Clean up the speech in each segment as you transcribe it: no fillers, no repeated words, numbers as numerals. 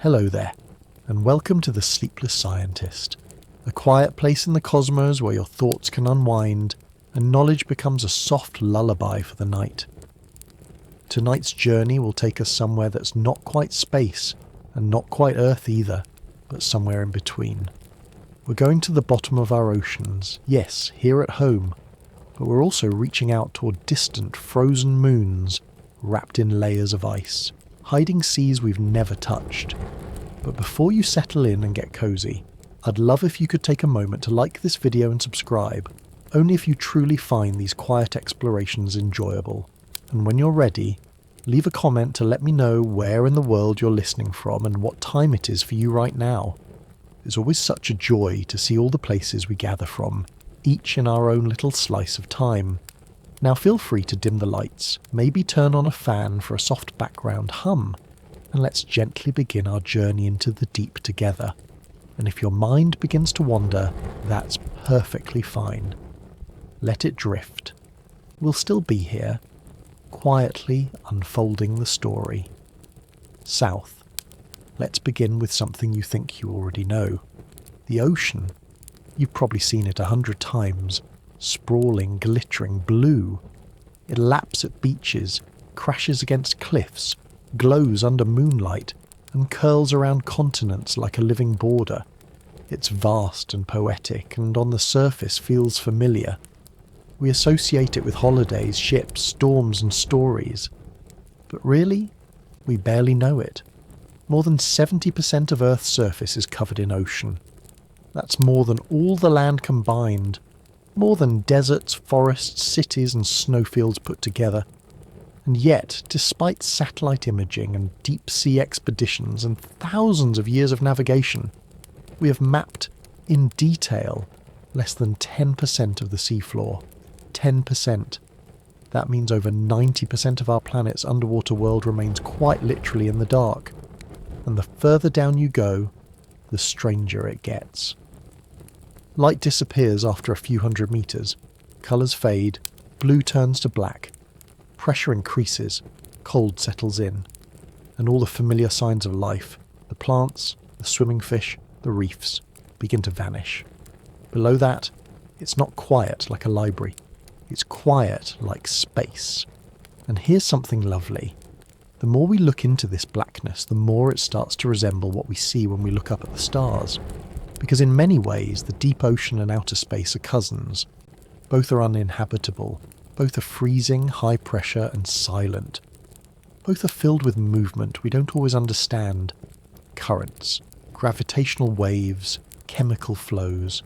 Hello there, and welcome to the Sleepless Scientist, a quiet place in the cosmos where your thoughts can unwind and knowledge becomes a soft lullaby for the night. Tonight's journey will take us somewhere that's not quite space and not quite Earth either, but somewhere in between. We're going to the bottom of our oceans, yes, here at home, but we're also reaching out toward distant frozen moons wrapped in layers of ice, hiding seas we've never touched. But before you settle in and get cozy, I'd love if you could take a moment to like this video and subscribe, only if you truly find these quiet explorations enjoyable. And when you're ready, leave a comment to let me know where in the world you're listening from and what time it is for you right now. It's always such a joy to see all the places we gather from, each in our own little slice of time. Now feel free to dim the lights, maybe turn on a fan for a soft background hum, and let's gently begin our journey into the deep together. And if your mind begins to wander, that's perfectly fine. Let it drift. We'll still be here, quietly unfolding the story. South. Let's begin with something you think you already know. The ocean. You've probably seen it 100 times. Sprawling, glittering blue. It laps at beaches, crashes against cliffs, glows under moonlight, and curls around continents like a living border. It's vast and poetic, and on the surface feels familiar. We associate it with holidays, ships, storms, and stories. But really, we barely know it. More than 70% of Earth's surface is covered in ocean. That's more than all the land combined. More than deserts, forests, cities and snowfields put together. And yet, despite satellite imaging and deep-sea expeditions and thousands of years of navigation, we have mapped in detail less than 10% of the seafloor. 10%. That means over 90% of our planet's underwater world remains quite literally in the dark. And the further down you go, the stranger it gets. Light disappears after a few hundred meters, colours fade, blue turns to black, pressure increases, cold settles in, and all the familiar signs of life, the plants, the swimming fish, the reefs, begin to vanish. Below that, it's not quiet like a library, it's quiet like space. And here's something lovely. The more we look into this blackness, the more it starts to resemble what we see when we look up at the stars. Because in many ways, the deep ocean and outer space are cousins. Both are uninhabitable. Both are freezing, high pressure, and silent. Both are filled with movement we don't always understand. Currents, gravitational waves, chemical flows.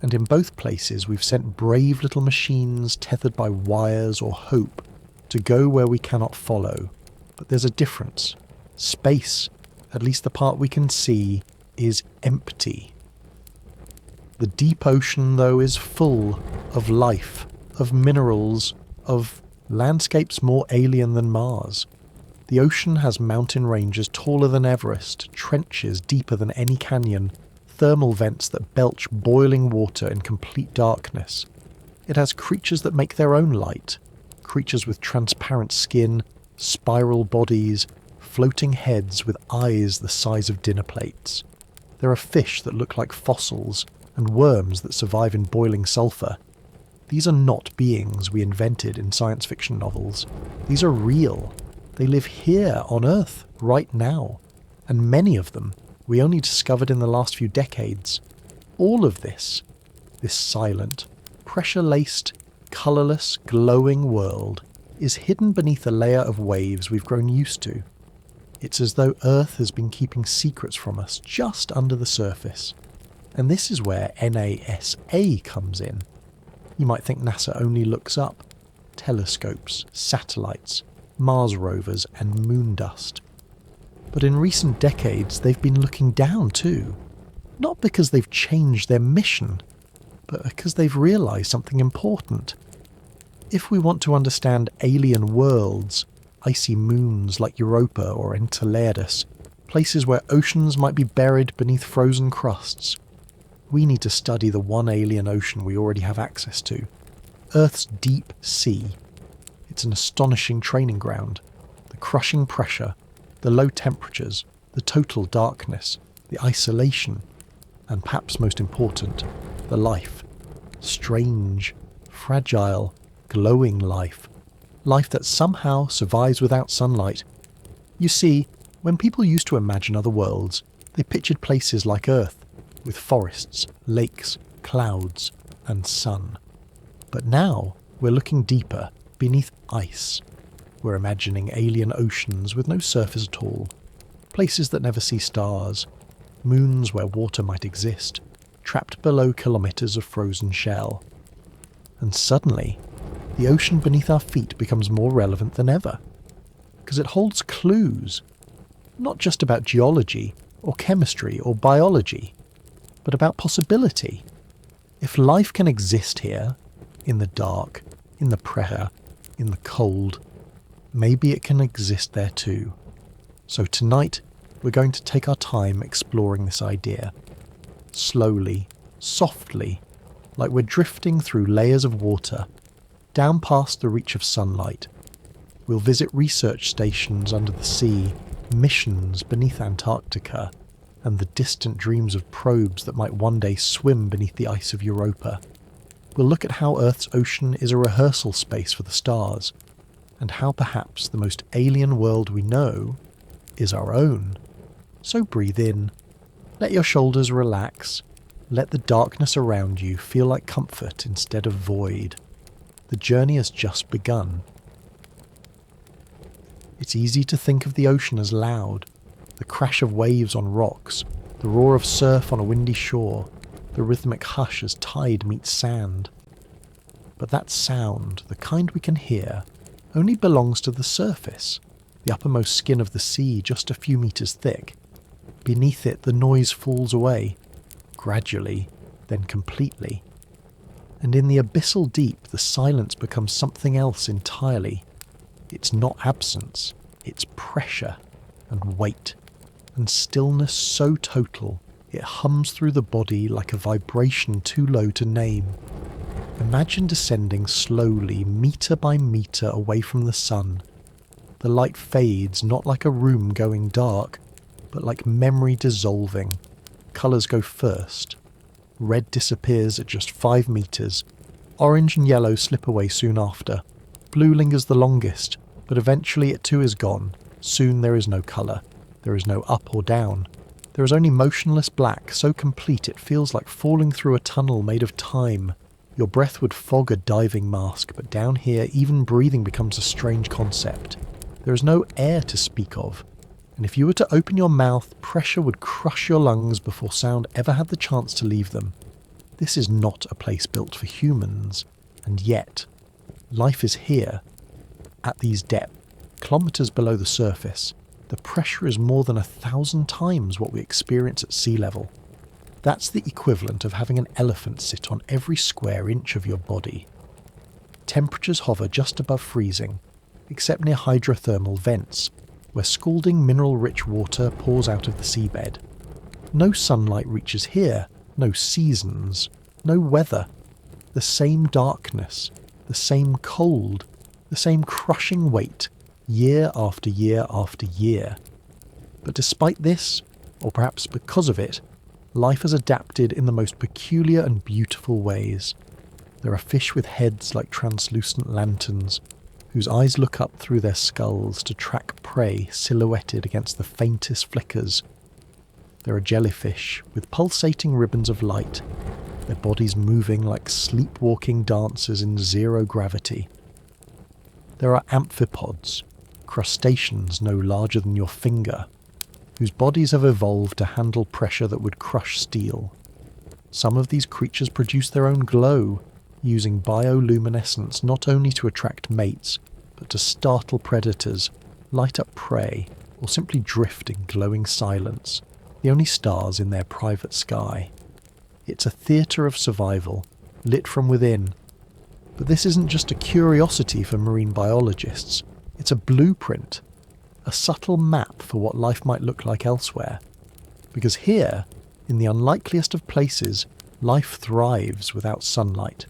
And in both places, we've sent brave little machines tethered by wires or hope to go where we cannot follow. But there's a difference. Space, at least the part we can see, is empty. The deep ocean, though, is full of life, of minerals, of landscapes more alien than Mars. The ocean has mountain ranges taller than Everest, trenches deeper than any canyon, thermal vents that belch boiling water in complete darkness. It has creatures that make their own light, creatures with transparent skin, spiral bodies, floating heads with eyes the size of dinner plates. There are fish that look like fossils, and worms that survive in boiling sulfur. These are not beings we invented in science fiction novels. These are real. They live here on Earth, right now. And many of them we only discovered in the last few decades. All of this silent, pressure-laced, colourless, glowing world, is hidden beneath a layer of waves we've grown used to. It's as though Earth has been keeping secrets from us just under the surface. And this is where NASA comes in. You might think NASA only looks up. Telescopes, satellites, Mars rovers, and moon dust. But in recent decades, they've been looking down too. Not because they've changed their mission, but because they've realised something important. If we want to understand alien worlds, icy moons like Europa or Enceladus, places where oceans might be buried beneath frozen crusts, we need to study the one alien ocean we already have access to, Earth's deep sea. It's an astonishing training ground. The crushing pressure, the low temperatures, the the total darkness, the isolation, and perhaps most important, the life. Strange, fragile, glowing life. Life that somehow survives without sunlight. You see, when people used to imagine other worlds, they pictured places like Earth, with forests, lakes, clouds, and sun. But now, we're looking deeper, beneath ice. We're imagining alien oceans with no surface at all, places that never see stars, moons where water might exist, trapped below kilometres of frozen shell. And suddenly, the ocean beneath our feet becomes more relevant than ever, because it holds clues, not just about geology or chemistry or biology, but about possibility. If life can exist here, in the dark, in the pressure, in the cold, maybe it can exist there too. So tonight, we're going to take our time exploring this idea. Slowly, softly, like we're drifting through layers of water, down past the reach of sunlight. We'll visit research stations under the sea, missions beneath Antarctica, and the distant dreams of probes that might one day swim beneath the ice of Europa. We'll look at how Earth's ocean is a rehearsal space for the stars, and how perhaps the most alien world we know is our own. So breathe in, let your shoulders relax, let the darkness around you feel like comfort instead of void. The journey has just begun. It's easy to think of the ocean as loud, the crash of waves on rocks, the roar of surf on a windy shore, the rhythmic hush as tide meets sand. But that sound, the kind we can hear, only belongs to the surface, the uppermost skin of the sea just a few meters thick. Beneath it, the noise falls away, gradually, then completely. And in the abyssal deep, the silence becomes something else entirely. It's not absence, it's pressure and weight, and stillness so total it hums through the body like a vibration too low to name. Imagine descending slowly, metre by metre away from the sun. The light fades not like a room going dark, but like memory dissolving. Colours go first. Red disappears at just 5 metres. Orange and yellow slip away soon after. Blue lingers the longest, but eventually it too is gone. Soon there is no colour. There is no up or down. There is only motionless black, so complete it feels like falling through a tunnel made of time. Your breath would fog a diving mask, but down here even breathing becomes a strange concept. There is no air to speak of, and if you were to open your mouth, pressure would crush your lungs before sound ever had the chance to leave them. This is not a place built for humans, and yet, life is here, at these depths, kilometres below the surface. The pressure is more than 1,000 times what we experience at sea level. That's the equivalent of having an elephant sit on every square inch of your body. Temperatures hover just above freezing, except near hydrothermal vents, where scalding mineral-rich water pours out of the seabed. No sunlight reaches here, no seasons, no weather. The same darkness, the same cold, the same crushing weight, year after year after year. But despite this, or perhaps because of it, life has adapted in the most peculiar and beautiful ways. There are fish with heads like translucent lanterns, whose eyes look up through their skulls to track prey silhouetted against the faintest flickers. There are jellyfish with pulsating ribbons of light, their bodies moving like sleepwalking dancers in zero gravity. There are amphipods, crustaceans no larger than your finger, whose bodies have evolved to handle pressure that would crush steel. Some of these creatures produce their own glow, using bioluminescence not only to attract mates, but to startle predators, light up prey, or simply drift in glowing silence, the only stars in their private sky. It's a theatre of survival, lit from within. But this isn't just a curiosity for marine biologists, it's a blueprint, a subtle map for what life might look like elsewhere. Because here, in the unlikeliest of places, life thrives without sunlight.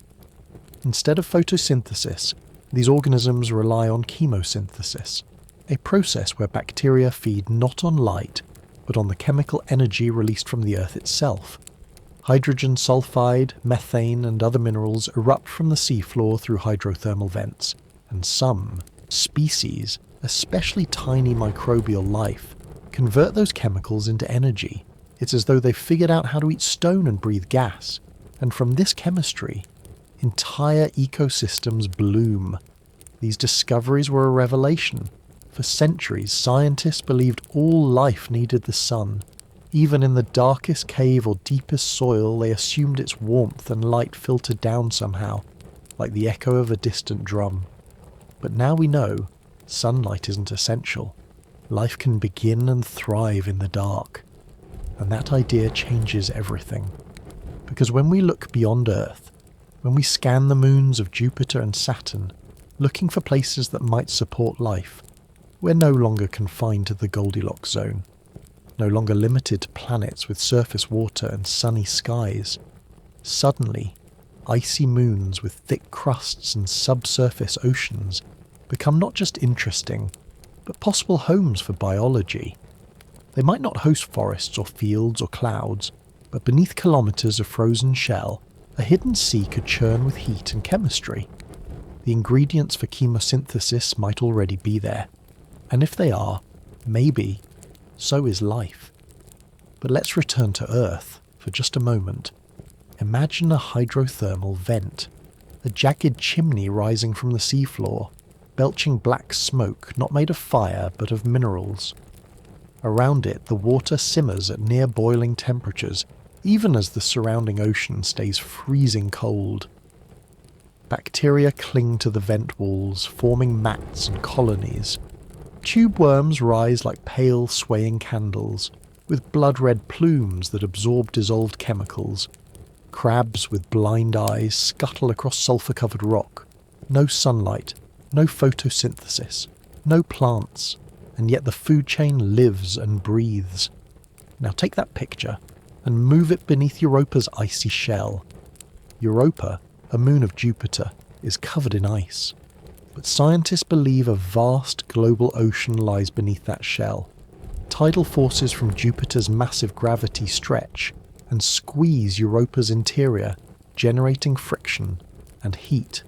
Instead of photosynthesis, these organisms rely on chemosynthesis, a process where bacteria feed not on light, but on the chemical energy released from the Earth itself. Hydrogen sulfide, methane, and other minerals erupt from the seafloor through hydrothermal vents, and some species, especially tiny microbial life, convert those chemicals into energy. It's as though they've figured out how to eat stone and breathe gas, and from this chemistry, entire ecosystems bloom. These discoveries were a revelation. For centuries, scientists believed all life needed the sun. Even in the darkest cave or deepest soil, they assumed its warmth and light filtered down somehow, like the echo of a distant drum. But now we know sunlight isn't essential. Life can begin and thrive in the dark. And that idea changes everything. Because when we look beyond Earth, when we scan the moons of Jupiter and Saturn, looking for places that might support life, we're no longer confined to the Goldilocks zone. No longer limited to planets with surface water and sunny skies. Suddenly, icy moons with thick crusts and subsurface oceans become not just interesting, but possible homes for biology. They might not host forests or fields or clouds, but beneath kilometres of frozen shell, a hidden sea could churn with heat and chemistry. The ingredients for chemosynthesis might already be there. And if they are, maybe so is life. But let's return to Earth for just a moment. Imagine a hydrothermal vent, a jagged chimney rising from the seafloor, belching black smoke not made of fire but of minerals. Around it, the water simmers at near boiling temperatures, even as the surrounding ocean stays freezing cold. Bacteria cling to the vent walls, forming mats and colonies. Tube worms rise like pale, swaying candles, with blood-red plumes that absorb dissolved chemicals. Crabs with blind eyes scuttle across sulfur-covered rock. No sunlight, no photosynthesis, no plants, and yet the food chain lives and breathes. Now take that picture and move it beneath Europa's icy shell. Europa, a moon of Jupiter, is covered in ice. But scientists believe a vast global ocean lies beneath that shell. Tidal forces from Jupiter's massive gravity stretch and squeeze Europa's interior, generating friction and heat.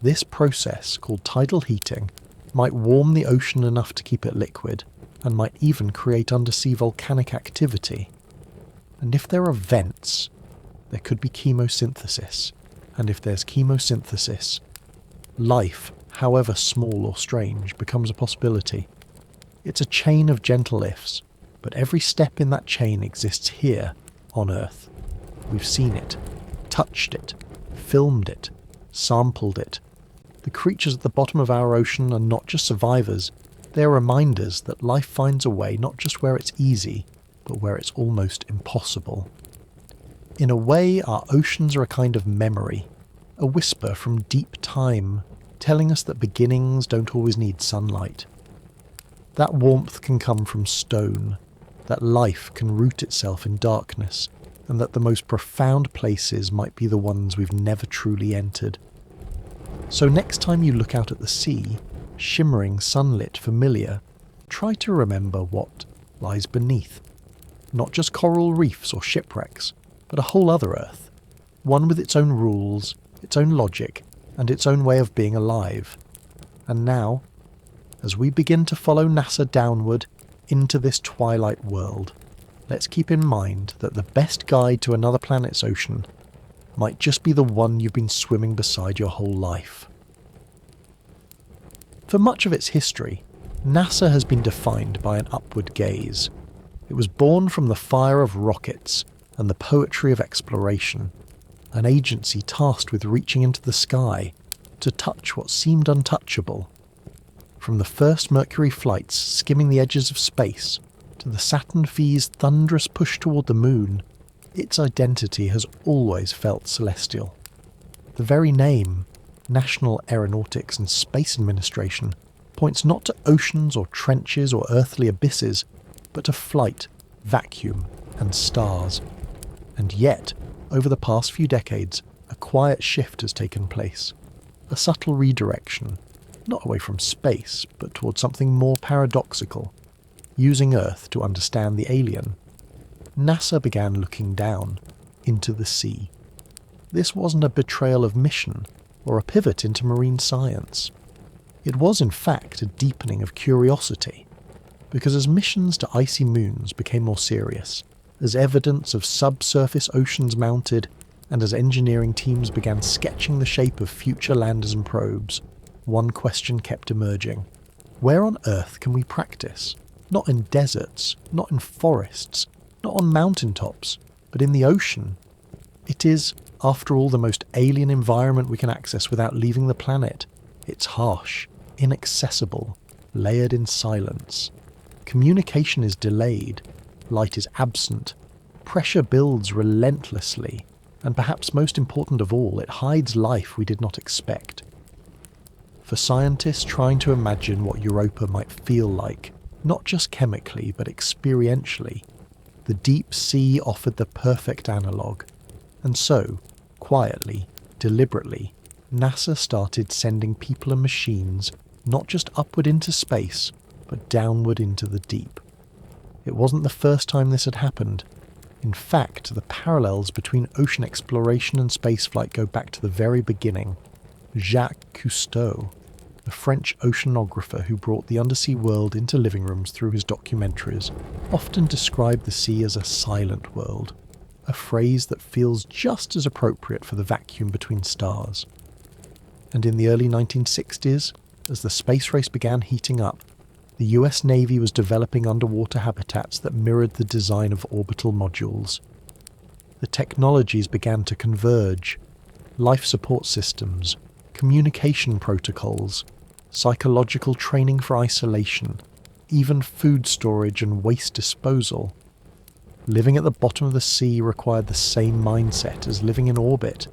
This process, called tidal heating, might warm the ocean enough to keep it liquid, and might even create undersea volcanic activity. And if there are vents, there could be chemosynthesis. And if there's chemosynthesis, life, however small or strange, becomes a possibility. It's a chain of gentle ifs, but every step in that chain exists here on Earth. We've seen it, touched it, filmed it, sampled it. The creatures at the bottom of our ocean are not just survivors, they're reminders that life finds a way not just where it's easy, but where it's almost impossible. In a way, our oceans are a kind of memory, a whisper from deep time, telling us that beginnings don't always need sunlight. That warmth can come from stone, that life can root itself in darkness, and that the most profound places might be the ones we've never truly entered. So next time you look out at the sea, shimmering, sunlit, familiar, try to remember what lies beneath. Not just coral reefs or shipwrecks, but a whole other Earth. One with its own rules, its own logic, and its own way of being alive. And now, as we begin to follow NASA downward into this twilight world, let's keep in mind that the best guide to another planet's ocean might just be the one you've been swimming beside your whole life. For much of its history, NASA has been defined by an upward gaze. It was born from the fire of rockets and the poetry of exploration, an agency tasked with reaching into the sky to touch what seemed untouchable. From the first Mercury flights skimming the edges of space to the Saturn V's thunderous push toward the moon, its identity has always felt celestial. The very name, National Aeronautics and Space Administration, points not to oceans or trenches or earthly abysses, but to flight, vacuum, and stars. And yet, over the past few decades, a quiet shift has taken place. A subtle redirection, not away from space, but towards something more paradoxical. using Earth to understand the alien, NASA began looking down into the sea. This wasn't a betrayal of mission or a pivot into marine science. It was in fact a deepening of curiosity, because as missions to icy moons became more serious, as evidence of subsurface oceans mounted, and as engineering teams began sketching the shape of future landers and probes, one question kept emerging. Where on Earth can we practice? Not in deserts, not in forests, not on mountaintops, but in the ocean. It is, after all, the most alien environment we can access without leaving the planet. It's harsh, inaccessible, layered in silence. Communication is delayed, light is absent, pressure builds relentlessly, and perhaps most important of all, it hides life we did not expect. For scientists trying to imagine what Europa might feel like, not just chemically but experientially, the deep sea offered the perfect analogue. And so, quietly, deliberately, NASA started sending people and machines not just upward into space, but downward into the deep. It wasn't the first time this had happened. In fact, the parallels between ocean exploration and spaceflight go back to the very beginning. Jacques Cousteau, the French oceanographer who brought the undersea world into living rooms through his documentaries, often described the sea as a silent world, a phrase that feels just as appropriate for the vacuum between stars. And in the early 1960s, as the space race began heating up, the US Navy was developing underwater habitats that mirrored the design of orbital modules. The technologies began to converge: life support systems, communication protocols, psychological training for isolation, even food storage and waste disposal. Living at the bottom of the sea required the same mindset as living in orbit: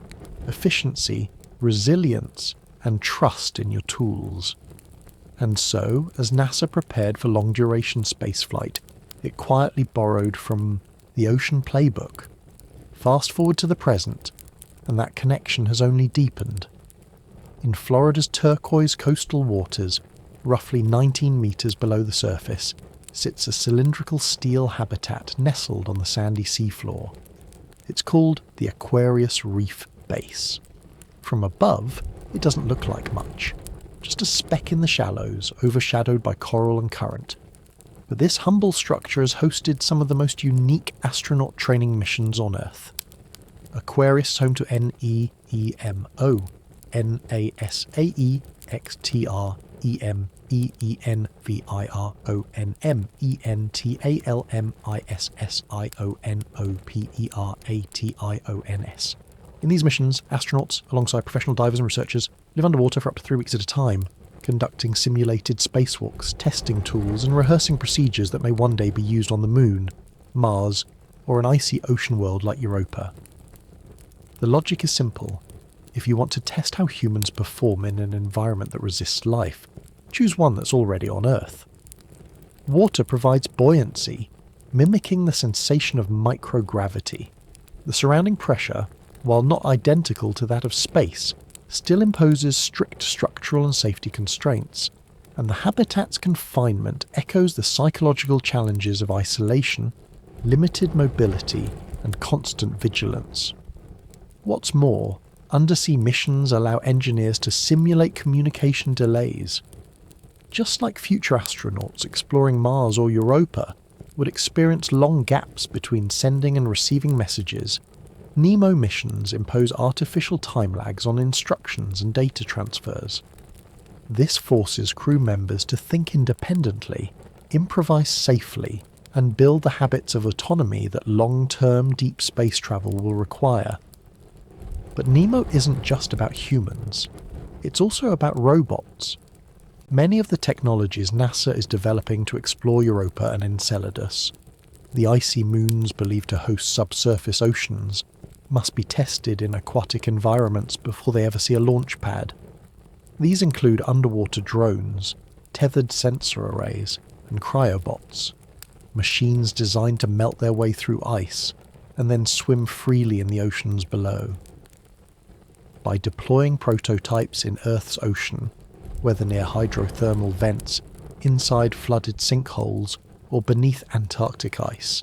efficiency, resilience, and trust in your tools. And so, as NASA prepared for long-duration spaceflight, it quietly borrowed from the ocean playbook. Fast forward to the present, and that connection has only deepened. In Florida's turquoise coastal waters, roughly 19 meters below the surface, sits a cylindrical steel habitat nestled on the sandy seafloor. It's called the Aquarius Reef Base. From above, it doesn't look like much. Just a speck in the shallows, overshadowed by coral and current. But this humble structure has hosted some of the most unique astronaut training missions on Earth. Aquarius is home to NEEMO, NASAEXTREMENVIRONMENTIALMISSIONPERATIONS. In these missions, astronauts, alongside professional divers and researchers, live underwater for up to 3 weeks at a time, conducting simulated spacewalks, testing tools, and rehearsing procedures that may one day be used on the Moon, Mars, or an icy ocean world like Europa. The logic is simple. If you want to test how humans perform in an environment that resists life, choose one that's already on Earth. Water provides buoyancy, mimicking the sensation of microgravity. The surrounding pressure, while not identical to that of space, still imposes strict structural and safety constraints, and the habitat's confinement echoes the psychological challenges of isolation, limited mobility, and constant vigilance. What's more, undersea missions allow engineers to simulate communication delays. Just like future astronauts exploring Mars or Europa would experience long gaps between sending and receiving messages, NEMO missions impose artificial time lags on instructions and data transfers. This forces crew members to think independently, improvise safely, and build the habits of autonomy that long-term deep space travel will require. But NEMO isn't just about humans. It's also about robots. Many of the technologies NASA is developing to explore Europa and Enceladus, the icy moons believed to host subsurface oceans, must be tested in aquatic environments before they ever see a launch pad. These include underwater drones, tethered sensor arrays, and cryobots, machines designed to melt their way through ice and then swim freely in the oceans below. By deploying prototypes in Earth's ocean, whether near hydrothermal vents, inside flooded sinkholes, or beneath Antarctic ice,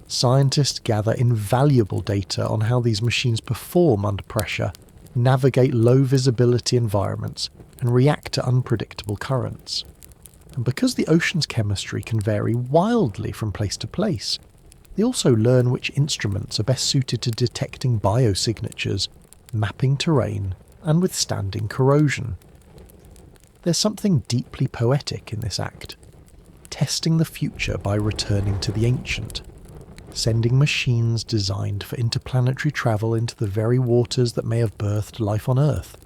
scientists gather invaluable data on how these machines perform under pressure, navigate low visibility environments, and react to unpredictable currents. And because the ocean's chemistry can vary wildly from place to place, they also learn which instruments are best suited to detecting biosignatures, mapping terrain, and withstanding corrosion. There's something deeply poetic in this act, testing the future by returning to the ancient, sending machines designed for interplanetary travel into the very waters that may have birthed life on Earth,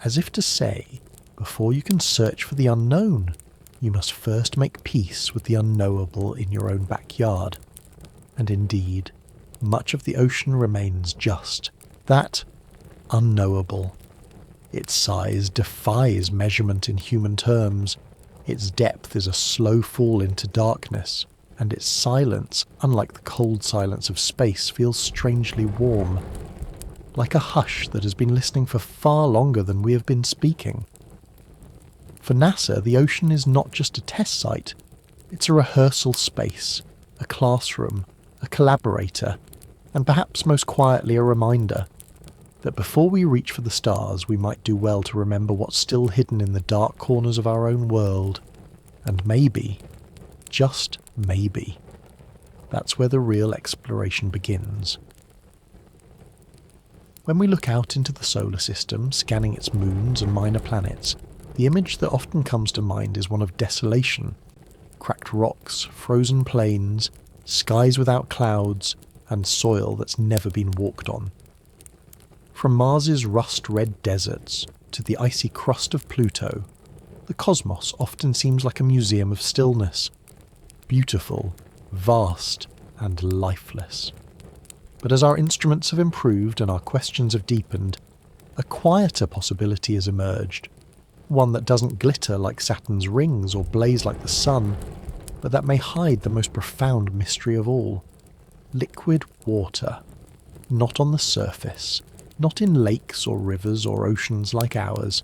as if to say, before you can search for the unknown, you must first make peace with the unknowable in your own backyard. And indeed, much of the ocean remains just that, unknowable. Its size defies measurement in human terms, its depth is a slow fall into darkness, and its silence, unlike the cold silence of space, feels strangely warm, like a hush that has been listening for far longer than we have been speaking. For NASA, the ocean is not just a test site, it's a rehearsal space, a classroom, a collaborator, and perhaps most quietly a reminder that before we reach for the stars, we might do well to remember what's still hidden in the dark corners of our own world. And maybe, just maybe, that's where the real exploration begins. When we look out into the solar system, scanning its moons and minor planets, the image that often comes to mind is one of desolation. Cracked rocks, frozen plains, skies without clouds, and soil that's never been walked on. From Mars's rust-red deserts to the icy crust of Pluto, the cosmos often seems like a museum of stillness. Beautiful, vast, and lifeless. But as our instruments have improved and our questions have deepened, a quieter possibility has emerged. One that doesn't glitter like Saturn's rings or blaze like the sun, but that may hide the most profound mystery of all. Liquid water. Not on the surface, not in lakes or rivers or oceans like ours,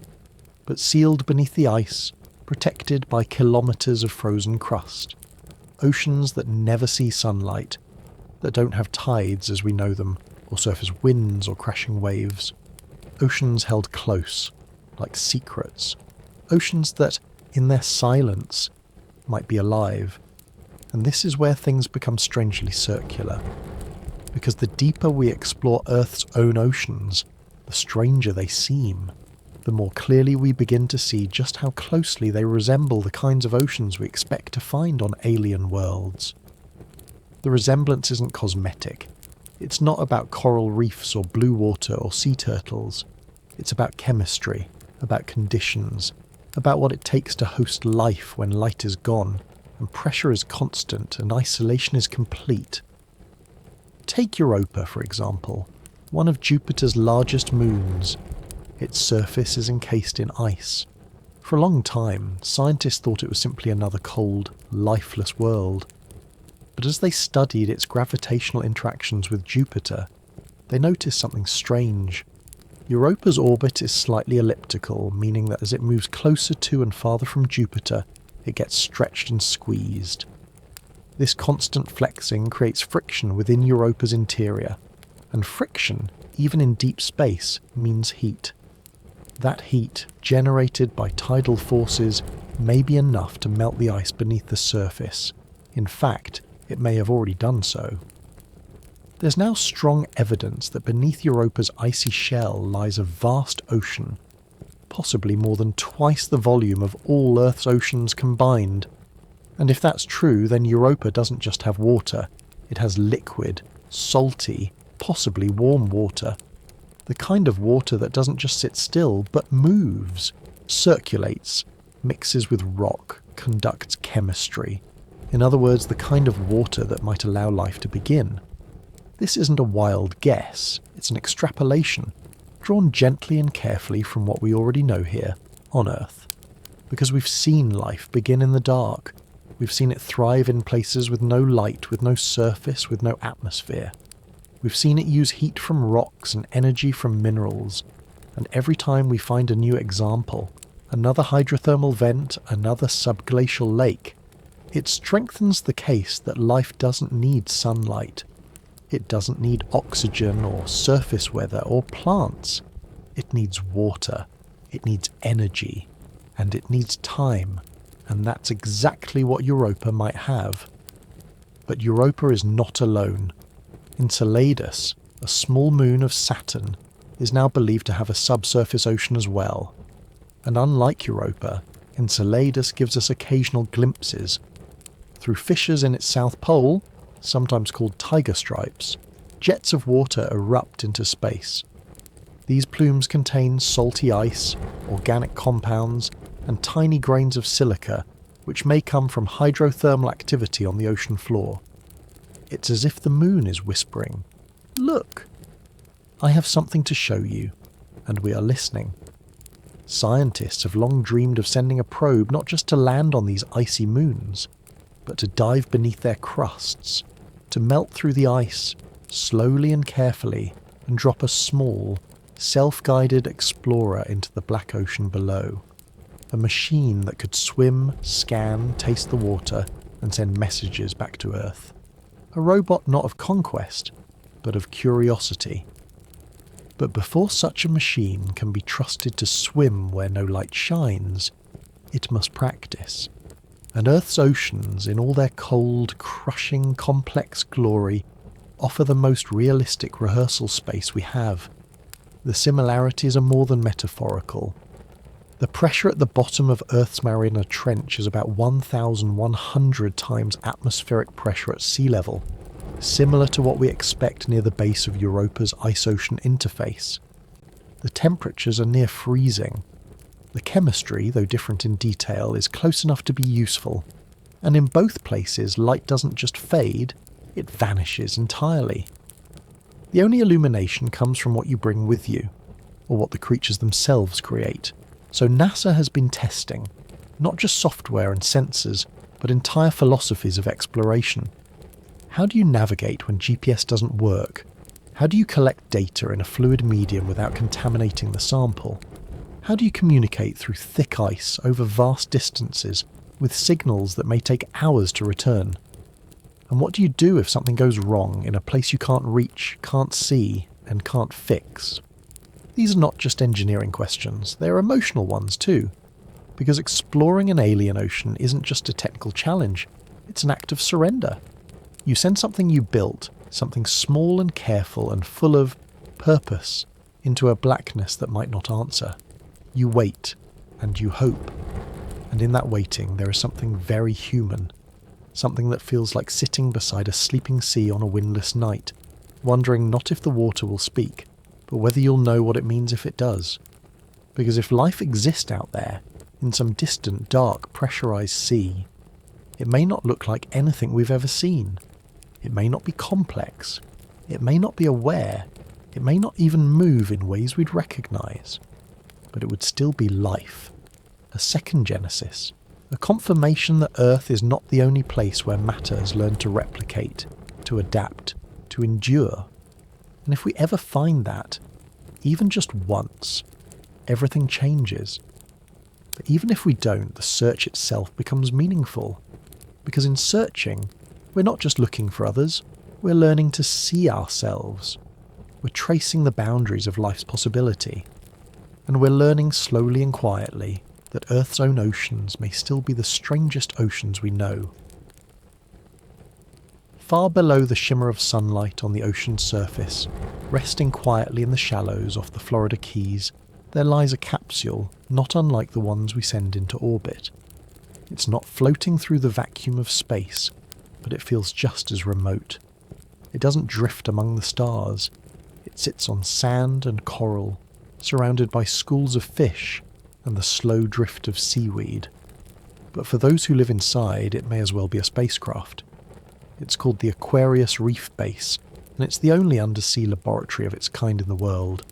but sealed beneath the ice, protected by kilometres of frozen crust. Oceans that never see sunlight, that don't have tides as we know them, or surface winds or crashing waves. Oceans held close, like secrets. Oceans that, in their silence, might be alive. And this is where things become strangely circular. Because the deeper we explore Earth's own oceans, the stranger they seem. The more clearly we begin to see just how closely they resemble the kinds of oceans we expect to find on alien worlds. The resemblance isn't cosmetic. It's not about coral reefs or blue water or sea turtles. It's about chemistry, about conditions, about what it takes to host life when light is gone, and pressure is constant and isolation is complete. Take Europa, for example, one of Jupiter's largest moons. Its surface is encased in ice. For a long time, scientists thought it was simply another cold, lifeless world. But as they studied its gravitational interactions with Jupiter, they noticed something strange. Europa's orbit is slightly elliptical, meaning that as it moves closer to and farther from Jupiter, it gets stretched and squeezed. This constant flexing creates friction within Europa's interior, and friction, even in deep space, means heat. That heat, generated by tidal forces, may be enough to melt the ice beneath the surface. In fact, it may have already done so. There's now strong evidence that beneath Europa's icy shell lies a vast ocean, possibly more than twice the volume of all Earth's oceans combined. And if that's true, then Europa doesn't just have water, it has liquid, salty, possibly warm water. The kind of water that doesn't just sit still, but moves, circulates, mixes with rock, conducts chemistry. In other words, the kind of water that might allow life to begin. This isn't a wild guess, it's an extrapolation, drawn gently and carefully from what we already know here, on Earth. Because we've seen life begin in the dark. We've seen it thrive in places with no light, with no surface, with no atmosphere. We've seen it use heat from rocks and energy from minerals. And every time we find a new example, another hydrothermal vent, another subglacial lake, It strengthens the case that life doesn't need sunlight. It doesn't need oxygen or surface weather or plants. It needs water. It needs energy. And it needs time. And that's exactly what Europa might have. But Europa is not alone. Enceladus, a small moon of Saturn, is now believed to have a subsurface ocean as well. And unlike Europa, Enceladus gives us occasional glimpses. Through fissures in its south pole, sometimes called tiger stripes, jets of water erupt into space. These plumes contain salty ice, organic compounds, and tiny grains of silica, which may come from hydrothermal activity on the ocean floor. It's as if the moon is whispering, "Look, I have something to show you," and we are listening. Scientists have long dreamed of sending a probe not just to land on these icy moons, but to dive beneath their crusts, to melt through the ice, slowly and carefully, and drop a small, self-guided explorer into the black ocean below. A machine that could swim, scan, taste the water, and send messages back to Earth. A robot not of conquest, but of curiosity. But before such a machine can be trusted to swim where no light shines, it must practice. And Earth's oceans, in all their cold, crushing, complex glory, offer the most realistic rehearsal space we have. The similarities are more than metaphorical. The pressure at the bottom of Earth's Mariana Trench is about 1,100 times atmospheric pressure at sea level, similar to what we expect near the base of Europa's ice-ocean interface. The temperatures are near freezing. The chemistry, though different in detail, is close enough to be useful, and in both places light doesn't just fade, it vanishes entirely. The only illumination comes from what you bring with you, or what the creatures themselves create. So NASA has been testing, not just software and sensors, but entire philosophies of exploration. How do you navigate when GPS doesn't work? How do you collect data in a fluid medium without contaminating the sample? How do you communicate through thick ice over vast distances with signals that may take hours to return? And what do you do if something goes wrong in a place you can't reach, can't see, and can't fix? These are not just engineering questions, they're emotional ones too. Because exploring an alien ocean isn't just a technical challenge, it's an act of surrender. You send something you built, something small and careful and full of purpose, into a blackness that might not answer. You wait, and you hope. And in that waiting there is something very human. Something that feels like sitting beside a sleeping sea on a windless night, wondering not if the water will speak, but whether you'll know what it means if it does. Because if life exists out there, in some distant, dark, pressurized sea, it may not look like anything we've ever seen. It may not be complex. It may not be aware. It may not even move in ways we'd recognize. But it would still be life. A second Genesis. A confirmation that Earth is not the only place where matter has learned to replicate, to adapt, to endure. And if we ever find that, even just once, everything changes. But even if we don't, the search itself becomes meaningful. Because in searching, we're not just looking for others, we're learning to see ourselves. We're tracing the boundaries of life's possibility. And we're learning slowly and quietly that Earth's own oceans may still be the strangest oceans we know. Far below the shimmer of sunlight on the ocean's surface, resting quietly in the shallows off the Florida Keys, there lies a capsule not unlike the ones we send into orbit. It's not floating through the vacuum of space, but it feels just as remote. It doesn't drift among the stars. It sits on sand and coral, surrounded by schools of fish and the slow drift of seaweed. But for those who live inside, it may as well be a spacecraft. It's called the Aquarius Reef Base, and it's the only undersea laboratory of its kind in the world.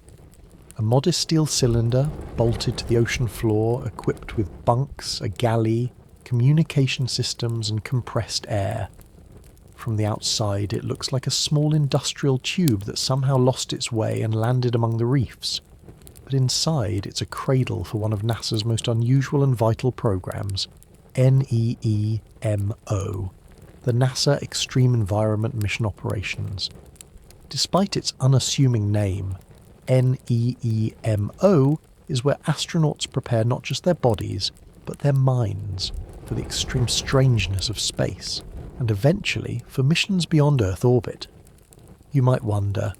A modest steel cylinder, bolted to the ocean floor, equipped with bunks, a galley, communication systems and compressed air. From the outside it looks like a small industrial tube that somehow lost its way and landed among the reefs. But inside it's a cradle for one of NASA's most unusual and vital programs, NEEMO, the NASA Extreme Environment Mission Operations. Despite its unassuming name, NEEMO is where astronauts prepare not just their bodies, but their minds for the extreme strangeness of space, and eventually for missions beyond Earth orbit. You might wonder,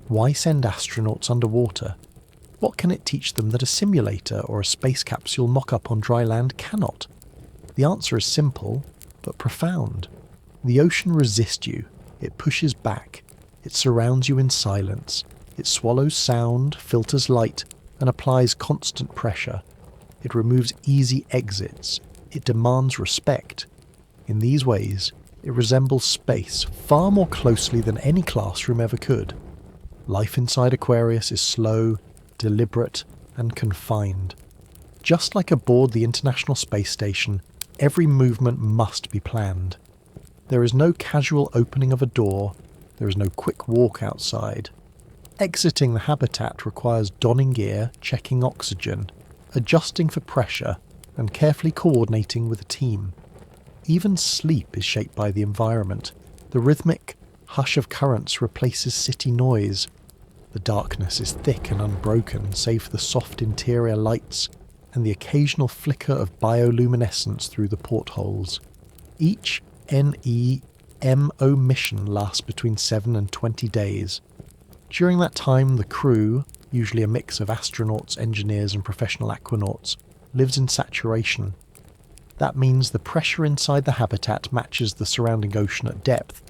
why send astronauts underwater? What can it teach them that a simulator or a space capsule mock-up on dry land cannot? The answer is simple, but profound. The ocean resists you, it pushes back, it surrounds you in silence, it swallows sound, filters light, and applies constant pressure. It removes easy exits, it demands respect. In these ways, it resembles space far more closely than any classroom ever could. Life inside Aquarius is slow, deliberate, and confined. Just like aboard the International Space Station, every movement must be planned. There is no casual opening of a door, there is no quick walk outside. Exiting the habitat requires donning gear, checking oxygen, adjusting for pressure, and carefully coordinating with a team. Even sleep is shaped by the environment. The rhythmic hush of currents replaces city noise. The darkness is thick and unbroken, save for the soft interior lights and the occasional flicker of bioluminescence through the portholes. Each NEEMO mission lasts between 7 and 20 days. During that time, the crew, usually a mix of astronauts, engineers and professional aquanauts, lives in saturation. That means the pressure inside the habitat matches the surrounding ocean at depth,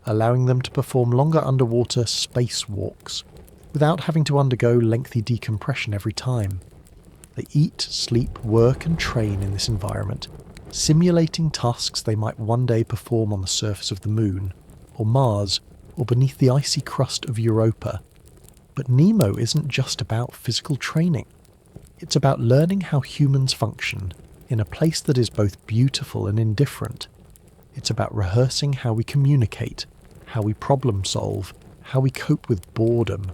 allowing them to perform longer underwater spacewalks, without having to undergo lengthy decompression every time. They eat, sleep, work and train in this environment, simulating tasks they might one day perform on the surface of the Moon, or Mars, or beneath the icy crust of Europa. But NEEMO isn't just about physical training. It's about learning how humans function in a place that is both beautiful and indifferent. It's about rehearsing how we communicate, how we problem solve, how we cope with boredom,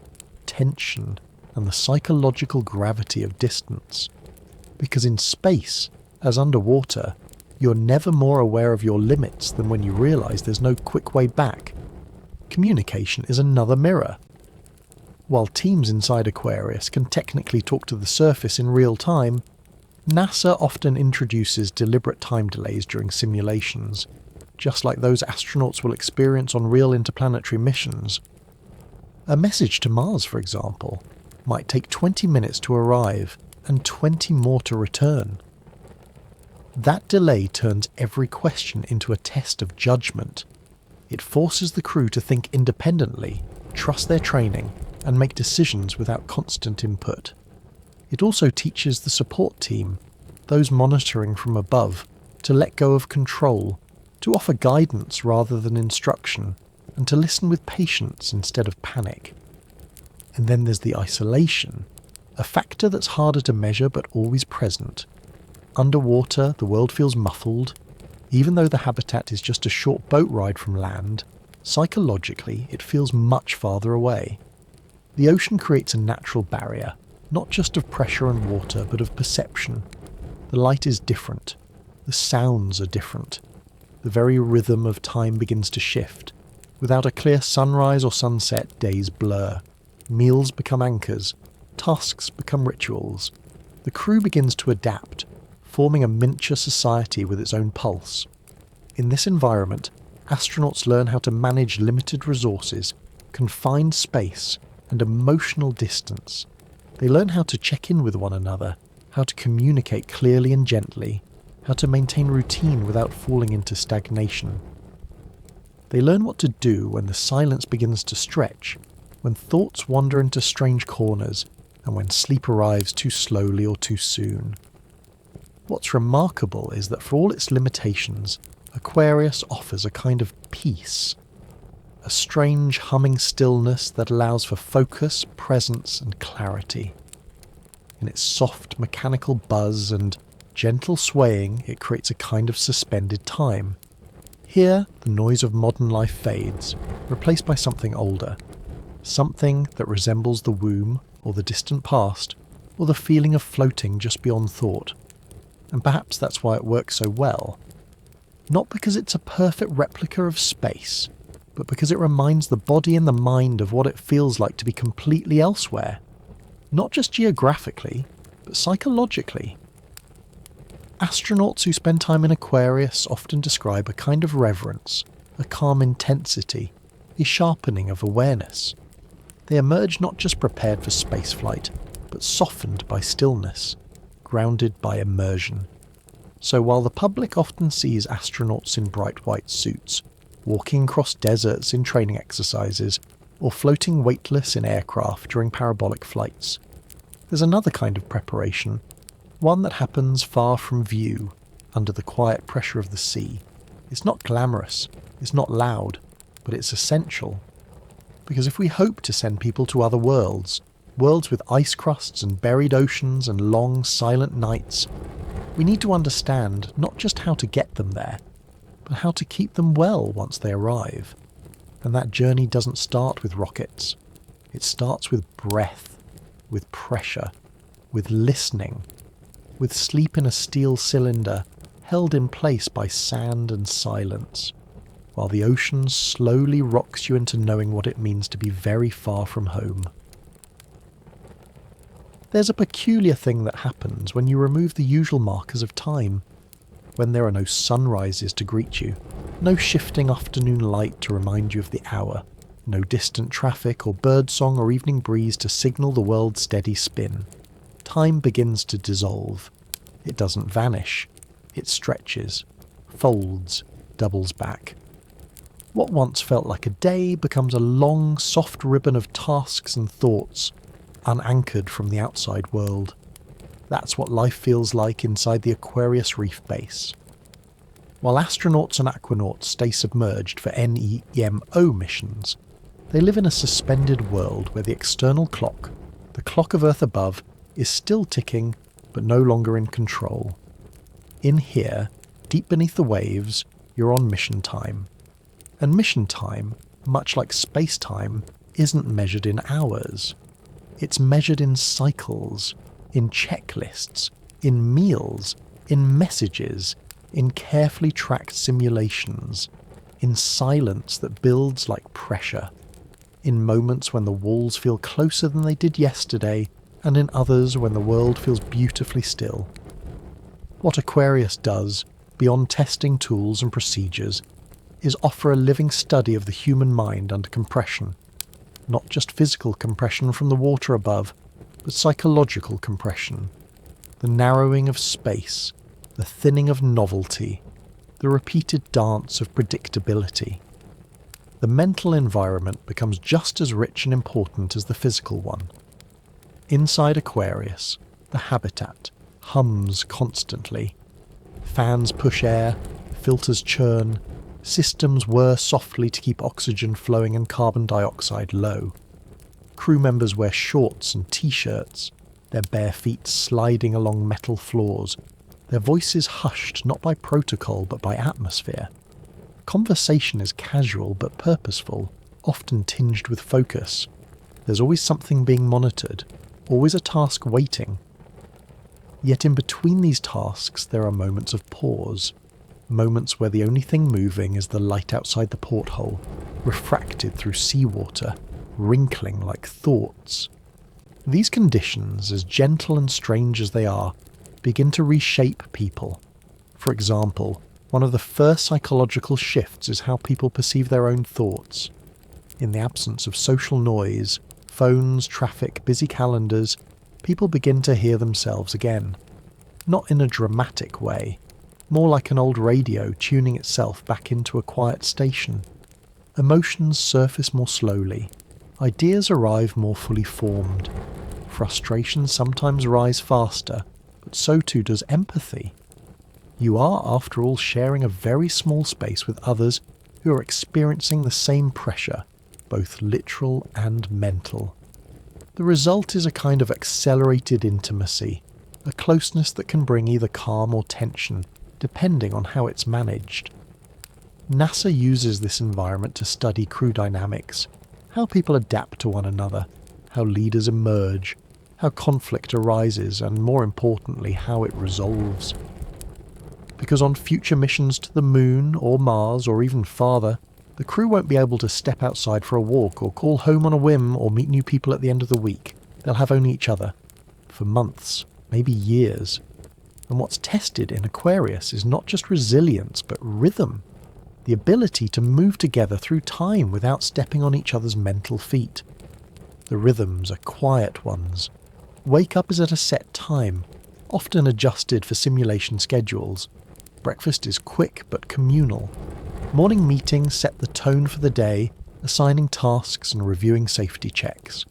tension, and the psychological gravity of distance. Because in space, as underwater, you're never more aware of your limits than when you realise there's no quick way back. Communication is another mirror. While teams inside Aquarius can technically talk to the surface in real time, NASA often introduces deliberate time delays during simulations, just like those astronauts will experience on real interplanetary missions. A message to Mars, for example, might take 20 minutes to arrive and 20 more to return. That delay turns every question into a test of judgment. It forces the crew to think independently, trust their training, and make decisions without constant input. It also teaches the support team, those monitoring from above, to let go of control, to offer guidance rather than instruction, and to listen with patience instead of panic. And then there's the isolation, a factor that's harder to measure but always present. Underwater, the world feels muffled. Even though the habitat is just a short boat ride from land, psychologically it feels much farther away. The ocean creates a natural barrier, not just of pressure and water, but of perception. The light is different. The sounds are different. The very rhythm of time begins to shift. Without a clear sunrise or sunset, days blur. Meals become anchors. Tasks become rituals. The crew begins to adapt, forming a miniature society with its own pulse. In this environment, astronauts learn how to manage limited resources, confined space, and emotional distance. They learn how to check in with one another, how to communicate clearly and gently, how to maintain routine without falling into stagnation. They learn what to do when the silence begins to stretch, when thoughts wander into strange corners, and when sleep arrives too slowly or too soon. What's remarkable is that for all its limitations, Aquarius offers a kind of peace. A strange humming stillness that allows for focus, presence and clarity. In its soft mechanical buzz and gentle swaying, it creates a kind of suspended time. Here, the noise of modern life fades, replaced by something older. Something that resembles the womb, or the distant past, or the feeling of floating just beyond thought. and perhaps that's why it works so well. Not because it's a perfect replica of space, but because it reminds the body and the mind of what it feels like to be completely elsewhere. Not just geographically, but psychologically. Astronauts who spend time in Aquarius often describe a kind of reverence, a calm intensity, a sharpening of awareness. They emerge not just prepared for spaceflight, but softened by stillness, grounded by immersion. So while the public often sees astronauts in bright white suits, walking across deserts in training exercises, or floating weightless in aircraft during parabolic flights, there's another kind of preparation, one that happens far from view, under the quiet pressure of the sea. It's not glamorous, it's not loud, but it's essential. Because if we hope to send people to other worlds with ice crusts and buried oceans and long, silent nights, we need to understand not just how to get them there, but how to keep them well once they arrive. And that journey doesn't start with rockets. It starts with breath, with pressure, with listening, with sleep in a steel cylinder held in place by sand and silence, while the ocean slowly rocks you into knowing what it means to be very far from home. There's a peculiar thing that happens when you remove the usual markers of time, when there are no sunrises to greet you, no shifting afternoon light to remind you of the hour, no distant traffic or birdsong or evening breeze to signal the world's steady spin. Time begins to dissolve. It doesn't vanish. It stretches, folds, doubles back. What once felt like a day becomes a long, soft ribbon of tasks and thoughts, unanchored from the outside world. That's what life feels like inside the Aquarius Reef Base. While astronauts and aquanauts stay submerged for NEMO missions, they live in a suspended world where the external clock, the clock of Earth above, is still ticking but no longer in control. In here, deep beneath the waves, you're on mission time. And mission time, much like space-time, isn't measured in hours. It's measured in cycles, in checklists, in meals, in messages, in carefully tracked simulations, in silence that builds like pressure, in moments when the walls feel closer than they did yesterday, and in others when the world feels beautifully still. What Aquarius does, beyond testing tools and procedures, is offer a living study of the human mind under compression. Not just physical compression from the water above, but psychological compression. The narrowing of space, the thinning of novelty, the repeated dance of predictability. The mental environment becomes just as rich and important as the physical one. Inside Aquarius, the habitat hums constantly. Fans push air, filters churn, systems whir softly to keep oxygen flowing and carbon dioxide low. Crew members wear shorts and t-shirts, their bare feet sliding along metal floors, their voices hushed not by protocol but by atmosphere. Conversation is casual but purposeful, often tinged with focus. There's always something being monitored, always a task waiting. Yet in between these tasks there are moments of pause, moments where the only thing moving is the light outside the porthole, refracted through seawater, wrinkling like thoughts. These conditions, as gentle and strange as they are, begin to reshape people. For example, one of the first psychological shifts is how people perceive their own thoughts. In the absence of social noise, phones, traffic, busy calendars, people begin to hear themselves again. Not in a dramatic way, more like an old radio tuning itself back into a quiet station. Emotions surface more slowly. Ideas arrive more fully formed. Frustrations sometimes rise faster, but so too does empathy. You are, after all, sharing a very small space with others who are experiencing the same pressure, both literal and mental. The result is a kind of accelerated intimacy, a closeness that can bring either calm or tension, depending on how it's managed. NASA uses this environment to study crew dynamics, how people adapt to one another, how leaders emerge, how conflict arises, and more importantly, how it resolves. because on future missions to the Moon or Mars or even farther, the crew won't be able to step outside for a walk or call home on a whim or meet new people at the end of the week. They'll have only each other. For months, maybe years. And what's tested in Aquarius is not just resilience, but rhythm. The ability to move together through time without stepping on each other's mental feet. The rhythms are quiet ones. Wake up is at a set time, often adjusted for simulation schedules. Breakfast is quick but communal. Morning meetings set the tone for the day, assigning tasks and reviewing safety checks.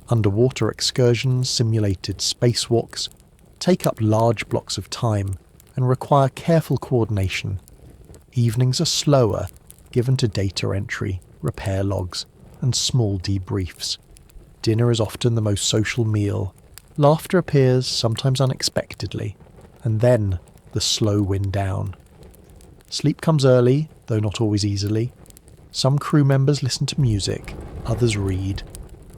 Underwater excursions, simulated spacewalks, take up large blocks of time and require careful coordination. Evenings are slower, given to data entry, repair logs, and small debriefs. Dinner is often the most social meal. Laughter appears, sometimes unexpectedly, and then the slow wind down. Sleep comes early, though not always easily. Some crew members listen to music, others read.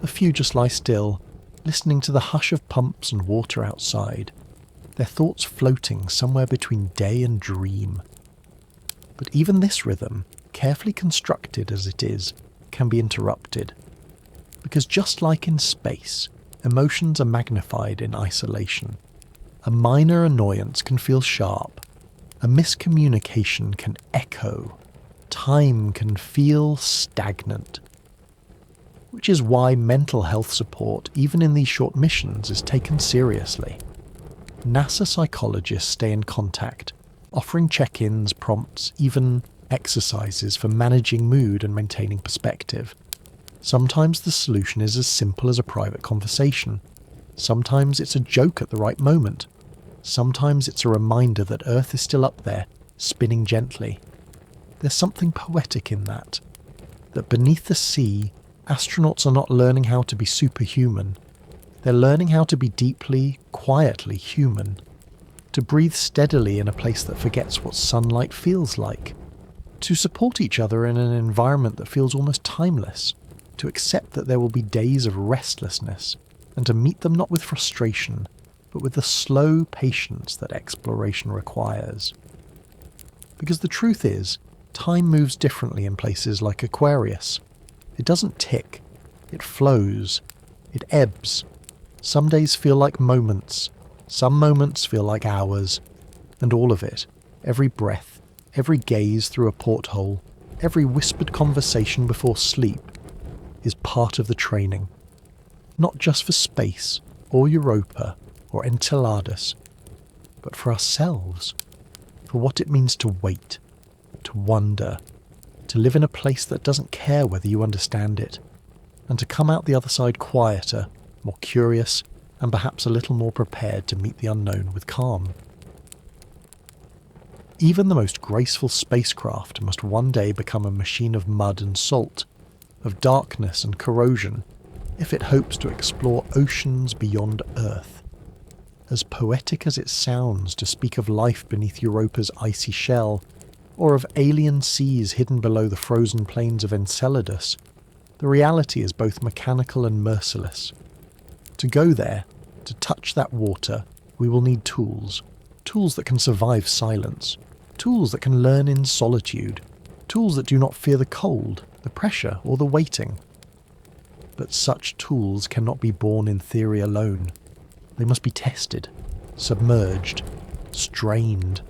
A few just lie still, listening to the hush of pumps and water outside, their thoughts floating somewhere between day and dream. But even this rhythm, carefully constructed as it is, can be interrupted. Because just like in space, emotions are magnified in isolation. A minor annoyance can feel sharp. A miscommunication can echo. Time can feel stagnant. Which is why mental health support, even in these short missions, is taken seriously. NASA psychologists stay in contact, offering check-ins, prompts, even exercises for managing mood and maintaining perspective. Sometimes the solution is as simple as a private conversation. Sometimes it's a joke at the right moment. Sometimes it's a reminder that Earth is still up there, spinning gently. There's something poetic in that beneath the sea, astronauts are not learning how to be superhuman. They're learning how to be deeply, quietly human. To breathe steadily in a place that forgets what sunlight feels like. To support each other in an environment that feels almost timeless. To accept that there will be days of restlessness, and to meet them not with frustration, but with the slow patience that exploration requires. Because the truth is, time moves differently in places like Aquarius. It doesn't tick, it flows, it ebbs. Some days feel like moments, some moments feel like hours, and all of it, every breath, every gaze through a porthole, every whispered conversation before sleep, is part of the training. Not just for space, or Europa, or Enceladus, but for ourselves, for what it means to wait, to wonder, to live in a place that doesn't care whether you understand it, and to come out the other side quieter, more curious, and perhaps a little more prepared to meet the unknown with calm. Even the most graceful spacecraft must one day become a machine of mud and salt, of darkness and corrosion, if it hopes to explore oceans beyond Earth. As poetic as it sounds to speak of life beneath Europa's icy shell, or of alien seas hidden below the frozen plains of Enceladus, the reality is both mechanical and merciless. To go there, to touch that water, we will need tools. Tools that can survive silence. Tools that can learn in solitude. Tools that do not fear the cold, the pressure, or the waiting. But such tools cannot be born in theory alone. They must be tested, submerged, strained,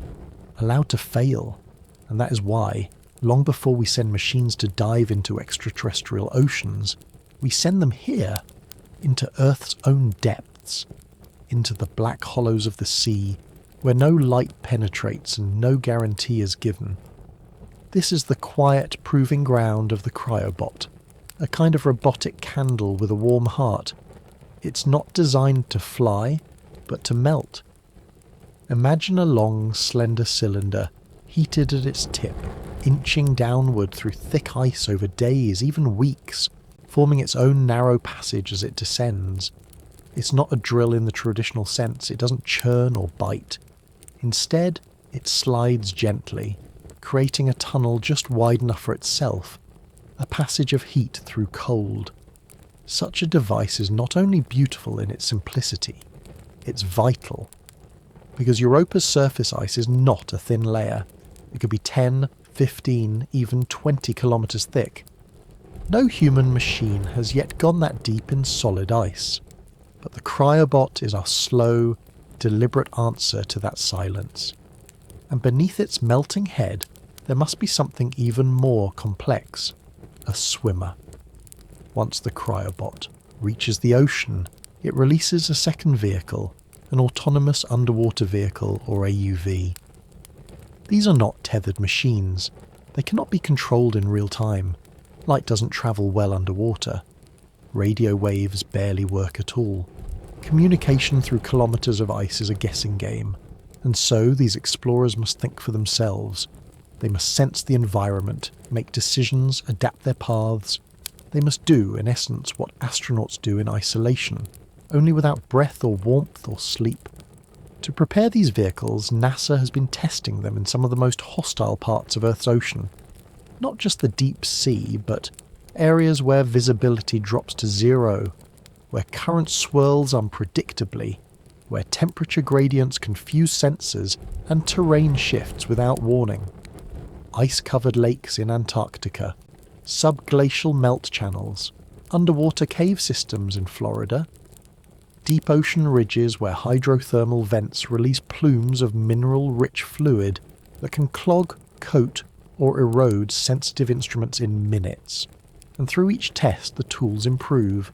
allowed to fail. And that is why, long before we send machines to dive into extraterrestrial oceans, we send them here, into Earth's own depths, into the black hollows of the sea, where no light penetrates and no guarantee is given. This is the quiet proving ground of the cryobot, a kind of robotic candle with a warm heart. It's not designed to fly, but to melt. Imagine a long, slender cylinder, heated at its tip, inching downward through thick ice over days, even weeks, forming its own narrow passage as it descends. It's not a drill in the traditional sense, it doesn't churn or bite. Instead, it slides gently, creating a tunnel just wide enough for itself, a passage of heat through cold. Such a device is not only beautiful in its simplicity, it's vital. because Europa's surface ice is not a thin layer. It could be 10, 15, even 20 kilometres thick. No human machine has yet gone that deep in solid ice, but the cryobot is our slow, deliberate answer to that silence. And beneath its melting head, there must be something even more complex: a swimmer. Once the cryobot reaches the ocean, it releases a second vehicle, an autonomous underwater vehicle, or AUV. These are not tethered machines. They cannot be controlled in real time. Light doesn't travel well underwater. Radio waves barely work at all. Communication through kilometres of ice is a guessing game, and so these explorers must think for themselves. They must sense the environment, make decisions, adapt their paths. They must do, in essence, what astronauts do in isolation, only without breath or warmth or sleep. To prepare these vehicles, NASA has been testing them in some of the most hostile parts of Earth's ocean. Not just the deep sea, but areas where visibility drops to zero, where current swirls unpredictably, where temperature gradients confuse sensors and terrain shifts without warning. Ice-covered lakes in Antarctica, subglacial melt channels, underwater cave systems in Florida, deep ocean ridges where hydrothermal vents release plumes of mineral-rich fluid that can clog, coat, or erode sensitive instruments in minutes. And through each test, the tools improve.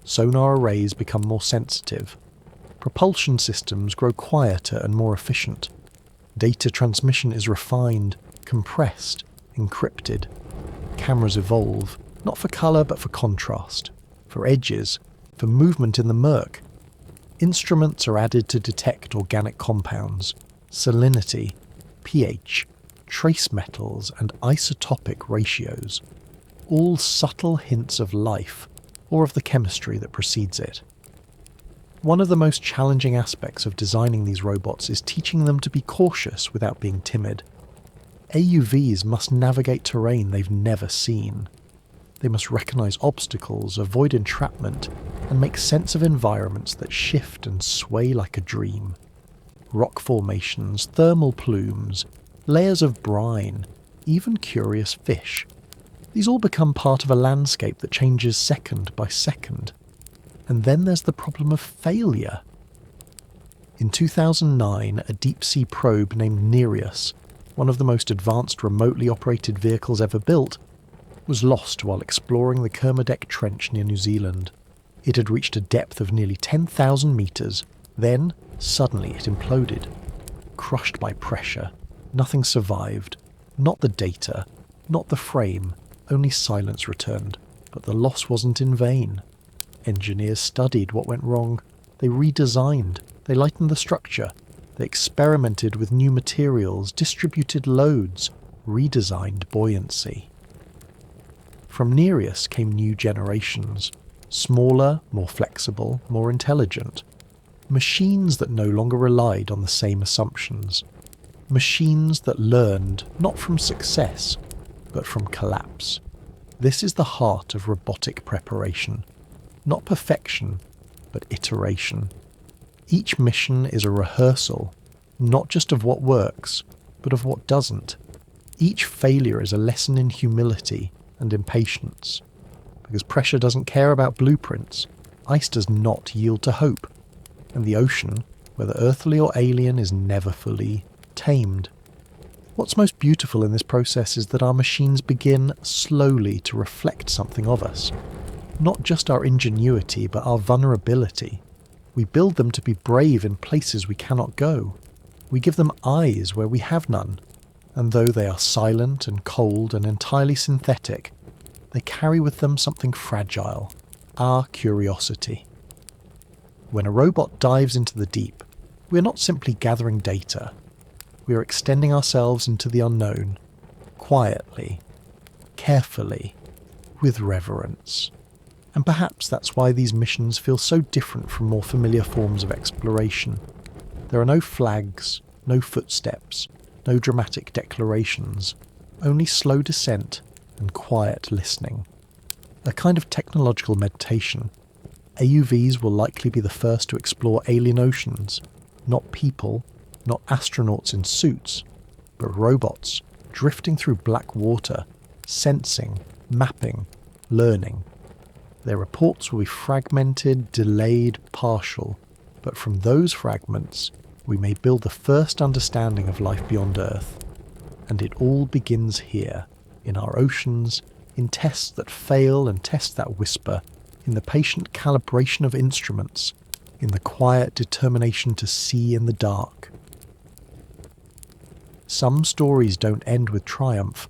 Sonar arrays become more sensitive. Propulsion systems grow quieter and more efficient. Data transmission is refined, compressed, encrypted. Cameras evolve, not for colour but for contrast, for edges, for movement in the murk. Instruments are added to detect organic compounds, salinity, pH, trace metals and isotopic ratios, all subtle hints of life or of the chemistry that precedes it. One of the most challenging aspects of designing these robots is teaching them to be cautious without being timid. AUVs must navigate terrain they've never seen. They must recognise obstacles, avoid entrapment, and make sense of environments that shift and sway like a dream. Rock formations, thermal plumes, layers of brine, even curious fish. These all become part of a landscape that changes second by second. And then there's the problem of failure. In 2009, a deep-sea probe named Nereus, one of the most advanced remotely operated vehicles ever built, was lost while exploring the Kermadec Trench near New Zealand. It had reached a depth of nearly 10,000 metres. Then, suddenly, it imploded. Crushed by pressure, nothing survived. Not the data, not the frame, only silence returned. But the loss wasn't in vain. Engineers studied what went wrong. They redesigned. They lightened the structure. They experimented with new materials, distributed loads, redesigned buoyancy. From Nereus came new generations, smaller, more flexible, more intelligent. Machines that no longer relied on the same assumptions. Machines that learned not from success, but from collapse. This is the heart of robotic preparation. Not perfection, but iteration. Each mission is a rehearsal, not just of what works, but of what doesn't. Each failure is a lesson in humility and impatience, because pressure doesn't care about blueprints, ice does not yield to hope, and the ocean, whether earthly or alien, is never fully tamed. What's most beautiful in this process is that our machines begin slowly to reflect something of us, not just our ingenuity but our vulnerability. We build them to be brave in places we cannot go. We give them eyes where we have none. And though they are silent and cold and entirely synthetic, they carry with them something fragile, our curiosity. When a robot dives into the deep, we are not simply gathering data. We are extending ourselves into the unknown, quietly, carefully, with reverence. And perhaps that's why these missions feel so different from more familiar forms of exploration. There are no flags, no footsteps, no dramatic declarations, only slow descent and quiet listening. A kind of technological meditation. AUVs will likely be the first to explore alien oceans, not people, not astronauts in suits, but robots drifting through black water, sensing, mapping, learning. Their reports will be fragmented, delayed, partial, but from those fragments we may build the first understanding of life beyond Earth. And it all begins here, in our oceans, in tests that fail and tests that whisper, in the patient calibration of instruments, in the quiet determination to see in the dark. Some stories don't end with triumph.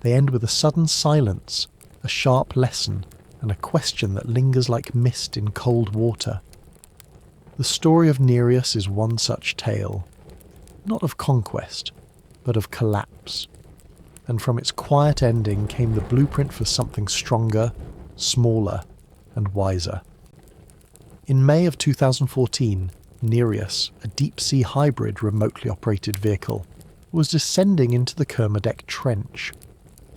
They end with a sudden silence, a sharp lesson, and a question that lingers like mist in cold water. The story of Nereus is one such tale, not of conquest, but of collapse. And from its quiet ending came the blueprint for something stronger, smaller, and wiser. In May of 2014, Nereus, a deep-sea hybrid remotely operated vehicle, was descending into the Kermadec Trench,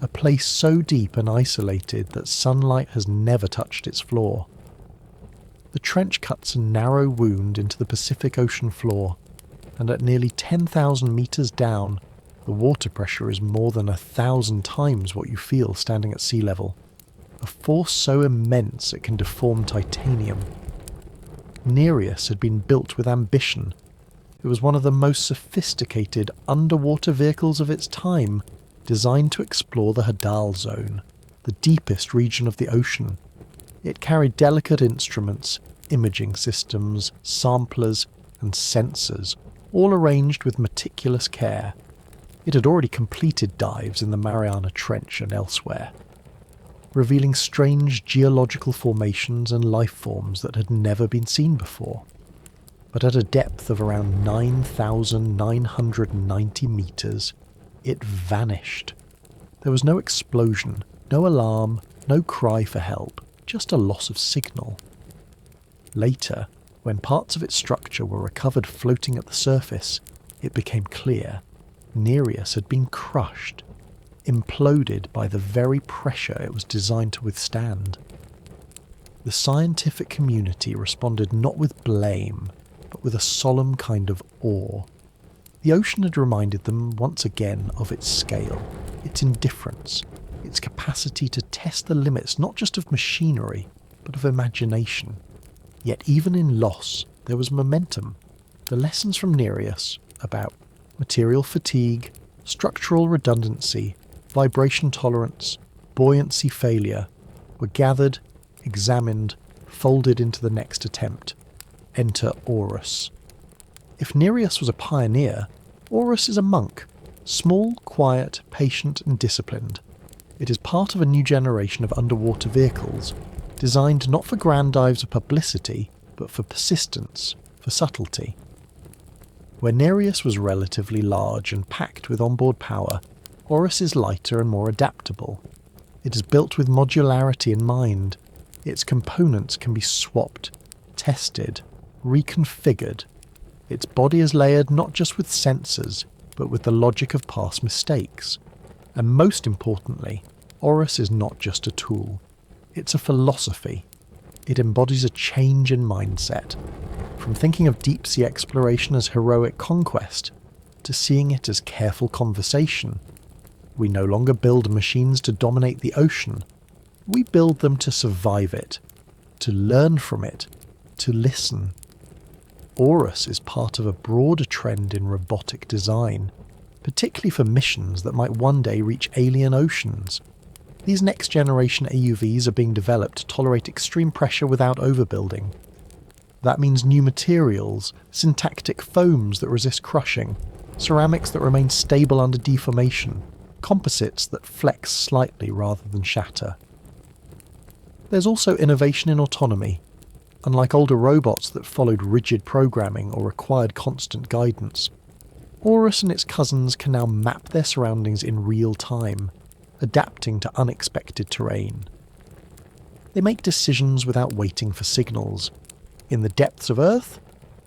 a place so deep and isolated that sunlight has never touched its floor. The trench cuts a narrow wound into the Pacific Ocean floor, and at nearly 10,000 meters down, the water pressure is more than 1,000 times what you feel standing at sea level, a force so immense it can deform titanium. Nereus had been built with ambition. It was one of the most sophisticated underwater vehicles of its time, designed to explore the hadal zone, the deepest region of the ocean. It carried delicate instruments, imaging systems, samplers, and sensors, all arranged with meticulous care. It had already completed dives in the Mariana Trench and elsewhere, revealing strange geological formations and life forms that had never been seen before. But at a depth of around 9,990 meters, it vanished. There was no explosion, no alarm, no cry for help, just a loss of signal. Later, when parts of its structure were recovered floating at the surface, it became clear Nereus had been crushed, imploded by the very pressure it was designed to withstand. The scientific community responded not with blame, but with a solemn kind of awe. The ocean had reminded them once again of its scale, its indifference, its capacity to test the limits not just of machinery, but of imagination. Yet even in loss, there was momentum. The lessons from Nereus about material fatigue, structural redundancy, vibration tolerance, buoyancy failure were gathered, examined, folded into the next attempt. Enter Orus. If Nereus was a pioneer, Orus is a monk, small, quiet, patient and disciplined. It is part of a new generation of underwater vehicles, designed not for grand dives of publicity, but for persistence, for subtlety. Where Nereus was relatively large and packed with onboard power, Orus is lighter and more adaptable. It is built with modularity in mind. Its components can be swapped, tested, reconfigured. Its body is layered not just with sensors, but with the logic of past mistakes. And most importantly, Orus is not just a tool. It's a philosophy. It embodies a change in mindset, from thinking of deep-sea exploration as heroic conquest, to seeing it as careful conversation. We no longer build machines to dominate the ocean. We build them to survive it, to learn from it, to listen. Orus is part of a broader trend in robotic design, particularly for missions that might one day reach alien oceans. These next-generation AUVs are being developed to tolerate extreme pressure without overbuilding. That means new materials, syntactic foams that resist crushing, ceramics that remain stable under deformation, composites that flex slightly rather than shatter. There's also innovation in autonomy. Unlike older robots that followed rigid programming or required constant guidance, Orus and its cousins can now map their surroundings in real time, adapting to unexpected terrain. They make decisions without waiting for signals. In the depths of Earth,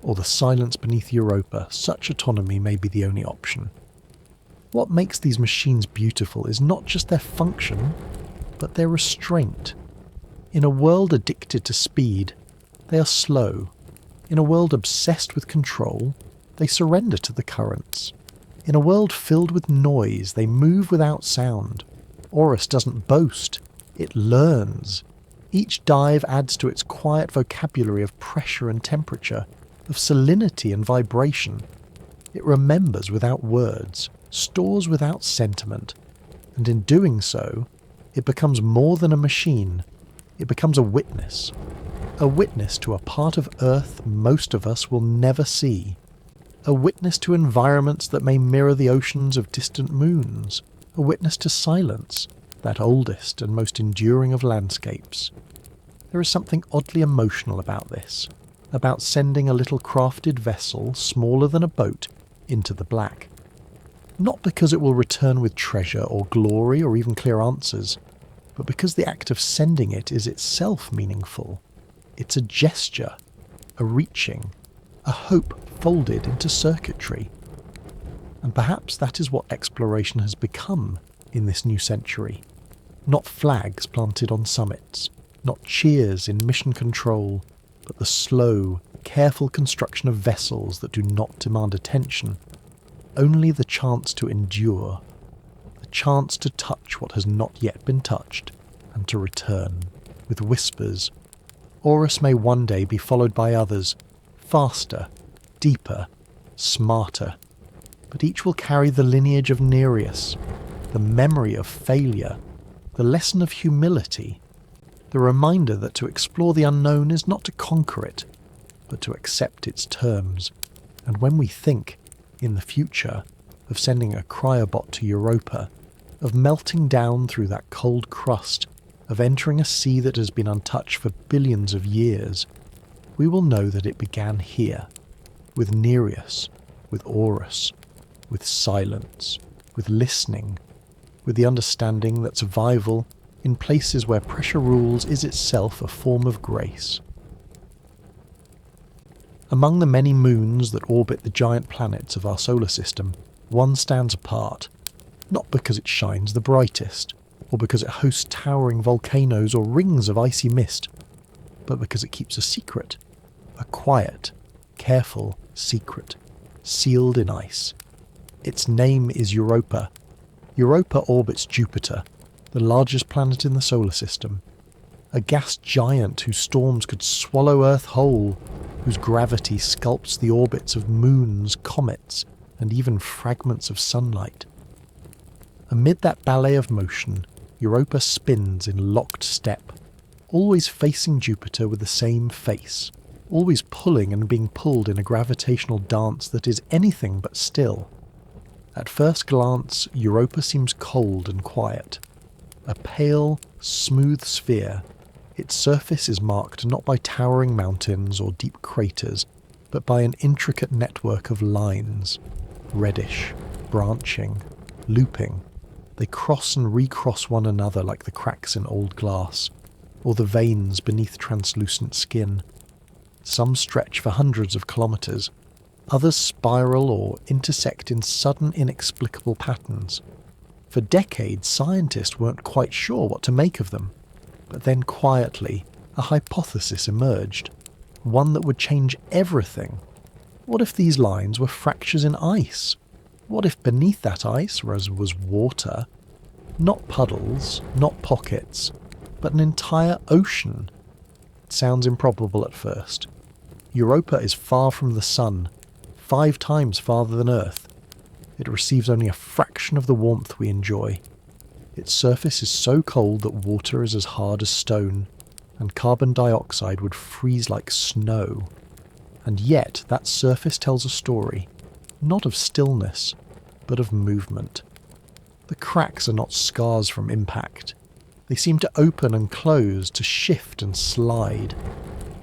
or the silence beneath Europa, such autonomy may be the only option. What makes these machines beautiful is not just their function, but their restraint. In a world addicted to speed, they are slow. In a world obsessed with control, They surrender to the currents. In a world filled with noise, they move without sound. Orus doesn't boast, it learns. Each dive adds to its quiet vocabulary of pressure and temperature, of salinity and vibration. It remembers without words, stores without sentiment, and in doing so, it becomes more than a machine. It becomes a witness to a part of Earth most of us will never see, a witness to environments that may mirror the oceans of distant moons, a witness to silence, that oldest and most enduring of landscapes. There is something oddly emotional about this, about sending a little crafted vessel smaller than a boat into the black. Not because it will return with treasure or glory or even clear answers, but because the act of sending it is itself meaningful. It's a gesture, a reaching, a hope folded into circuitry. And perhaps that is what exploration has become in this new century. Not flags planted on summits, not cheers in mission control, but the slow, careful construction of vessels that do not demand attention. Only the chance to endure, the chance to touch what has not yet been touched, and to return, with whispers. Orus may one day be followed by others, faster, deeper, smarter, but each will carry the lineage of Nereus, the memory of failure, the lesson of humility, the reminder that to explore the unknown is not to conquer it, but to accept its terms. And when we think, in the future, of sending a cryobot to Europa, of melting down through that cold crust, of entering a sea that has been untouched for billions of years, we will know that it began here, with Nereus, with Orus, with silence, with listening, with the understanding that survival, in places where pressure rules, is itself a form of grace. Among the many moons that orbit the giant planets of our solar system, one stands apart, not because it shines the brightest, or because it hosts towering volcanoes or rings of icy mist, but because it keeps a secret, a quiet, careful secret, sealed in ice. Its name is Europa. Europa orbits Jupiter, the largest planet in the solar system, a gas giant whose storms could swallow Earth whole, whose gravity sculpts the orbits of moons, comets, and even fragments of sunlight. Amid that ballet of motion, Europa spins in locked step, always facing Jupiter with the same face, always pulling and being pulled in a gravitational dance that is anything but still. At first glance, Europa seems cold and quiet. A pale, smooth sphere, its surface is marked not by towering mountains or deep craters, but by an intricate network of lines, reddish, branching, looping. They cross and recross one another like the cracks in old glass, or the veins beneath translucent skin. Some stretch for hundreds of kilometres, others spiral or intersect in sudden inexplicable patterns. For decades, scientists weren't quite sure what to make of them, but then quietly, a hypothesis emerged, one that would change everything. What if these lines were fractures in ice? What if beneath that ice was water? Not puddles, not pockets, but an entire ocean. It sounds improbable at first. Europa is far from the sun, 5 times farther than Earth. It receives only a fraction of the warmth we enjoy. Its surface is so cold that water is as hard as stone, and carbon dioxide would freeze like snow. And yet that surface tells a story, not of stillness, but of movement. The cracks are not scars from impact. They seem to open and close, to shift and slide.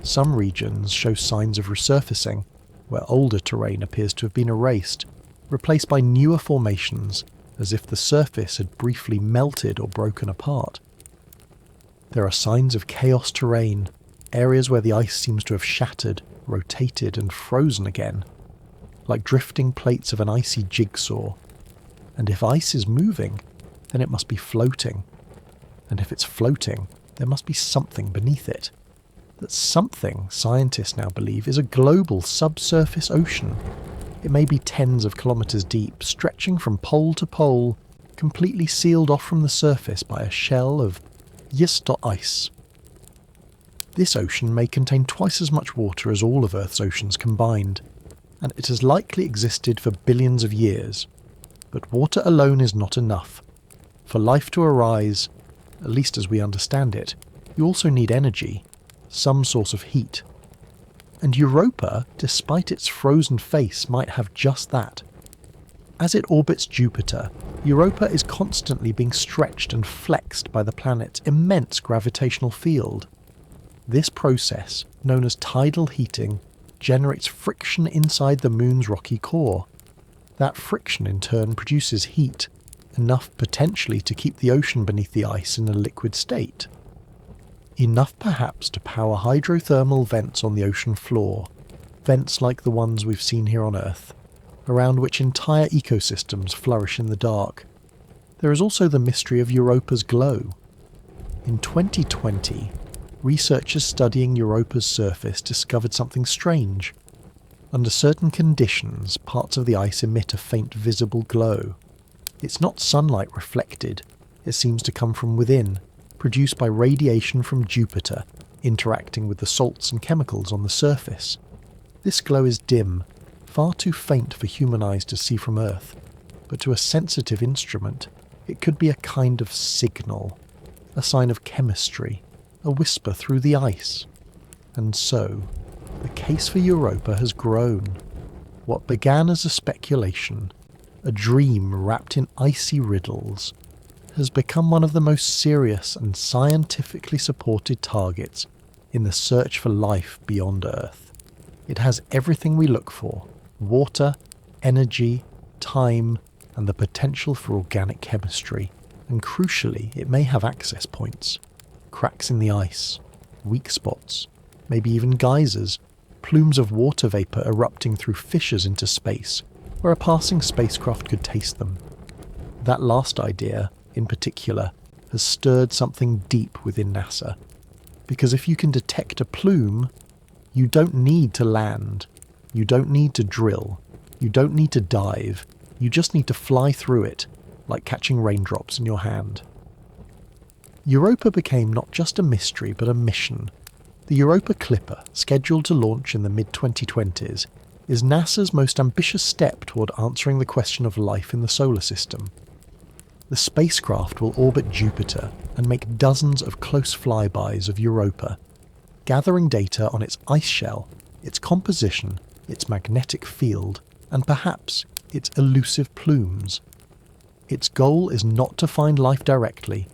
Some regions show signs of resurfacing, where older terrain appears to have been erased, replaced by newer formations, as if the surface had briefly melted or broken apart. There are signs of chaos terrain, areas where the ice seems to have shattered, rotated and frozen again, like drifting plates of an icy jigsaw. And if ice is moving, then it must be floating. And if it's floating, there must be something beneath it. That something, scientists now believe, is a global subsurface ocean, It may be tens of kilometres deep, stretching from pole to pole, completely sealed off from the surface by a shell of ice. This ocean may contain twice as much water as all of Earth's oceans combined, and it has likely existed for billions of years. But water alone is not enough. For life to arise, at least as we understand it, you also need energy, some source of heat. And Europa, despite its frozen face, might have just that. As it orbits Jupiter, Europa is constantly being stretched and flexed by the planet's immense gravitational field. This process, known as tidal heating, generates friction inside the Moon's rocky core. That friction in turn produces heat, enough potentially to keep the ocean beneath the ice in a liquid state. Enough perhaps to power hydrothermal vents on the ocean floor, vents like the ones we've seen here on Earth, around which entire ecosystems flourish in the dark. There is also the mystery of Europa's glow. In 2020, researchers studying Europa's surface discovered something strange. Under certain conditions, parts of the ice emit a faint visible glow. It's not sunlight reflected, it seems to come from within, produced by radiation from Jupiter, interacting with the salts and chemicals on the surface. This glow is dim, far too faint for human eyes to see from Earth, but to a sensitive instrument, it could be a kind of signal, a sign of chemistry, a whisper through the ice. And so, the case for Europa has grown. What began as a speculation, a dream wrapped in icy riddles, has become one of the most serious and scientifically supported targets in the search for life beyond Earth. It has everything we look for: water, energy, time, and the potential for organic chemistry. And crucially, it may have access points. Cracks in the ice, weak spots, maybe even geysers, plumes of water vapour erupting through fissures into space, where a passing spacecraft could taste them. That last idea, in particular, has stirred something deep within NASA. Because if you can detect a plume, you don't need to land, you don't need to drill, you don't need to dive, you just need to fly through it, like catching raindrops in your hand. Europa became not just a mystery but a mission. The Europa Clipper, scheduled to launch in the mid-2020s, is NASA's most ambitious step toward answering the question of life in the solar system. The spacecraft will orbit Jupiter and make dozens of close flybys of Europa, gathering data on its ice shell, its composition, its magnetic field, and perhaps its elusive plumes. Its goal is not to find life directly,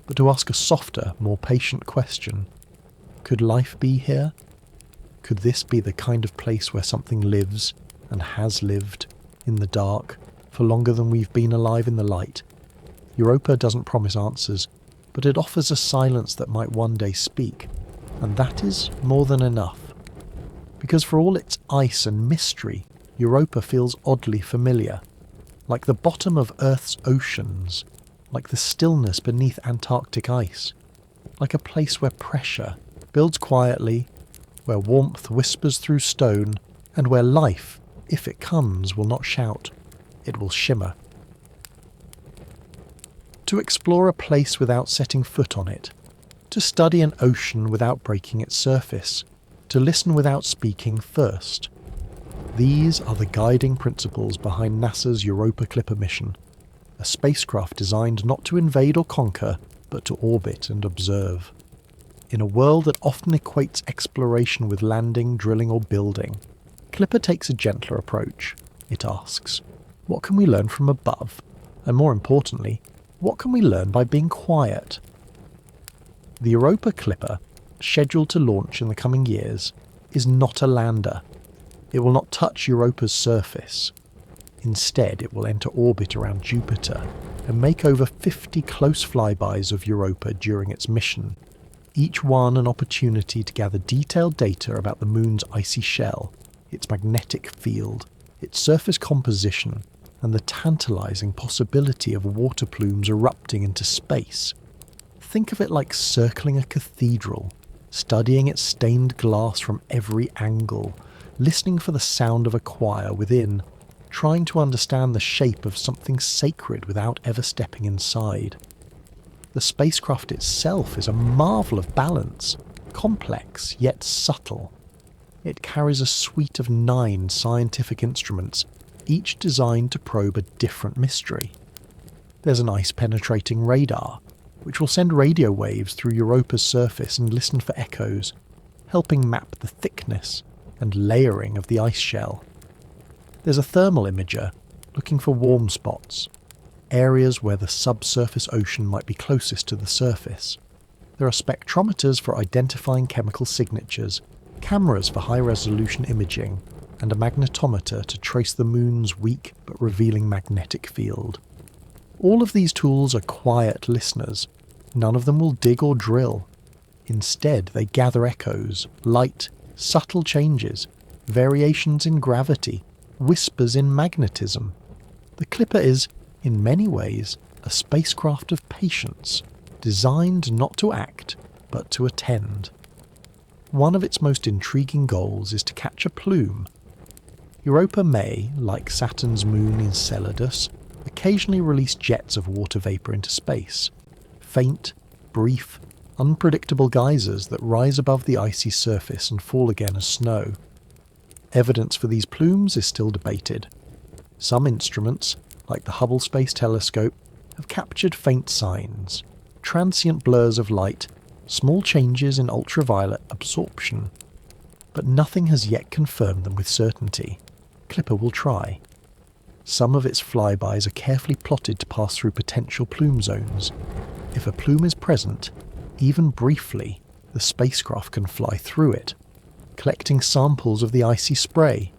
but to ask a softer, more patient question. Could life be here? Could this be the kind of place where something lives, and has lived, in the dark, for longer than we've been alive in the light? Europa doesn't promise answers, but it offers a silence that might one day speak, and that is more than enough. Because for all its ice and mystery, Europa feels oddly familiar, like the bottom of Earth's oceans, like the stillness beneath Antarctic ice, like a place where pressure builds quietly, where warmth whispers through stone, and where life, if it comes, will not shout, it will shimmer. To explore a place without setting foot on it, to study an ocean without breaking its surface, to listen without speaking first. These are the guiding principles behind NASA's Europa Clipper mission, a spacecraft designed not to invade or conquer, but to orbit and observe. In a world that often equates exploration with landing, drilling or building, Clipper takes a gentler approach. It asks, what can we learn from above? And more importantly, what can we learn by being quiet? The Europa Clipper, scheduled to launch in the coming years, is not a lander. It will not touch Europa's surface. Instead, it will enter orbit around Jupiter and make over 50 close flybys of Europa during its mission, each one an opportunity to gather detailed data about the Moon's icy shell, its magnetic field, its surface composition, and the tantalizing possibility of water plumes erupting into space. Think of it like circling a cathedral, studying its stained glass from every angle, listening for the sound of a choir within, trying to understand the shape of something sacred without ever stepping inside. The spacecraft itself is a marvel of balance, complex yet subtle. It carries a suite of 9 scientific instruments, each designed to probe a different mystery. There's an ice-penetrating radar, which will send radio waves through Europa's surface and listen for echoes, helping map the thickness and layering of the ice shell. There's a thermal imager, looking for warm spots, areas where the subsurface ocean might be closest to the surface. There are spectrometers for identifying chemical signatures, cameras for high-resolution imaging, and a magnetometer to trace the moon's weak but revealing magnetic field. All of these tools are quiet listeners. None of them will dig or drill. Instead, they gather echoes, light, subtle changes, variations in gravity, whispers in magnetism. The Clipper is, in many ways, a spacecraft of patience, designed not to act, but to attend. One of its most intriguing goals is to catch a plume. Europa may, like Saturn's moon Enceladus, occasionally release jets of water vapour into space, faint, brief, unpredictable geysers that rise above the icy surface and fall again as snow. Evidence for these plumes is still debated. Some instruments, like the Hubble Space Telescope, have captured faint signs, transient blurs of light, small changes in ultraviolet absorption, but nothing has yet confirmed them with certainty. Clipper will try. Some of its flybys are carefully plotted to pass through potential plume zones. If a plume is present, even briefly, the spacecraft can fly through it, collecting samples of the icy spray.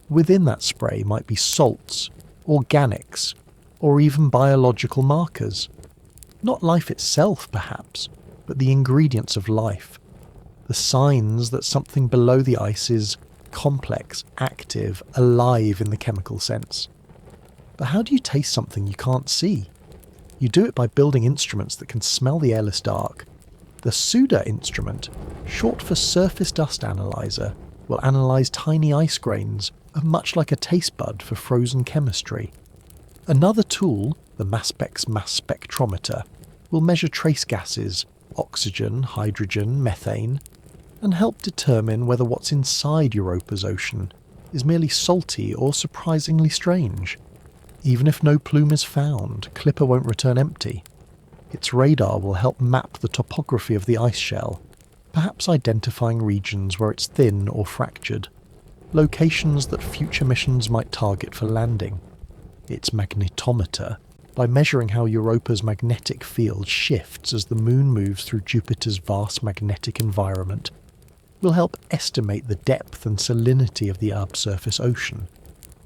Within that spray might be salts, organics, or even biological markers. Not life itself, perhaps, but the ingredients of life. The signs that something below the ice is complex, active, alive in the chemical sense. But how do you taste something you can't see? You do it by building instruments that can smell the airless dark. The SUDA instrument, short for Surface Dust Analyzer, will analyse tiny ice grains, much like a taste bud for frozen chemistry. Another tool, the MassSpec's mass spectrometer, will measure trace gases, oxygen, hydrogen, methane, and help determine whether what's inside Europa's ocean is merely salty or surprisingly strange. Even if no plume is found, Clipper won't return empty. Its radar will help map the topography of the ice shell, perhaps identifying regions where it's thin or fractured, locations that future missions might target for landing. Its magnetometer, by measuring how Europa's magnetic field shifts as the moon moves through Jupiter's vast magnetic environment, will help estimate the depth and salinity of the subsurface ocean.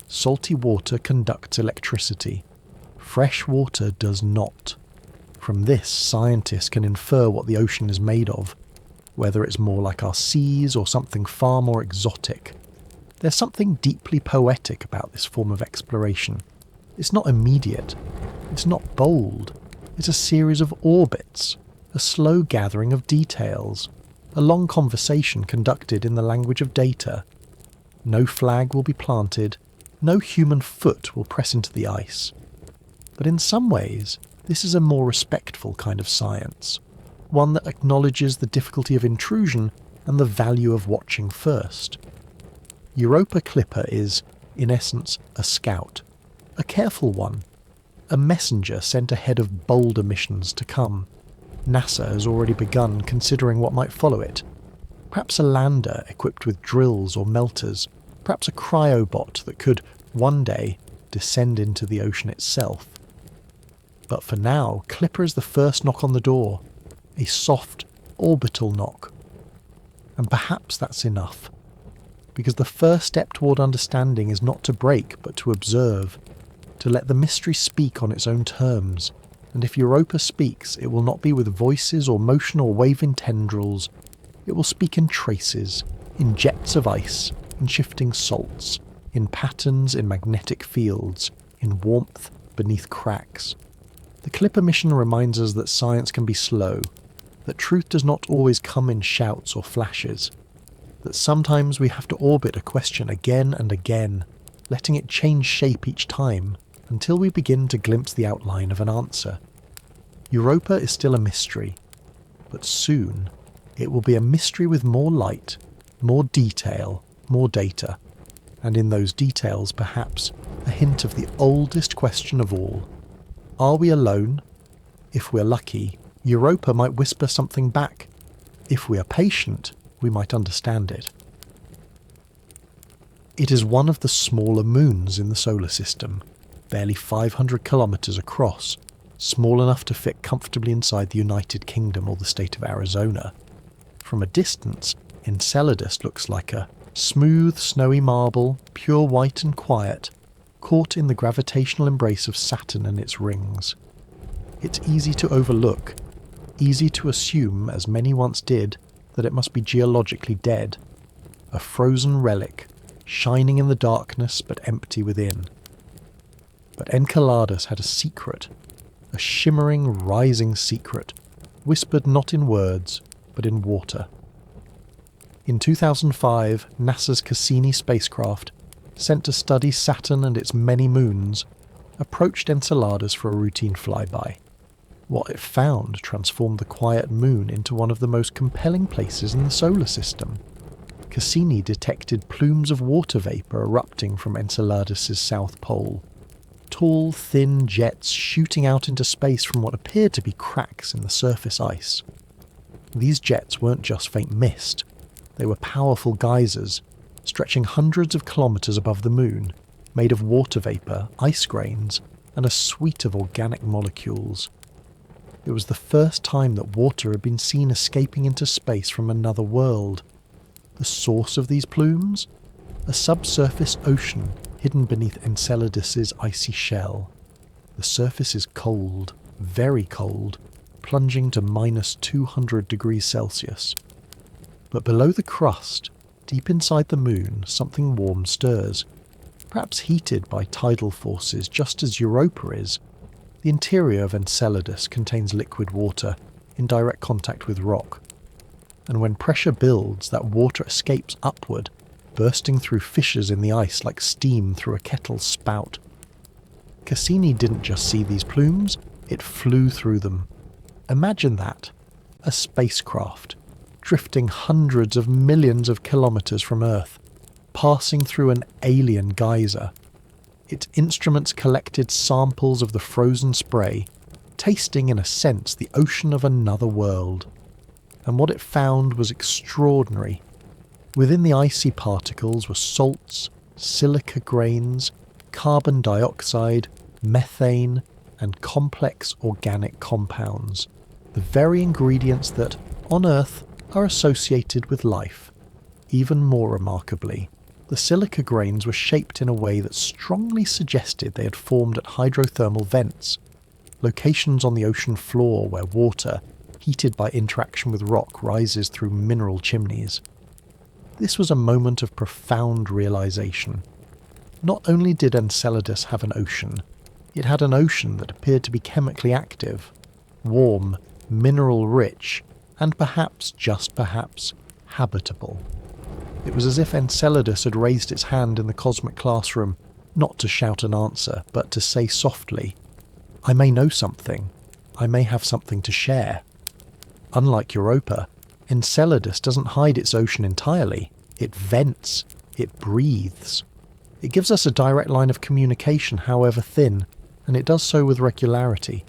Salty water conducts electricity. Fresh water does not. From this, scientists can infer what the ocean is made of, whether it's more like our seas or something far more exotic. There's something deeply poetic about this form of exploration. It's not immediate. It's not bold. It's a series of orbits, a slow gathering of details, a long conversation conducted in the language of data. No flag will be planted, no human foot will press into the ice. But in some ways, this is a more respectful kind of science, one that acknowledges the difficulty of intrusion and the value of watching first. Europa Clipper is, in essence, a scout, a careful one, a messenger sent ahead of bolder missions to come. NASA has already begun considering what might follow it. Perhaps a lander equipped with drills or melters, perhaps a cryobot that could, one day, descend into the ocean itself. But for now, Clipper is the first knock on the door, a soft, orbital knock. And perhaps that's enough, because the first step toward understanding is not to break, but to observe, to let the mystery speak on its own terms. And if Europa speaks, it will not be with voices or motion or waving tendrils. It will speak in traces, in jets of ice, in shifting salts, in patterns in magnetic fields, in warmth beneath cracks. The Clipper mission reminds us that science can be slow, that truth does not always come in shouts or flashes. that sometimes we have to orbit a question again and again, letting it change shape each time until we begin to glimpse the outline of an answer. Europa is still a mystery, but soon it will be a mystery with more light, more detail, more data, and in those details perhaps a hint of the oldest question of all. Are we alone? If we're lucky, Europa might whisper something back. If we are patient, we might understand it. It is one of the smaller moons in the solar system, barely 500 kilometers across, small enough to fit comfortably inside the United Kingdom or the state of Arizona. From a distance, Enceladus looks like a smooth, snowy marble, pure white and quiet, caught in the gravitational embrace of Saturn and its rings. It's easy to overlook, easy to assume, as many once did, that it must be geologically dead, a frozen relic, shining in the darkness but empty within. But Enceladus had a secret, a shimmering, rising secret, whispered not in words, but in water. In 2005, NASA's Cassini spacecraft, sent to study Saturn and its many moons, approached Enceladus for a routine flyby. What it found transformed the quiet moon into one of the most compelling places in the solar system. Cassini detected plumes of water vapour erupting from Enceladus's south pole. Tall, thin jets shooting out into space from what appeared to be cracks in the surface ice. These jets weren't just faint mist. They were powerful geysers, stretching hundreds of kilometres above the moon, made of water vapour, ice grains, and a suite of organic molecules. It was the first time that water had been seen escaping into space from another world. The source of these plumes? A subsurface ocean hidden beneath Enceladus's icy shell. The surface is cold, very cold, plunging to minus 200 degrees Celsius. But below the crust, deep inside the moon, something warm stirs, perhaps heated by tidal forces just as Europa is. The interior of Enceladus contains liquid water in direct contact with rock, and when pressure builds, that water escapes upward, bursting through fissures in the ice like steam through a kettle's spout. Cassini didn't just see these plumes, it flew through them. Imagine that, a spacecraft, drifting hundreds of millions of kilometres from Earth, passing through an alien geyser. Its instruments collected samples of the frozen spray, tasting in a sense the ocean of another world. And what it found was extraordinary. Within the icy particles were salts, silica grains, carbon dioxide, methane, and complex organic compounds, the very ingredients that, on Earth, are associated with life. Even more remarkably, the silica grains were shaped in a way that strongly suggested they had formed at hydrothermal vents, locations on the ocean floor where water, heated by interaction with rock, rises through mineral chimneys. This was a moment of profound realization. Not only did Enceladus have an ocean, it had an ocean that appeared to be chemically active, warm, mineral-rich, and perhaps, just perhaps, habitable. It was as if Enceladus had raised its hand in the cosmic classroom, not to shout an answer, but to say softly, "I may know something. I may have something to share." Unlike Europa, Enceladus doesn't hide its ocean entirely. It vents. It breathes. It gives us a direct line of communication, however thin, and it does so with regularity.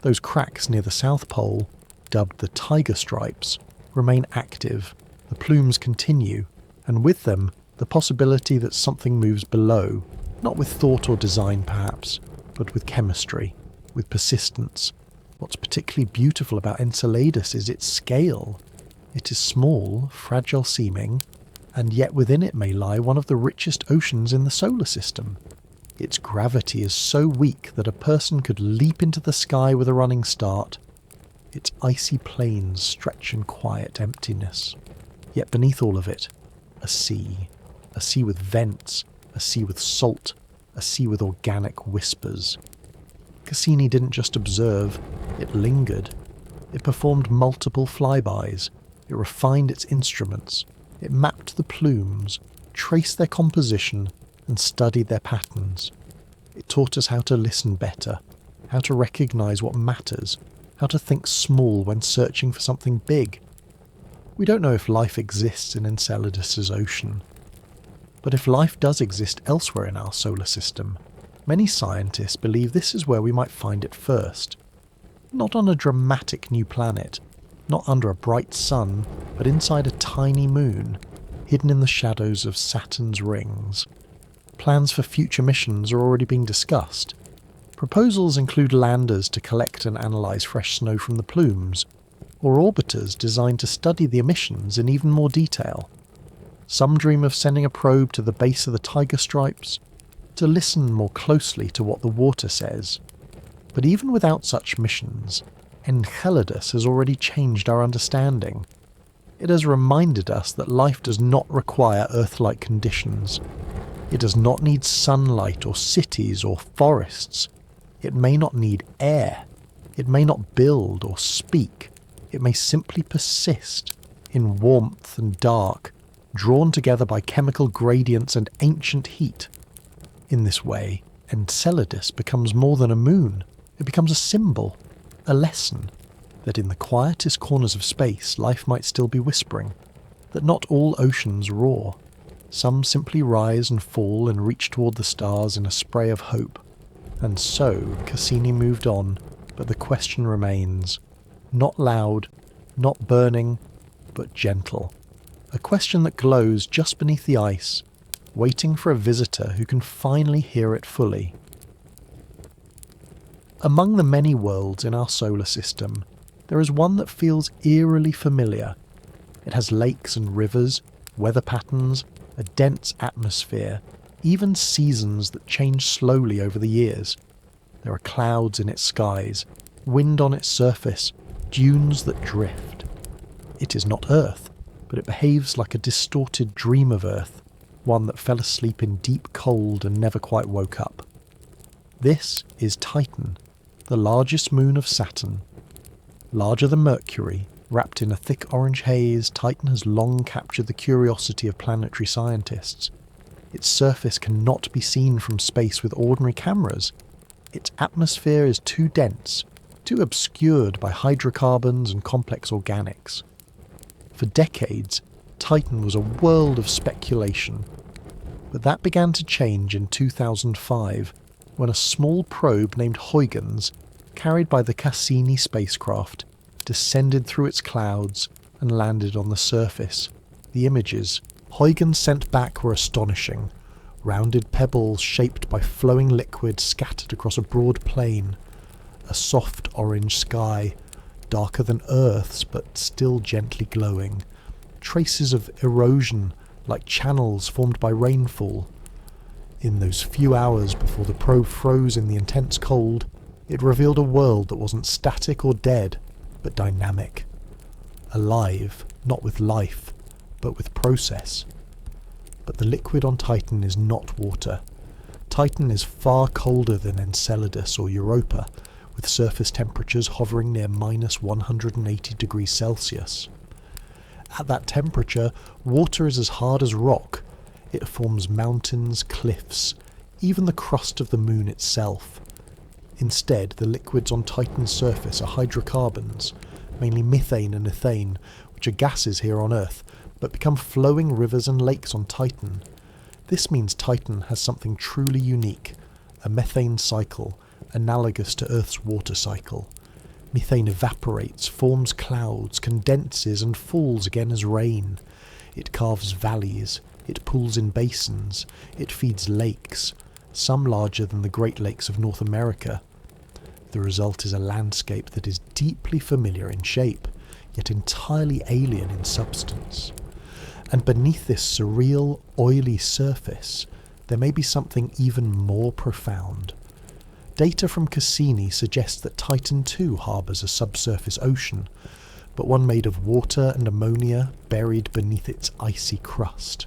Those cracks near the South Pole, dubbed the tiger stripes, remain active. The plumes continue, and with them, the possibility that something moves below, not with thought or design perhaps, but with chemistry, with persistence. What's particularly beautiful about Enceladus is its scale. It is small, fragile seeming, and yet within it may lie one of the richest oceans in the solar system. Its gravity is so weak that a person could leap into the sky with a running start. Its icy plains stretch in quiet emptiness. Yet beneath all of it, a sea with vents, a sea with salt, a sea with organic whispers. Cassini didn't just observe, it lingered. It performed multiple flybys. It refined its instruments. It mapped the plumes, traced their composition, and studied their patterns. It taught us how to listen better, how to recognise what matters, how to think small when searching for something big. We don't know if life exists in Enceladus's ocean. But if life does exist elsewhere in our solar system, many scientists believe this is where we might find it first. Not on a dramatic new planet, not under a bright sun, but inside a tiny moon, hidden in the shadows of Saturn's rings. Plans for future missions are already being discussed. Proposals include landers to collect and analyse fresh snow from the plumes, or orbiters designed to study the emissions in even more detail. Some dream of sending a probe to the base of the tiger stripes, to listen more closely to what the water says. But even without such missions, Enceladus has already changed our understanding. It has reminded us that life does not require Earth-like conditions. It does not need sunlight or cities or forests. It may not need air. It may not build or speak. It may simply persist in warmth and dark, drawn together by chemical gradients and ancient heat. In this way, Enceladus becomes more than a moon. It becomes a symbol, a lesson, that in the quietest corners of space life might still be whispering, that not all oceans roar. Some simply rise and fall and reach toward the stars in a spray of hope. And so Cassini moved on, but the question remains. Not loud, not burning, but gentle. A question that glows just beneath the ice, waiting for a visitor who can finally hear it fully. Among the many worlds in our solar system, there is one that feels eerily familiar. It has lakes and rivers, weather patterns, a dense atmosphere, even seasons that change slowly over the years. There are clouds in its skies, wind on its surface, dunes that drift. It is not Earth, but it behaves like a distorted dream of Earth, one that fell asleep in deep cold and never quite woke up. This is Titan, the largest moon of Saturn. Larger than Mercury, wrapped in a thick orange haze, Titan has long captured the curiosity of planetary scientists. Its surface cannot be seen from space with ordinary cameras. Its atmosphere is too dense, too obscured by hydrocarbons and complex organics. For decades, Titan was a world of speculation. But that began to change in 2005, when a small probe named Huygens, carried by the Cassini spacecraft, descended through its clouds and landed on the surface. The images Huygens sent back were astonishing. Rounded pebbles shaped by flowing liquid scattered across a broad plain. A soft orange sky, darker than Earth's but still gently glowing. Traces of erosion like channels formed by rainfall. In those few hours before the probe froze in the intense cold, it revealed a world that wasn't static or dead, but dynamic. Alive, not with life, but with process. But the liquid on Titan is not water. Titan is far colder than Enceladus or Europa, with surface temperatures hovering near minus 180 degrees Celsius. At that temperature, water is as hard as rock. It forms mountains, cliffs, even the crust of the moon itself. Instead, the liquids on Titan's surface are hydrocarbons, mainly methane and ethane, which are gases here on Earth, but become flowing rivers and lakes on Titan. This means Titan has something truly unique, a methane cycle, analogous to Earth's water cycle. Methane evaporates, forms clouds, condenses and falls again as rain. It carves valleys, it pools in basins, it feeds lakes, some larger than the Great Lakes of North America. The result is a landscape that is deeply familiar in shape, yet entirely alien in substance. And beneath this surreal, oily surface, there may be something even more profound. Data from Cassini suggests that Titan too harbours a subsurface ocean, but one made of water and ammonia buried beneath its icy crust.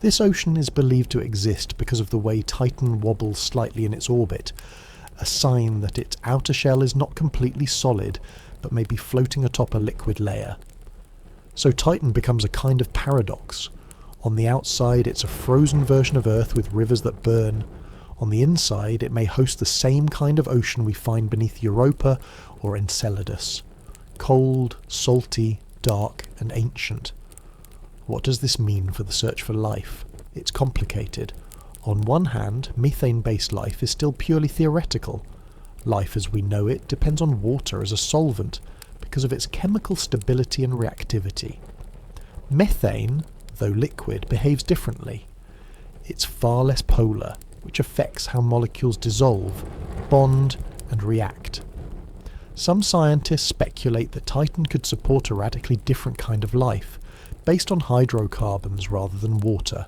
This ocean is believed to exist because of the way Titan wobbles slightly in its orbit, a sign that its outer shell is not completely solid, but may be floating atop a liquid layer. So Titan becomes a kind of paradox. On the outside, it's a frozen version of Earth with rivers that burn. On the inside, it may host the same kind of ocean we find beneath Europa or Enceladus. Cold, salty, dark, and ancient. What does this mean for the search for life? It's complicated. On one hand, methane-based life is still purely theoretical. Life as we know it depends on water as a solvent because of its chemical stability and reactivity. Methane, though liquid, behaves differently. It's far less polar, which affects how molecules dissolve, bond, and react. Some scientists speculate that Titan could support a radically different kind of life, based on hydrocarbons rather than water.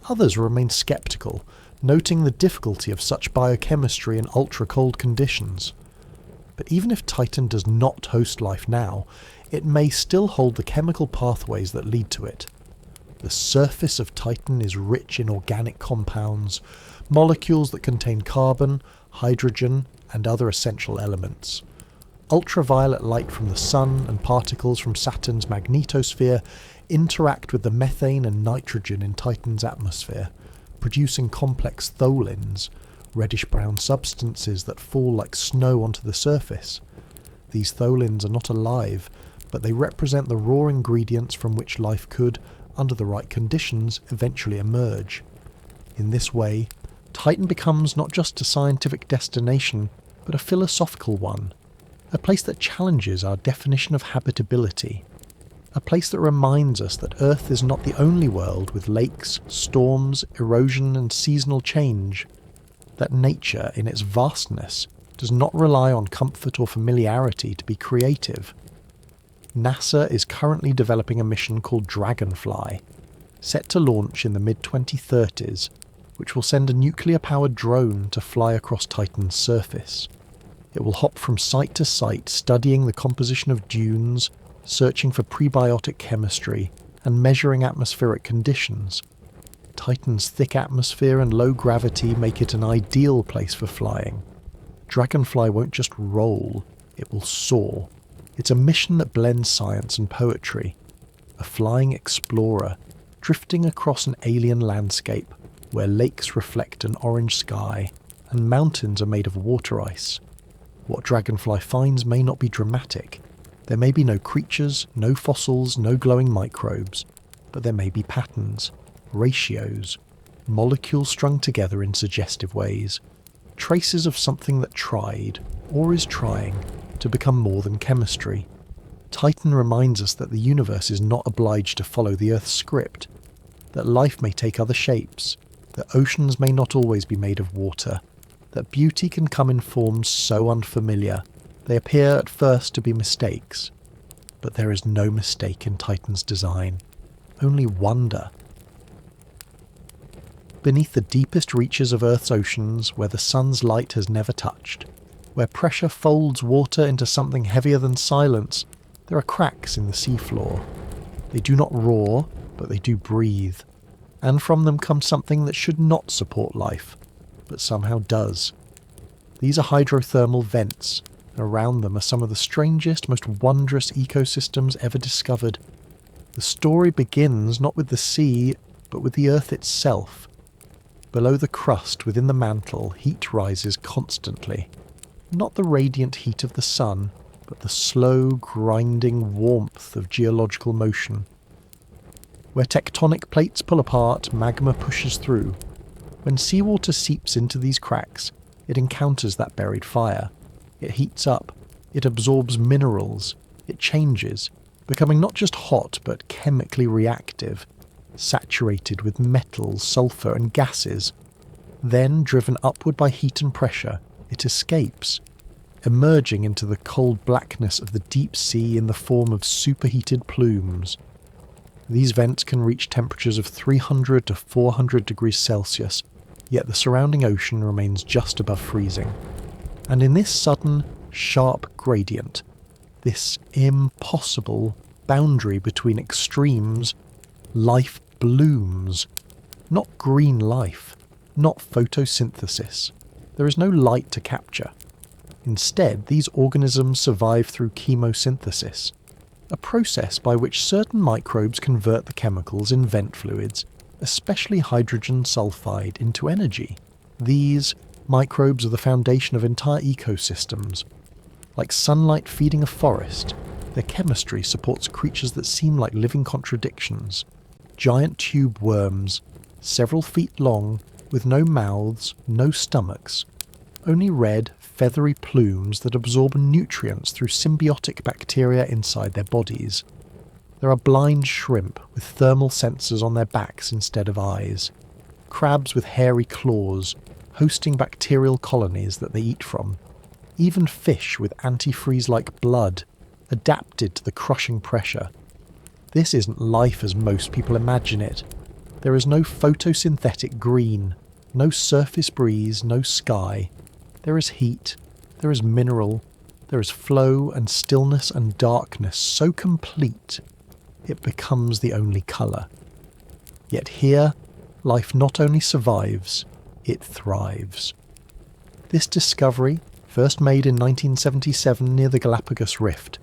Others remain sceptical, noting the difficulty of such biochemistry in ultra-cold conditions. But even if Titan does not host life now, it may still hold the chemical pathways that lead to it. The surface of Titan is rich in organic compounds, molecules that contain carbon, hydrogen, and other essential elements. Ultraviolet light from the Sun and particles from Saturn's magnetosphere interact with the methane and nitrogen in Titan's atmosphere, producing complex tholins, reddish-brown substances that fall like snow onto the surface. These tholins are not alive, but they represent the raw ingredients from which life could, under the right conditions, eventually emerge. In this way, Titan becomes not just a scientific destination, but a philosophical one, a place that challenges our definition of habitability. A place that reminds us that Earth is not the only world with lakes, storms, erosion and seasonal change. That nature, in its vastness, does not rely on comfort or familiarity to be creative. NASA is currently developing a mission called Dragonfly, set to launch in the mid-2030s, which will send a nuclear-powered drone to fly across Titan's surface. It will hop from site to site, studying the composition of dunes, searching for prebiotic chemistry, and measuring atmospheric conditions. Titan's thick atmosphere and low gravity make it an ideal place for flying. Dragonfly won't just roll, it will soar. It's a mission that blends science and poetry. A flying explorer, drifting across an alien landscape, where lakes reflect an orange sky, and mountains are made of water ice. What Dragonfly finds may not be dramatic. There may be no creatures, no fossils, no glowing microbes, but there may be patterns, ratios, molecules strung together in suggestive ways, traces of something that tried, or is trying, to become more than chemistry. Titan reminds us that the universe is not obliged to follow the Earth's script, that life may take other shapes, that oceans may not always be made of water, that beauty can come in forms so unfamiliar they appear at first to be mistakes. But there is no mistake in Titan's design, only wonder. Beneath the deepest reaches of Earth's oceans, where the sun's light has never touched, where pressure folds water into something heavier than silence, there are cracks in the seafloor. They do not roar, but they do breathe, and from them comes something that should not support life, but somehow does. These are hydrothermal vents, and around them are some of the strangest, most wondrous ecosystems ever discovered. The story begins not with the sea, but with the Earth itself. Below the crust, within the mantle, heat rises constantly. Not the radiant heat of the sun, but the slow, grinding warmth of geological motion. Where tectonic plates pull apart, magma pushes through. When seawater seeps into these cracks, it encounters that buried fire. It heats up, it absorbs minerals, it changes, becoming not just hot but chemically reactive, saturated with metals, sulfur and gases. Then, driven upward by heat and pressure, it escapes, emerging into the cold blackness of the deep sea in the form of superheated plumes. These vents can reach temperatures of 300 to 400 degrees Celsius, yet the surrounding ocean remains just above freezing. And in this sudden, sharp gradient, this impossible boundary between extremes, life blooms. Not green life, not photosynthesis. There is no light to capture. Instead, these organisms survive through chemosynthesis. a process by which certain microbes convert the chemicals in vent fluids, especially hydrogen sulfide, into energy. These microbes are the foundation of entire ecosystems. Like sunlight feeding a forest, their chemistry supports creatures that seem like living contradictions. Giant tube worms, several feet long, with no mouths, no stomachs, only red, feathery plumes that absorb nutrients through symbiotic bacteria inside their bodies. There are blind shrimp with thermal sensors on their backs instead of eyes. Crabs with hairy claws, hosting bacterial colonies that they eat from. Even fish with antifreeze-like blood, adapted to the crushing pressure. This isn't life as most people imagine it. There is no photosynthetic green, no surface breeze, no sky. There is heat, there is mineral, there is flow and stillness and darkness so complete it becomes the only colour. Yet here, life not only survives, it thrives. This discovery, first made in 1977 near the Galapagos Rift,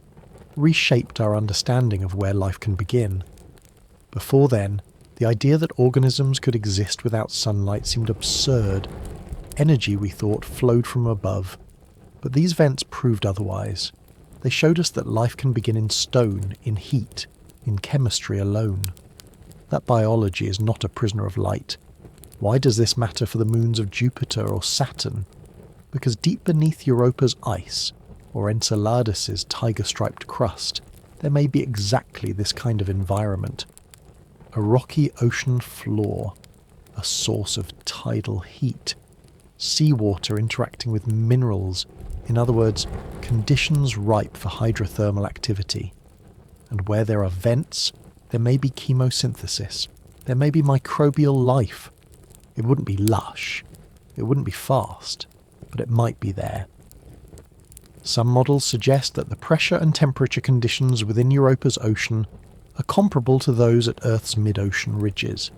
reshaped our understanding of where life can begin. Before then, the idea that organisms could exist without sunlight seemed absurd. Energy, we thought, flowed from above. But these vents proved otherwise. They showed us that life can begin in stone, in heat, in chemistry alone. That biology is not a prisoner of light. Why does this matter for the moons of Jupiter or Saturn? Because deep beneath Europa's ice, or Enceladus's tiger-striped crust, there may be exactly this kind of environment. A rocky ocean floor, a source of tidal heat, seawater interacting with minerals, in other words, conditions ripe for hydrothermal activity. And where there are vents, there may be chemosynthesis, there may be microbial life. It wouldn't be lush, it wouldn't be fast, but it might be there. Some models suggest that the pressure and temperature conditions within Europa's ocean are comparable to those at Earth's mid-ocean ridges.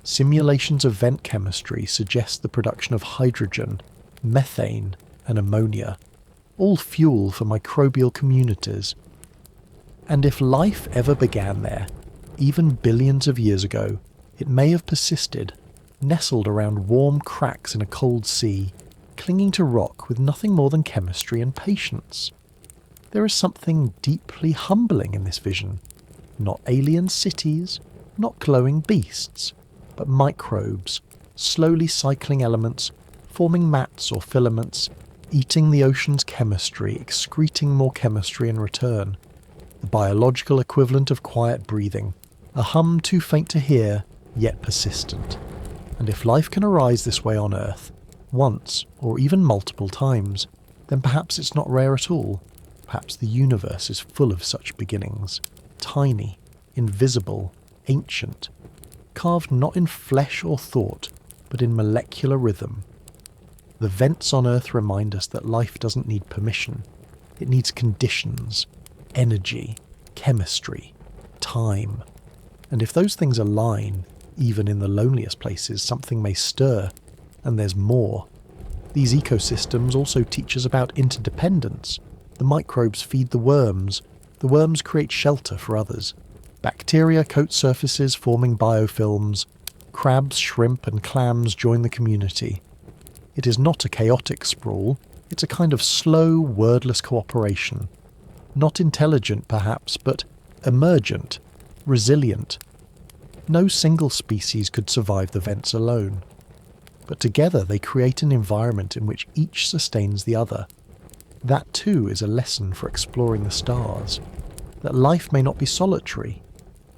Simulations of vent chemistry suggest the production of hydrogen, methane, and ammonia, all fuel for microbial communities. And if life ever began there, even billions of years ago, it may have persisted, nestled around warm cracks in a cold sea, clinging to rock with nothing more than chemistry and patience. There is something deeply humbling in this vision. Not alien cities, not glowing beasts, but microbes, slowly cycling elements, forming mats or filaments, eating the ocean's chemistry, excreting more chemistry in return. The biological equivalent of quiet breathing, a hum too faint to hear, yet persistent. And if life can arise this way on Earth, once or even multiple times, then perhaps it's not rare at all. Perhaps the universe is full of such beginnings, tiny, invisible, ancient, carved not in flesh or thought, but in molecular rhythm. The vents on Earth remind us that life doesn't need permission. It needs conditions, energy, chemistry, time. And if those things align, even in the loneliest places, something may stir, and there's more. These ecosystems also teach us about interdependence. The microbes feed the worms create shelter for others. Bacteria coat surfaces forming biofilms. Crabs, shrimp and clams join the community. It is not a chaotic sprawl, it's a kind of slow, wordless cooperation. Not intelligent perhaps, but emergent, resilient. No single species could survive the vents alone. But together they create an environment in which each sustains the other. That too is a lesson for exploring the stars. That life may not be solitary.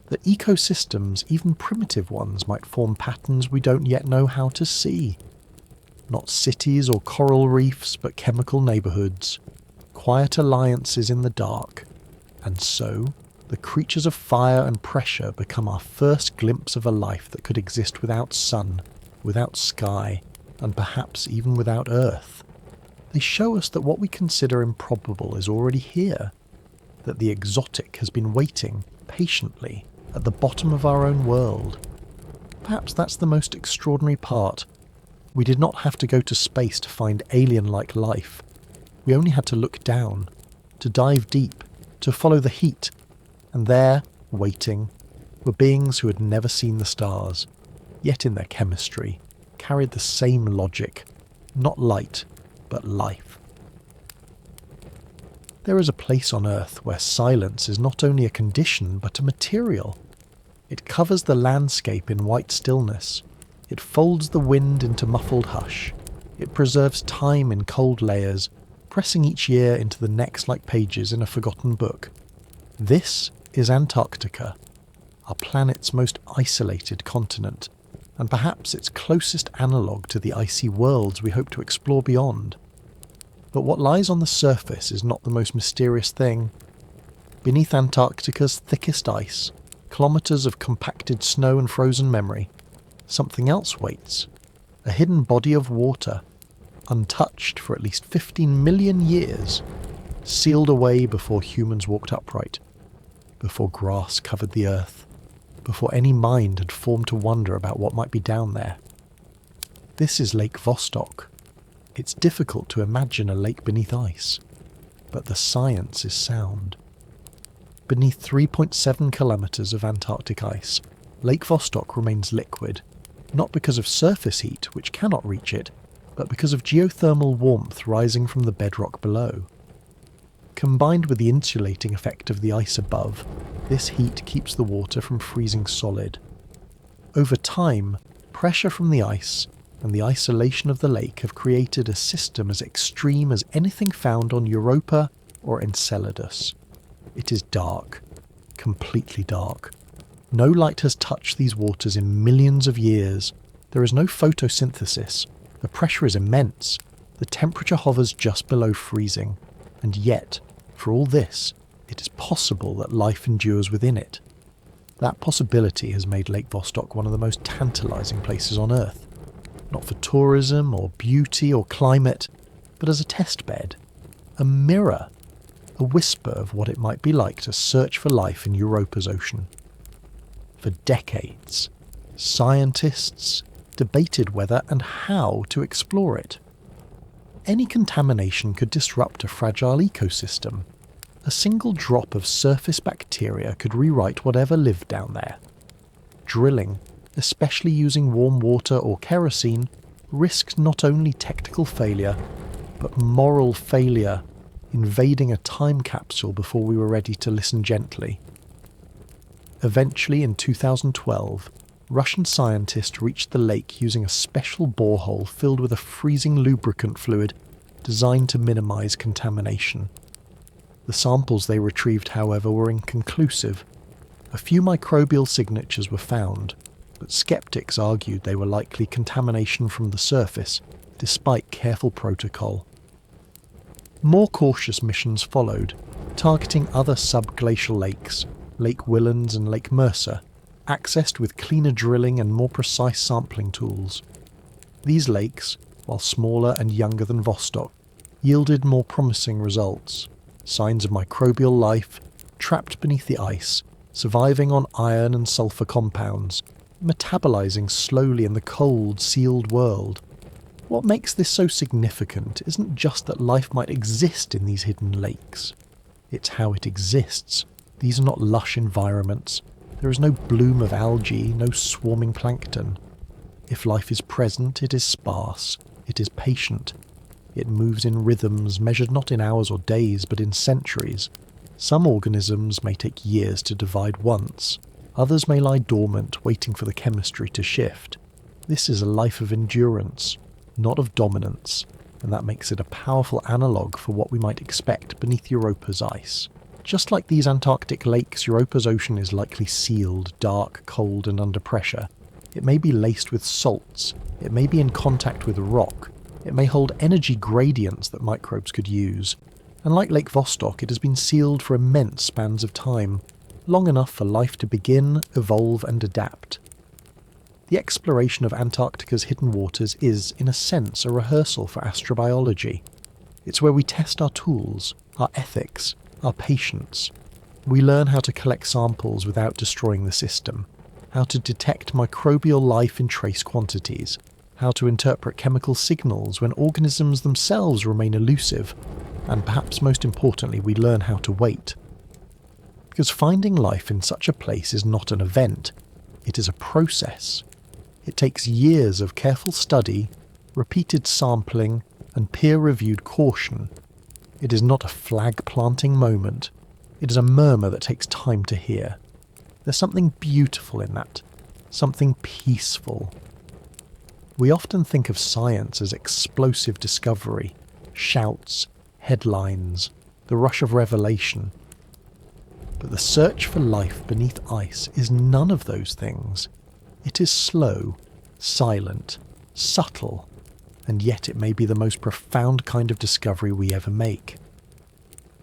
That ecosystems, even primitive ones, might form patterns we don't yet know how to see. Not cities or coral reefs, but chemical neighbourhoods. Quiet alliances in the dark. And so, the creatures of fire and pressure become our first glimpse of a life that could exist without sun, without sky, and perhaps even without Earth. They show us that what we consider improbable is already here, that the exotic has been waiting, patiently, at the bottom of our own world. Perhaps that's the most extraordinary part. We did not have to go to space to find alien-like life. We only had to look down, to dive deep, to follow the heat, And there, waiting, were beings who had never seen the stars, yet in their chemistry carried the same logic, not light, but life. There is a place on Earth where silence is not only a condition but a material. It covers the landscape in white stillness. It folds the wind into muffled hush. It preserves time in cold layers, pressing each year into the next like pages in a forgotten book. This is Antarctica, our planet's most isolated continent, and perhaps its closest analogue to the icy worlds we hope to explore beyond. But what lies on the surface is not the most mysterious thing. Beneath Antarctica's thickest ice, kilometres of compacted snow and frozen memory, something else waits. A hidden body of water, untouched for at least 15 million years, sealed away before humans walked upright, before grass covered the earth, before any mind had formed to wonder about what might be down there. This is Lake Vostok. It's difficult to imagine a lake beneath ice, but the science is sound. Beneath 3.7 kilometres of Antarctic ice, Lake Vostok remains liquid, not because of surface heat, which cannot reach it, but because of geothermal warmth rising from the bedrock below. Combined with the insulating effect of the ice above, this heat keeps the water from freezing solid. Over time, pressure from the ice and the isolation of the lake have created a system as extreme as anything found on Europa or Enceladus. It is dark, completely dark. No light has touched these waters in millions of years. There is no photosynthesis. The pressure is immense. The temperature hovers just below freezing. And yet, for all this, it is possible that life endures within it. That possibility has made Lake Vostok one of the most tantalizing places on Earth. Not for tourism or beauty or climate, but as a test bed, a mirror, a whisper of what it might be like to search for life in Europa's ocean. For decades, scientists debated whether and how to explore it. Any contamination could disrupt a fragile ecosystem. A single drop of surface bacteria could rewrite whatever lived down there. Drilling, especially using warm water or kerosene, risked not only technical failure, but moral failure, invading a time capsule before we were ready to listen gently. Eventually, in 2012, Russian scientists reached the lake using a special borehole filled with a freezing lubricant fluid designed to minimize contamination. The samples they retrieved, however, were inconclusive. A few microbial signatures were found, but skeptics argued they were likely contamination from the surface, despite careful protocol. More cautious missions followed, targeting other subglacial lakes, Lake Whillans and Lake Mercer, accessed with cleaner drilling and more precise sampling tools. These lakes, while smaller and younger than Vostok, yielded more promising results. Signs of microbial life, trapped beneath the ice, surviving on iron and sulfur compounds, metabolizing slowly in the cold, sealed world. What makes this so significant isn't just that life might exist in these hidden lakes. It's how it exists. These are not lush environments. There is no bloom of algae, no swarming plankton. If life is present, it is sparse, it is patient. It moves in rhythms measured not in hours or days, but in centuries. Some organisms may take years to divide once. Others may lie dormant, waiting for the chemistry to shift. This is a life of endurance, not of dominance, and that makes it a powerful analogue for what we might expect beneath Europa's ice. Just like these Antarctic lakes, Europa's ocean is likely sealed, dark, cold, and under pressure. It may be laced with salts, it may be in contact with rock, it may hold energy gradients that microbes could use. And like Lake Vostok, it has been sealed for immense spans of time, long enough for life to begin, evolve, and adapt. The exploration of Antarctica's hidden waters is, in a sense, a rehearsal for astrobiology. It's where we test our tools, our ethics, our patience. We learn how to collect samples without destroying the system, how to detect microbial life in trace quantities, how to interpret chemical signals when organisms themselves remain elusive, and perhaps most importantly, we learn how to wait. Because finding life in such a place is not an event, it is a process. It takes years of careful study, repeated sampling, and peer-reviewed caution. It is not a flag-planting moment. It is a murmur that takes time to hear. There's something beautiful in that, something peaceful. We often think of science as explosive discovery, shouts, headlines, the rush of revelation. But the search for life beneath ice is none of those things. It is slow, silent, subtle, and yet it may be the most profound kind of discovery we ever make.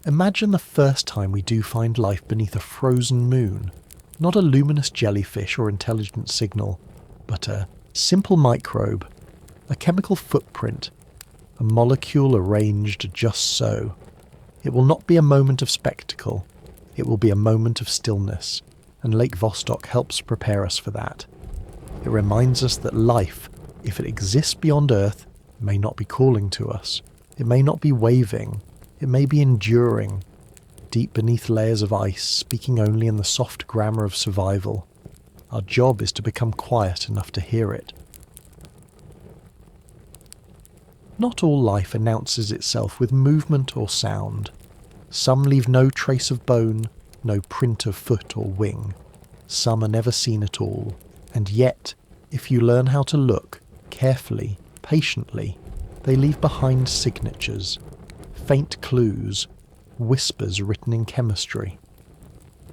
Imagine the first time we do find life beneath a frozen moon, not a luminous jellyfish or intelligent signal, but a simple microbe, a chemical footprint, a molecule arranged just so. It will not be a moment of spectacle, it will be a moment of stillness, and Lake Vostok helps prepare us for that. It reminds us that life, if it exists beyond Earth, may not be calling to us. It may not be waving. It may be enduring, deep beneath layers of ice, speaking only in the soft grammar of survival. Our job is to become quiet enough to hear it. Not all life announces itself with movement or sound. Some leave no trace of bone, no print of foot or wing. Some are never seen at all. And yet, if you learn how to look, carefully, patiently, they leave behind signatures, faint clues, whispers written in chemistry.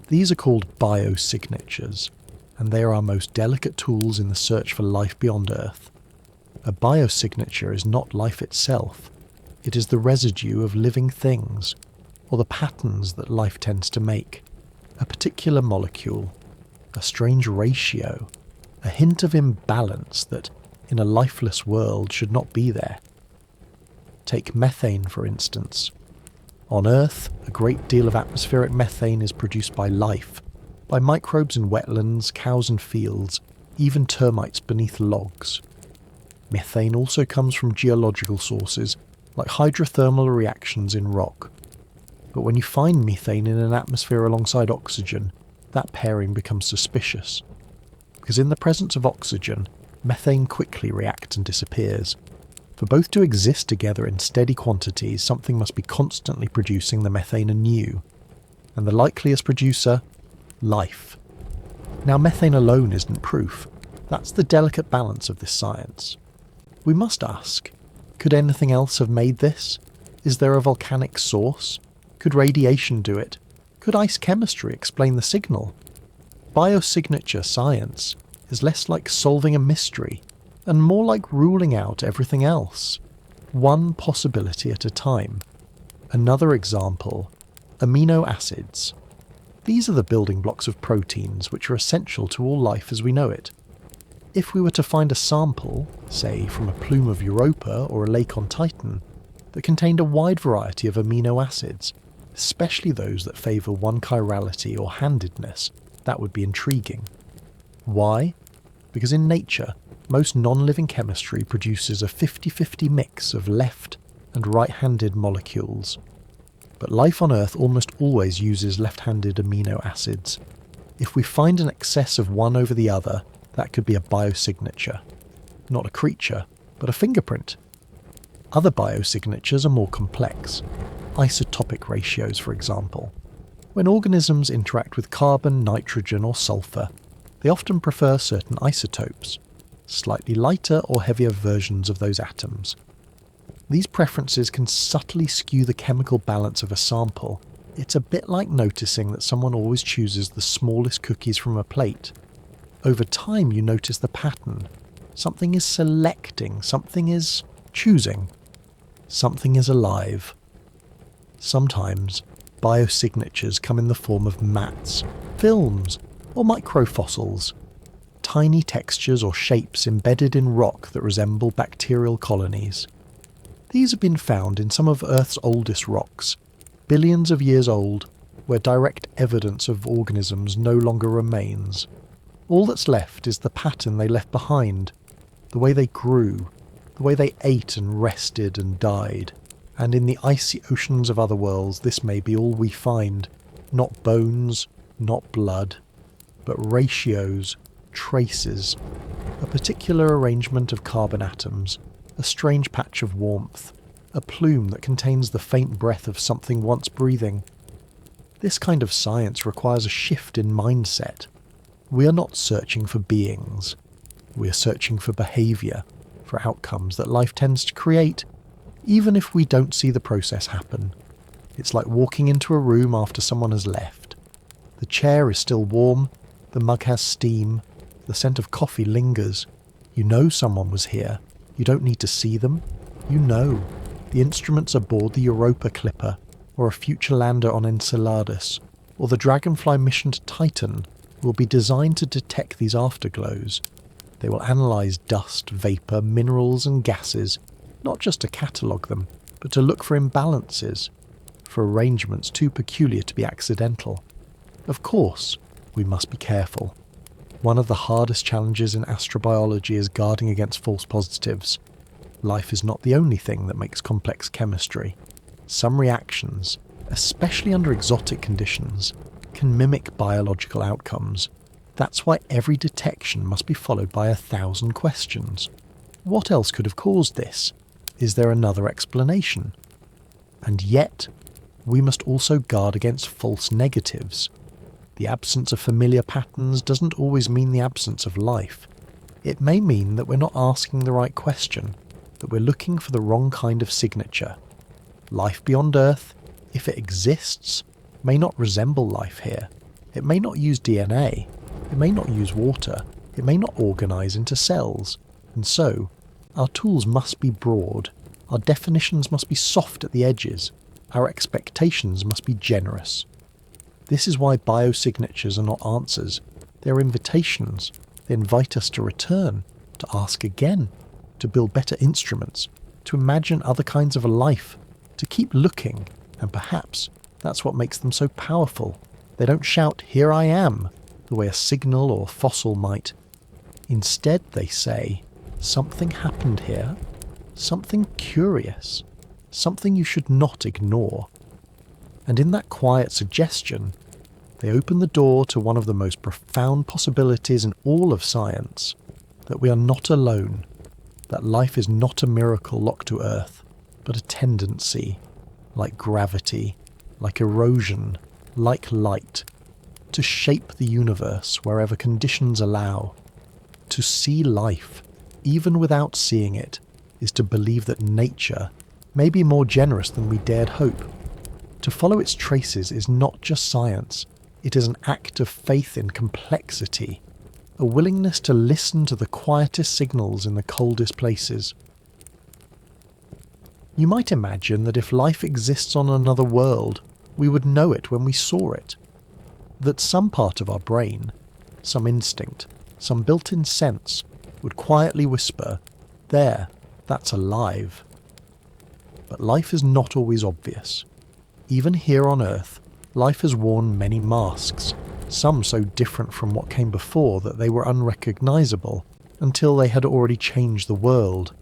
These are called biosignatures, and they are our most delicate tools in the search for life beyond Earth. A biosignature is not life itself. It is the residue of living things, or the patterns that life tends to make. A particular molecule, a strange ratio, a hint of imbalance that, in a lifeless world, should not be there. Take methane, for instance. On Earth, a great deal of atmospheric methane is produced by life, by microbes in wetlands, cows in fields, even termites beneath logs. Methane also comes from geological sources, like hydrothermal reactions in rock. But when you find methane in an atmosphere alongside oxygen, that pairing becomes suspicious. Because in the presence of oxygen, methane quickly reacts and disappears. For both to exist together in steady quantities, something must be constantly producing the methane anew. And the likeliest producer? Life. Now, methane alone isn't proof. That's the delicate balance of this science. We must ask, could anything else have made this? Is there a volcanic source? Could radiation do it? Could ice chemistry explain the signal? Biosignature science is less like solving a mystery and more like ruling out everything else, one possibility at a time. Another example, amino acids. These are the building blocks of proteins which are essential to all life as we know it. If we were to find a sample, say from a plume of Europa or a lake on Titan, that contained a wide variety of amino acids, especially those that favour one chirality or handedness, that would be intriguing. Why? Because in nature, most non-living chemistry produces a 50-50 mix of left and right-handed molecules. But life on Earth almost always uses left-handed amino acids. If we find an excess of one over the other, that could be a biosignature. Not a creature, but a fingerprint. Other biosignatures are more complex. Isotopic ratios, for example. When organisms interact with carbon, nitrogen or sulfur, they often prefer certain isotopes, slightly lighter or heavier versions of those atoms. These preferences can subtly skew the chemical balance of a sample. It's a bit like noticing that someone always chooses the smallest cookies from a plate. Over time you notice the pattern. Something is selecting, something is choosing, something is alive. Sometimes biosignatures come in the form of mats, films, or microfossils, tiny textures or shapes embedded in rock that resemble bacterial colonies. These have been found in some of Earth's oldest rocks, billions of years old, where direct evidence of organisms no longer remains. All that's left is the pattern they left behind, the way they grew, the way they ate and rested and died. And in the icy oceans of other worlds, this may be all we find. Not bones, not blood, but ratios, traces, a particular arrangement of carbon atoms, a strange patch of warmth, a plume that contains the faint breath of something once breathing. This kind of science requires a shift in mindset. We are not searching for beings. We are searching for behaviour, for outcomes that life tends to create, even if we don't see the process happen. It's like walking into a room after someone has left. The chair is still warm, the mug has steam, the scent of coffee lingers. You know someone was here. You don't need to see them. You know. The instruments aboard the Europa Clipper, or a future lander on Enceladus, or the Dragonfly mission to Titan will be designed to detect these afterglows. They will analyse dust, vapour, minerals and gases, not just to catalogue them, but to look for imbalances, for arrangements too peculiar to be accidental. Of course, we must be careful. One of the hardest challenges in astrobiology is guarding against false positives. Life is not the only thing that makes complex chemistry. Some reactions, especially under exotic conditions, can mimic biological outcomes. That's why every detection must be followed by 1,000 questions. What else could have caused this? Is there another explanation? And yet, we must also guard against false negatives. The absence of familiar patterns doesn't always mean the absence of life. It may mean that we're not asking the right question, that we're looking for the wrong kind of signature. Life beyond Earth, if it exists, may not resemble life here. It may not use DNA. It may not use water. It may not organise into cells. And so, our tools must be broad. Our definitions must be soft at the edges. Our expectations must be generous. This is why biosignatures are not answers. They're invitations. They invite us to return, to ask again, to build better instruments, to imagine other kinds of life, to keep looking, and perhaps that's what makes them so powerful. They don't shout, "Here I am," the way a signal or fossil might. Instead, they say, "Something happened here, something curious, something you should not ignore." And in that quiet suggestion, they open the door to one of the most profound possibilities in all of science, that we are not alone, that life is not a miracle locked to Earth, but a tendency, like gravity, like erosion, like light, to shape the universe wherever conditions allow. To see life, even without seeing it, is to believe that nature may be more generous than we dared hope. To follow its traces is not just science, it is an act of faith in complexity, a willingness to listen to the quietest signals in the coldest places. You might imagine that if life exists on another world, we would know it when we saw it. That some part of our brain, some instinct, some built-in sense, would quietly whisper, "There, that's alive." But life is not always obvious. Even here on Earth, life has worn many masks, some so different from what came before that they were unrecognisable until they had already changed the world.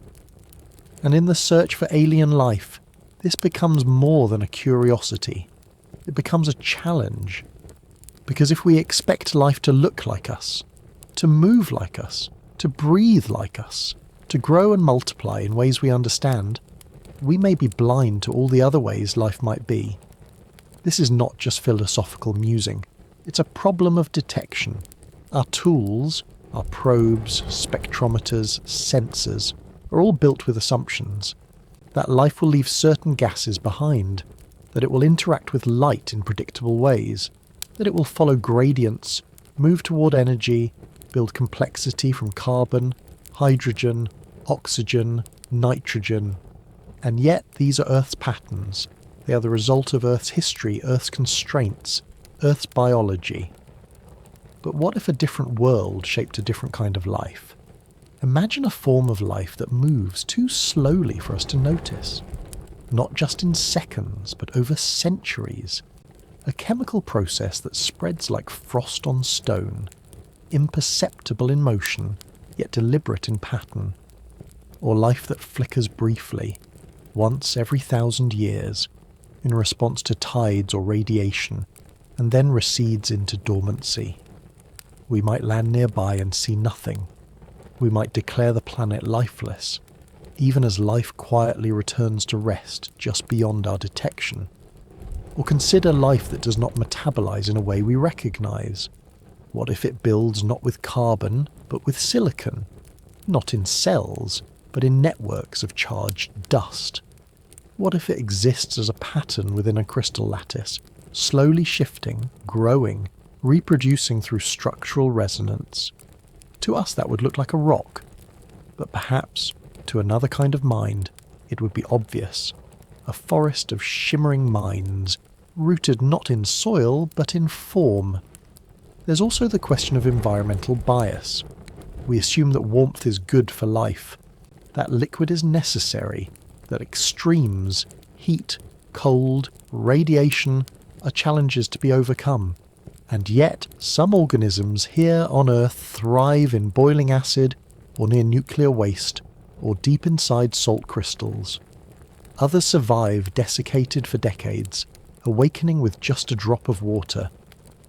And in the search for alien life, this becomes more than a curiosity. It becomes a challenge. Because if we expect life to look like us, to move like us, to breathe like us, to grow and multiply in ways we understand, we may be blind to all the other ways life might be. This is not just philosophical musing. It's a problem of detection. Our tools, our probes, spectrometers, sensors, are all built with assumptions. That life will leave certain gases behind, that it will interact with light in predictable ways, that it will follow gradients, move toward energy, build complexity from carbon, hydrogen, oxygen, nitrogen. And yet these are Earth's patterns. They are the result of Earth's history, Earth's constraints, Earth's biology. But what if a different world shaped a different kind of life? Imagine a form of life that moves too slowly for us to notice. Not just in seconds, but over centuries. A chemical process that spreads like frost on stone, imperceptible in motion, yet deliberate in pattern. Or life that flickers briefly, once every 1,000 years, in response to tides or radiation, and then recedes into dormancy. We might land nearby and see nothing. We might declare the planet lifeless, even as life quietly returns to rest just beyond our detection. Or consider life that does not metabolize in a way we recognize. What if it builds not with carbon, but with silicon? Not in cells, but in networks of charged dust. What if it exists as a pattern within a crystal lattice, slowly shifting, growing, reproducing through structural resonance? To us that would look like a rock, but perhaps, to another kind of mind, it would be obvious. A forest of shimmering minds, rooted not in soil, but in form. There's also the question of environmental bias. We assume that warmth is good for life, that liquid is necessary, that extremes, heat, cold, radiation, are challenges to be overcome. And yet, some organisms here on Earth thrive in boiling acid, or near nuclear waste, or deep inside salt crystals. Others survive desiccated for decades, awakening with just a drop of water.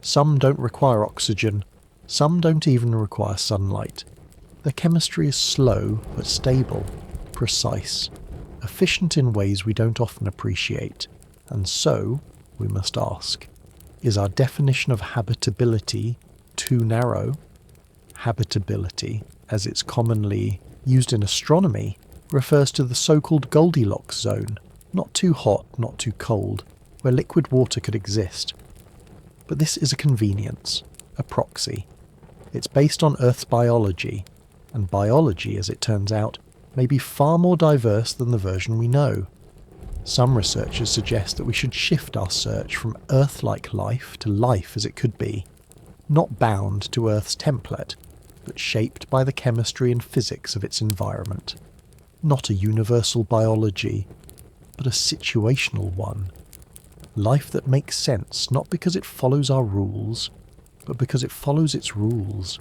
Some don't require oxygen, some don't even require sunlight. Their chemistry is slow but stable, precise, efficient in ways we don't often appreciate. And so, we must ask, is our definition of habitability too narrow? Habitability, as it's commonly used in astronomy, refers to the so-called Goldilocks zone, not too hot, not too cold, where liquid water could exist. But this is a convenience, a proxy. It's based on Earth's biology, and biology, as it turns out, may be far more diverse than the version we know. Some researchers suggest that we should shift our search from Earth-like life to life as it could be, not bound to Earth's template, but shaped by the chemistry and physics of its environment. Not a universal biology, but a situational one. Life that makes sense not because it follows our rules, but because it follows its rules.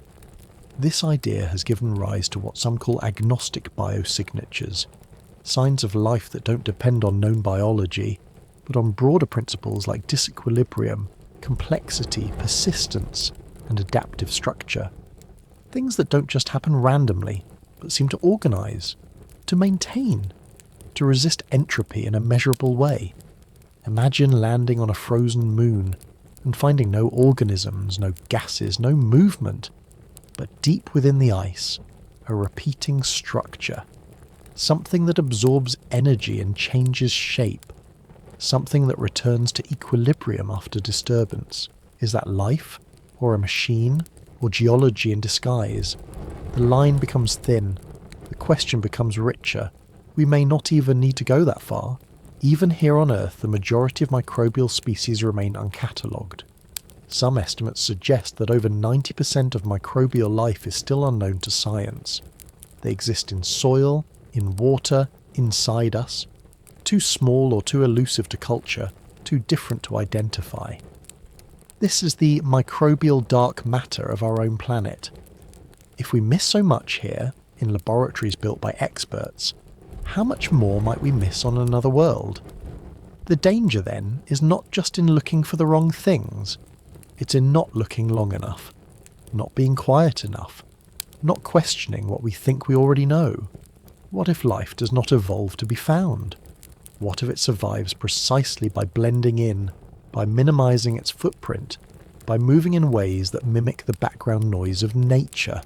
This idea has given rise to what some call agnostic biosignatures, signs of life that don't depend on known biology, but on broader principles like disequilibrium, complexity, persistence, and adaptive structure. Things that don't just happen randomly, but seem to organize, to maintain, to resist entropy in a measurable way. Imagine landing on a frozen moon and finding no organisms, no gases, no movement, but deep within the ice, a repeating structure. Something that absorbs energy and changes shape. Something that returns to equilibrium after disturbance. Is that life? Or a machine? Or geology in disguise? The line becomes thin. The question becomes richer. We may not even need to go that far. Even here on Earth, the majority of microbial species remain uncatalogued. Some estimates suggest that over 90% of microbial life is still unknown to science. They exist in soil, in water, inside us. Too small or too elusive to culture, too different to identify. This is the microbial dark matter of our own planet. If we miss so much here, in laboratories built by experts, how much more might we miss on another world? The danger, then, is not just in looking for the wrong things. It's in not looking long enough, not being quiet enough, not questioning what we think we already know. What if life does not evolve to be found? What if it survives precisely by blending in, by minimizing its footprint, by moving in ways that mimic the background noise of nature?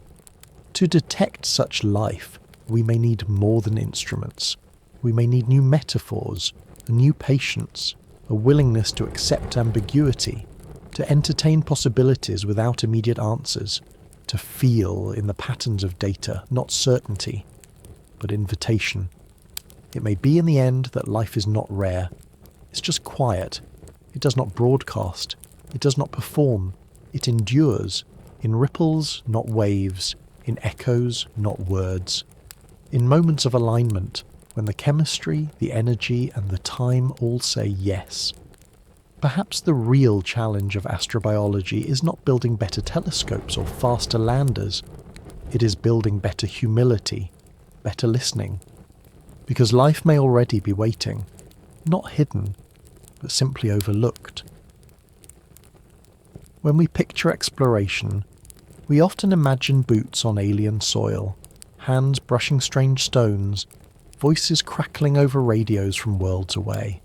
To detect such life, we may need more than instruments. We may need new metaphors, a new patience, a willingness to accept ambiguity, to entertain possibilities without immediate answers, to feel in the patterns of data, not certainty, but invitation. It may be in the end that life is not rare. It's just quiet. It does not broadcast. It does not perform. It endures, in ripples, not waves, in echoes, not words. In moments of alignment, when the chemistry, the energy, and the time all say yes. Perhaps the real challenge of astrobiology is not building better telescopes or faster landers. It is building better humility, better listening. Because life may already be waiting, not hidden, but simply overlooked. When we picture exploration, we often imagine boots on alien soil, hands brushing strange stones, voices crackling over radios from worlds away.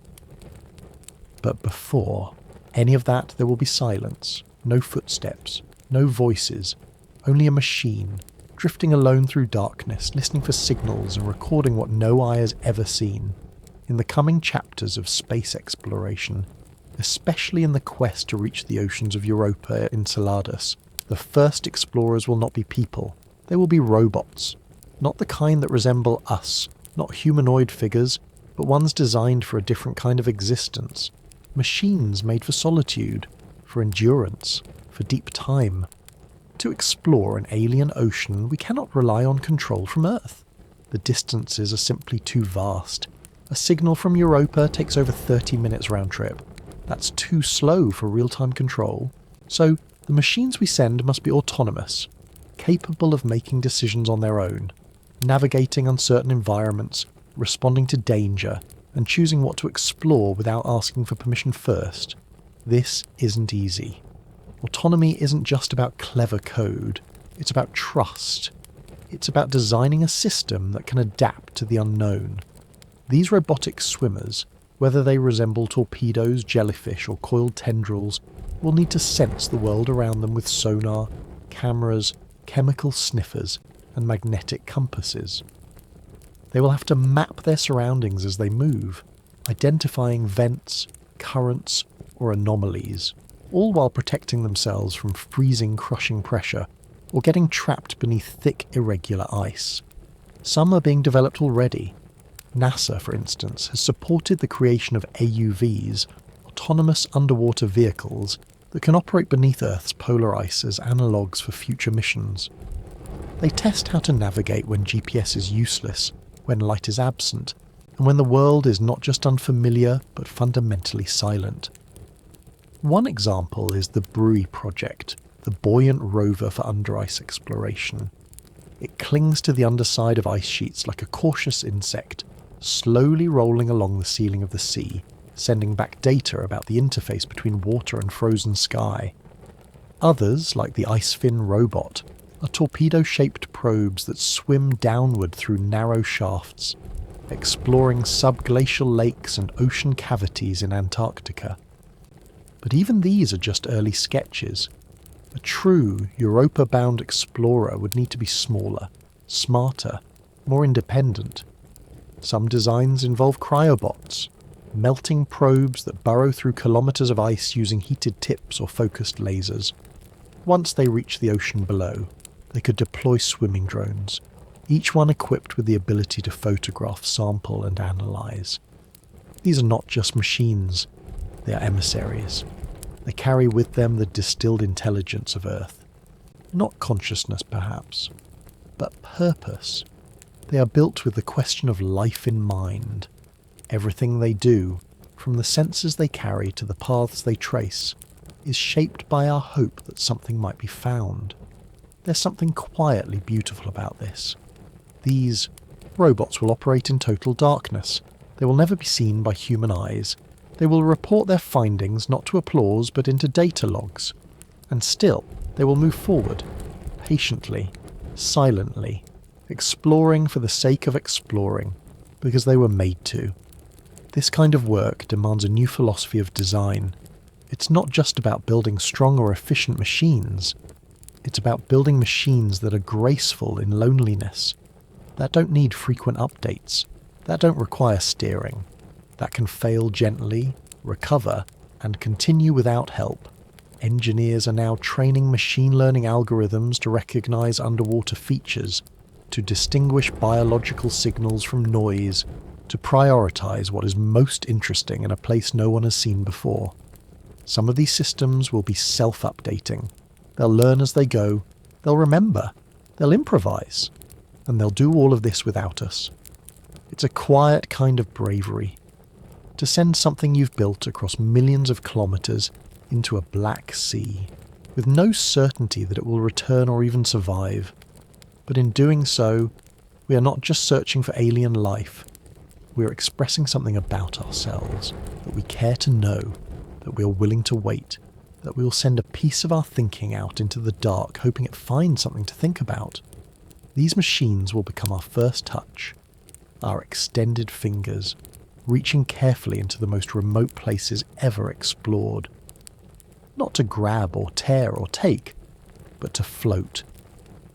But before any of that, there will be silence, no footsteps, no voices, only a machine, drifting alone through darkness, listening for signals and recording what no eye has ever seen. In the coming chapters of space exploration, especially in the quest to reach the oceans of Europa Enceladus, the first explorers will not be people, they will be robots. Not the kind that resemble us, not humanoid figures, but ones designed for a different kind of existence. Machines made for solitude, for endurance, for deep time. To explore an alien ocean, we cannot rely on control from Earth. The distances are simply too vast. A signal from Europa takes over 30 minutes round trip. That's too slow for real-time control. So, the machines we send must be autonomous, capable of making decisions on their own, navigating uncertain environments, responding to danger, and choosing what to explore without asking for permission first. This isn't easy. Autonomy isn't just about clever code, it's about trust. It's about designing a system that can adapt to the unknown. These robotic swimmers, whether they resemble torpedoes, jellyfish, or coiled tendrils, will need to sense the world around them with sonar, cameras, chemical sniffers, and magnetic compasses. They will have to map their surroundings as they move, identifying vents, currents, or anomalies, all while protecting themselves from freezing, crushing pressure or getting trapped beneath thick, irregular ice. Some are being developed already. NASA, for instance, has supported the creation of AUVs, autonomous underwater vehicles, that can operate beneath Earth's polar ice as analogues for future missions. They test how to navigate when GPS is useless, when light is absent, and when the world is not just unfamiliar but fundamentally silent. One example is the Buoy project, the buoyant rover for under-ice exploration. It clings to the underside of ice sheets like a cautious insect, slowly rolling along the ceiling of the sea, sending back data about the interface between water and frozen sky. Others, like the Icefin robot, are torpedo-shaped probes that swim downward through narrow shafts, exploring subglacial lakes and ocean cavities in Antarctica. But even these are just early sketches. A true Europa-bound explorer would need to be smaller, smarter, more independent. Some designs involve cryobots, melting probes that burrow through kilometers of ice using heated tips or focused lasers. Once they reach the ocean below, they could deploy swimming drones, each one equipped with the ability to photograph, sample, and analyze. These are not just machines, they are emissaries. They carry with them the distilled intelligence of Earth. Not consciousness, perhaps, but purpose. They are built with the question of life in mind. Everything they do, from the sensors they carry to the paths they trace, is shaped by our hope that something might be found. There's something quietly beautiful about this. These robots will operate in total darkness. They will never be seen by human eyes. They will report their findings not to applause but into data logs. And still, they will move forward, patiently, silently, exploring for the sake of exploring, because they were made to. This kind of work demands a new philosophy of design. It's not just about building strong or efficient machines. It's about building machines that are graceful in loneliness, that don't need frequent updates, that don't require steering, that can fail gently, recover, and continue without help. Engineers are now training machine learning algorithms to recognize underwater features, to distinguish biological signals from noise, to prioritize what is most interesting in a place no one has seen before. Some of these systems will be self-updating. They'll learn as they go, they'll remember, they'll improvise, and they'll do all of this without us. It's a quiet kind of bravery, to send something you've built across millions of kilometers into a black sea, with no certainty that it will return or even survive. But in doing so, we are not just searching for alien life, we are expressing something about ourselves that we care to know, that we are willing to wait, that we will send a piece of our thinking out into the dark, hoping it finds something to think about. These machines will become our first touch, our extended fingers, reaching carefully into the most remote places ever explored. Not to grab or tear or take, but to float,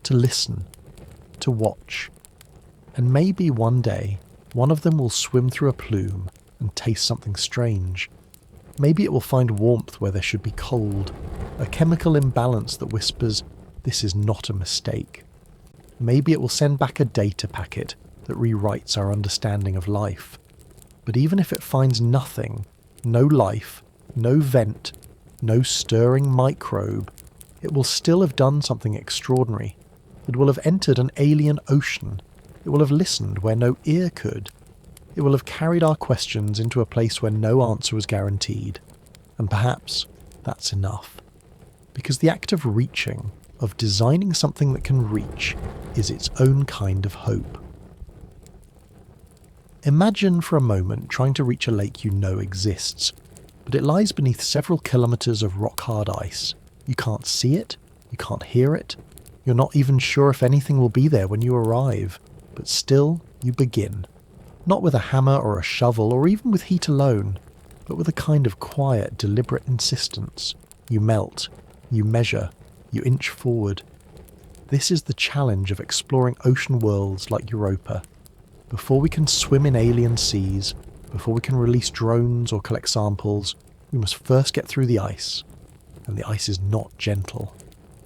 to listen, to watch. And maybe one day, one of them will swim through a plume and taste something strange. Maybe it will find warmth where there should be cold, a chemical imbalance that whispers, "This is not a mistake." Maybe it will send back a data packet that rewrites our understanding of life. But even if it finds nothing, no life, no vent, no stirring microbe, it will still have done something extraordinary. It will have entered an alien ocean. It will have listened where no ear could. It will have carried our questions into a place where no answer was guaranteed. And perhaps that's enough. Because the act of reaching, of designing something that can reach, is its own kind of hope. Imagine for a moment trying to reach a lake you know exists, but it lies beneath several kilometres of rock-hard ice. You can't see it, you can't hear it, you're not even sure if anything will be there when you arrive, but still you begin. Not with a hammer or a shovel or even with heat alone, but with a kind of quiet, deliberate insistence. You melt, you measure, you inch forward. This is the challenge of exploring ocean worlds like Europa. Before we can swim in alien seas, before we can release drones or collect samples, we must first get through the ice. And the ice is not gentle.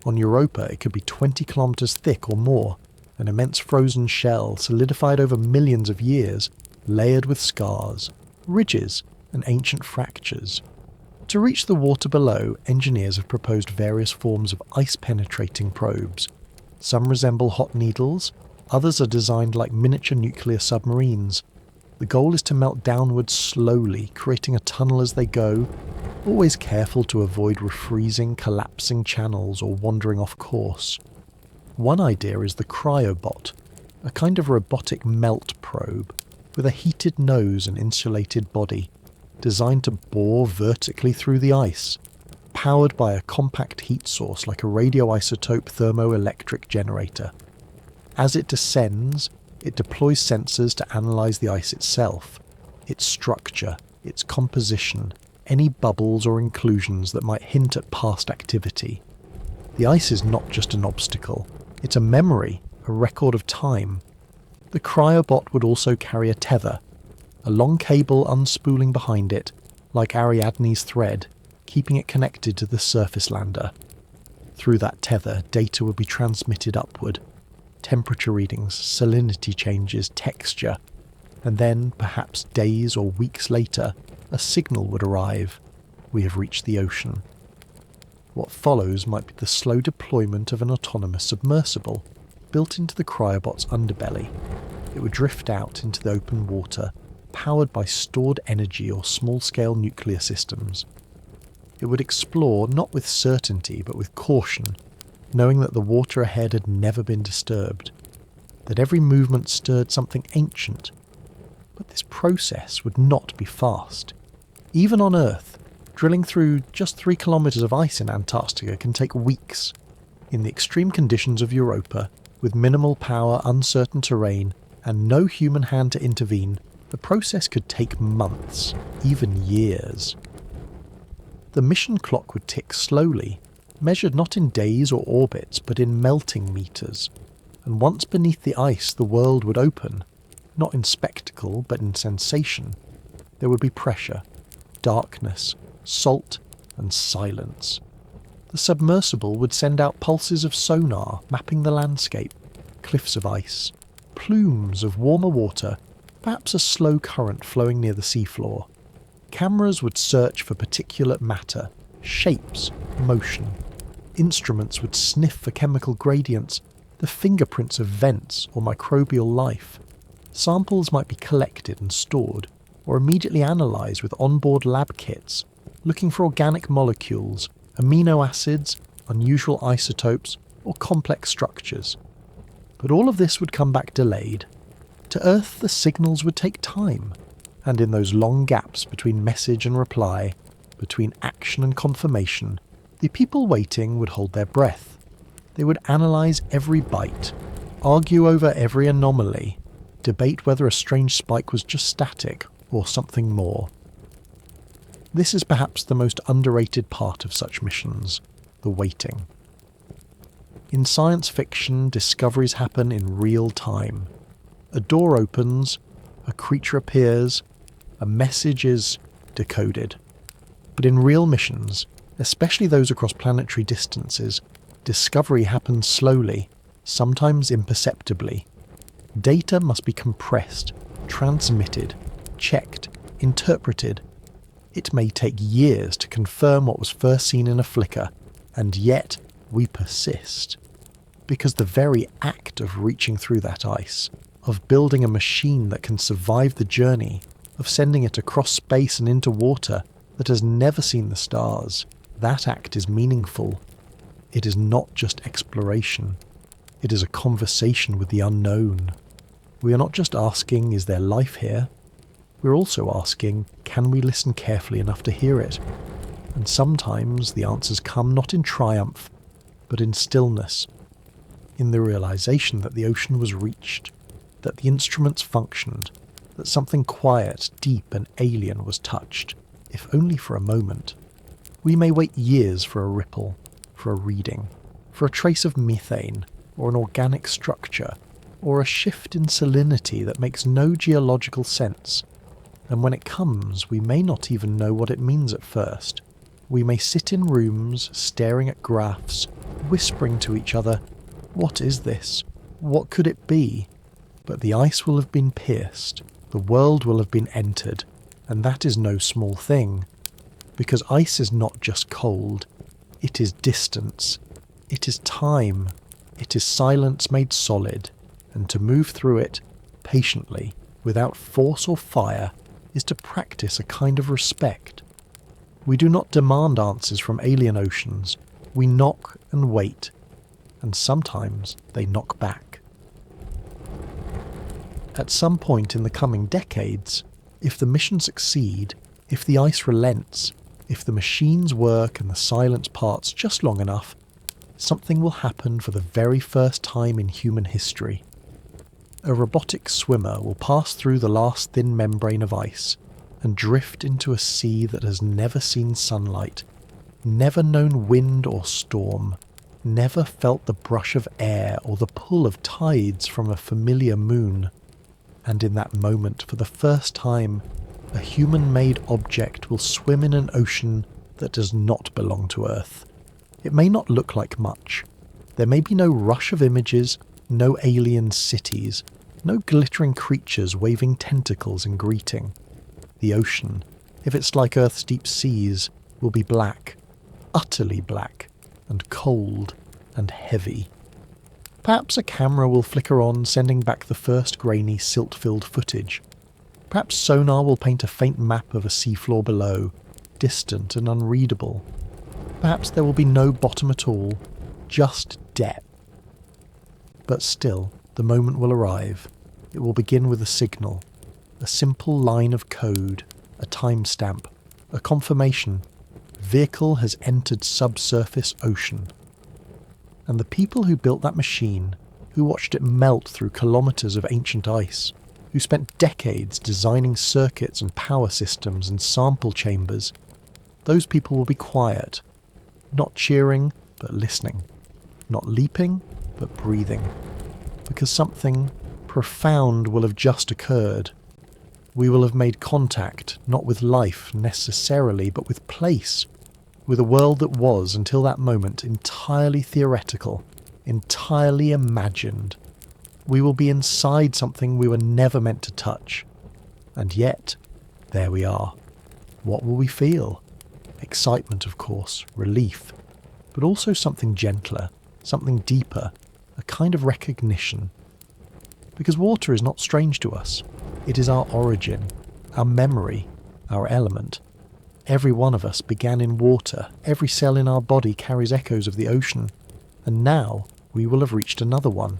On Europa, it could be 20 kilometres thick or more, an immense frozen shell solidified over millions of years, layered with scars, ridges, and ancient fractures. To reach the water below, engineers have proposed various forms of ice-penetrating probes. Some resemble hot needles, others are designed like miniature nuclear submarines. The goal is to melt downwards slowly, creating a tunnel as they go, always careful to avoid refreezing, collapsing channels or wandering off course. One idea is the cryobot, a kind of robotic melt probe with a heated nose and insulated body, designed to bore vertically through the ice, powered by a compact heat source like a radioisotope thermoelectric generator. As it descends, it deploys sensors to analyse the ice itself, its structure, its composition, any bubbles or inclusions that might hint at past activity. The ice is not just an obstacle, it's a memory, a record of time. The cryobot would also carry a tether, a long cable unspooling behind it, like Ariadne's thread, keeping it connected to the surface lander. Through that tether, data would be transmitted upward. Temperature readings, salinity changes, texture, and then, perhaps days or weeks later, a signal would arrive. We have reached the ocean. What follows might be the slow deployment of an autonomous submersible, built into the cryobot's underbelly. It would drift out into the open water, powered by stored energy or small-scale nuclear systems. It would explore not with certainty but with caution, knowing that the water ahead had never been disturbed, that every movement stirred something ancient. But this process would not be fast. Even on Earth, drilling through just 3 kilometres of ice in Antarctica can take weeks. In the extreme conditions of Europa, with minimal power, uncertain terrain, and no human hand to intervene, the process could take months, even years. The mission clock would tick slowly, measured not in days or orbits, but in melting meters. And once beneath the ice, the world would open, not in spectacle, but in sensation. There would be pressure, darkness, salt, and silence. The submersible would send out pulses of sonar, mapping the landscape, cliffs of ice, plumes of warmer water, perhaps a slow current flowing near the seafloor. Cameras would search for particulate matter, shapes, motion. Instruments would sniff for chemical gradients, the fingerprints of vents or microbial life. Samples might be collected and stored, or immediately analysed with onboard lab kits, looking for organic molecules, amino acids, unusual isotopes, or complex structures. But all of this would come back delayed. To Earth, the signals would take time, and in those long gaps between message and reply, between action and confirmation, The people waiting would hold their breath. They would analyse every bite, argue over every anomaly, debate whether a strange spike was just static or something more. This is perhaps the most underrated part of such missions, the waiting. In science fiction, discoveries happen in real time. A door opens, a creature appears, a message is decoded. But in real missions, especially those across planetary distances, discovery happens slowly, sometimes imperceptibly. Data must be compressed, transmitted, checked, interpreted. It may take years to confirm what was first seen in a flicker, and yet we persist. Because the very act of reaching through that ice, of building a machine that can survive the journey, of sending it across space and into water that has never seen the stars, that act is meaningful. It is not just exploration. It is a conversation with the unknown. We are not just asking, is there life here? We're also asking, can we listen carefully enough to hear it? And sometimes the answers come not in triumph, but in stillness, in the realization that the ocean was reached, that the instruments functioned, that something quiet, deep and alien was touched, if only for a moment. We may wait years for a ripple, for a reading, for a trace of methane, or an organic structure, or a shift in salinity that makes no geological sense. And when it comes, we may not even know what it means at first. We may sit in rooms, staring at graphs, whispering to each other, "What is this? What could it be?" But the ice will have been pierced, the world will have been entered, and that is no small thing. Because ice is not just cold, it is distance, it is time, it is silence made solid, and to move through it, patiently, without force or fire, is to practice a kind of respect. We do not demand answers from alien oceans, we knock and wait, and sometimes they knock back. At some point in the coming decades, if the mission succeed, if the ice relents, if the machines work and the silence parts just long enough, something will happen for the very first time in human history. A robotic swimmer will pass through the last thin membrane of ice and drift into a sea that has never seen sunlight, never known wind or storm, never felt the brush of air or the pull of tides from a familiar moon. And in that moment, for the first time, a human-made object will swim in an ocean that does not belong to Earth. It may not look like much. There may be no rush of images, no alien cities, no glittering creatures waving tentacles in greeting. The ocean, if it's like Earth's deep seas, will be black, utterly black, and cold, and heavy. Perhaps a camera will flicker on, sending back the first grainy, silt-filled footage. Perhaps sonar will paint a faint map of a seafloor below, distant and unreadable. Perhaps there will be no bottom at all, just depth. But still, the moment will arrive. It will begin with a signal, a simple line of code, a timestamp, a confirmation. Vehicle has entered subsurface ocean. And the people who built that machine, who watched it melt through kilometres of ancient ice, who spent decades designing circuits and power systems and sample chambers, those people will be quiet, not cheering, but listening, not leaping, but breathing, because something profound will have just occurred. We will have made contact, not with life necessarily, but with place, with a world that was, until that moment, entirely theoretical, entirely imagined. We will be inside something we were never meant to touch. And yet, there we are. What will we feel? Excitement, of course, relief, but also something gentler, something deeper, a kind of recognition. Because water is not strange to us. It is our origin, our memory, our element. Every one of us began in water. Every cell in our body carries echoes of the ocean. And now we will have reached another one.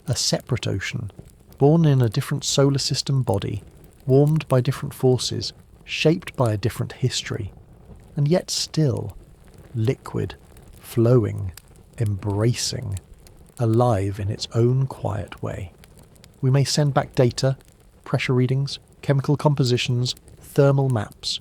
A separate ocean, born in a different solar system body, warmed by different forces, shaped by a different history. And yet still, liquid, flowing, embracing, alive in its own quiet way. We may send back data, pressure readings, chemical compositions, thermal maps.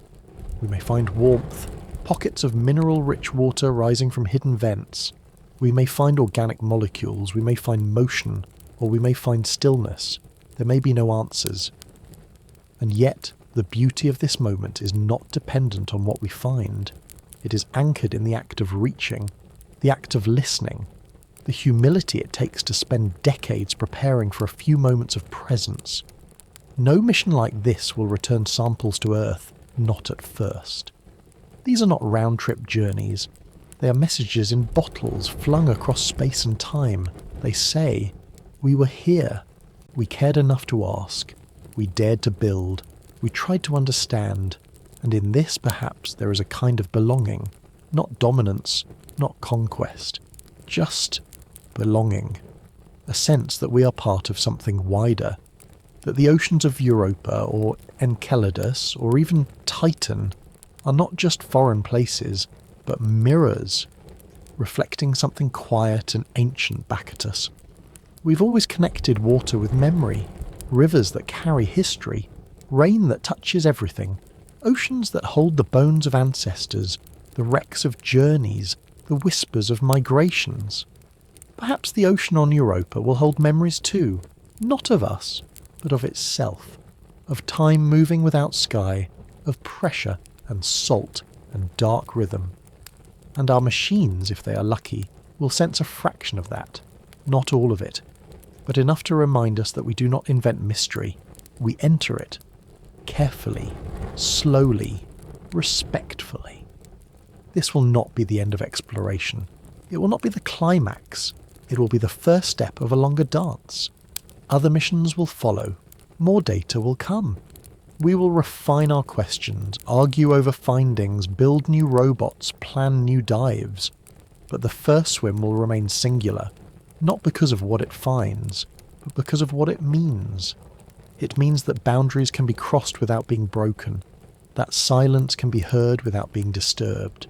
We may find warmth, pockets of mineral-rich water rising from hidden vents. We may find organic molecules, we may find motion, or we may find stillness. There may be no answers. And yet, the beauty of this moment is not dependent on what we find. It is anchored in the act of reaching, the act of listening, the humility it takes to spend decades preparing for a few moments of presence. No mission like this will return samples to Earth, not at first. These are not round-trip journeys. They are messages in bottles flung across space and time. They say, we were here. We cared enough to ask. We dared to build. We tried to understand. And in this, perhaps, there is a kind of belonging. Not dominance, not conquest. Just belonging. A sense that we are part of something wider. That the oceans of Europa, or Enceladus, or even Titan, are not just foreign places, but mirrors, reflecting something quiet and ancient back at us. We've always connected water with memory, rivers that carry history, rain that touches everything, oceans that hold the bones of ancestors, the wrecks of journeys, the whispers of migrations. Perhaps the ocean on Europa will hold memories too, not of us, but of itself, of time moving without sky, of pressure and salt and dark rhythm. And our machines, if they are lucky, will sense a fraction of that, not all of it, but enough to remind us that we do not invent mystery, we enter it, carefully, slowly, respectfully. This will not be the end of exploration. It will not be the climax. It will be the first step of a longer dance. Other missions will follow. More data will come. We will refine our questions, argue over findings, build new robots, plan new dives. But the first swim will remain singular, not because of what it finds, but because of what it means. It means that boundaries can be crossed without being broken, that silence can be heard without being disturbed,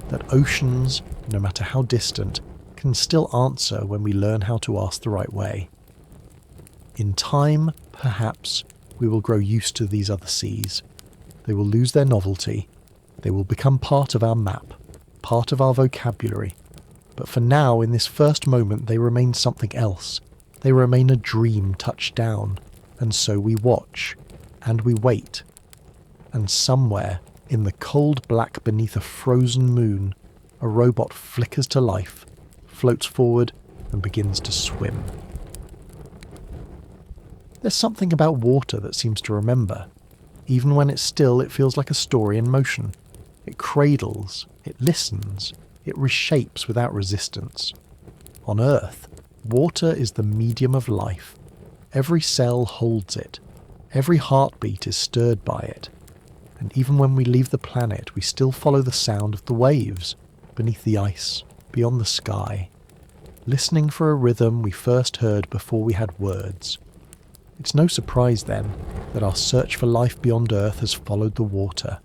that oceans, no matter how distant, can still answer when we learn how to ask the right way. In time, perhaps, we will grow used to these other seas. They will lose their novelty. They will become part of our map, part of our vocabulary. But for now, in this first moment, they remain something else. They remain a dream touched down. And so we watch, and we wait. And somewhere, in the cold black beneath a frozen moon, a robot flickers to life, floats forward, and begins to swim. There's something about water that seems to remember. Even when it's still, it feels like a story in motion. It cradles, it listens, it reshapes without resistance. On Earth, water is the medium of life. Every cell holds it. Every heartbeat is stirred by it. And even when we leave the planet, we still follow the sound of the waves, beneath the ice, beyond the sky, listening for a rhythm we first heard before we had words. It's no surprise, then, that our search for life beyond Earth has followed the water.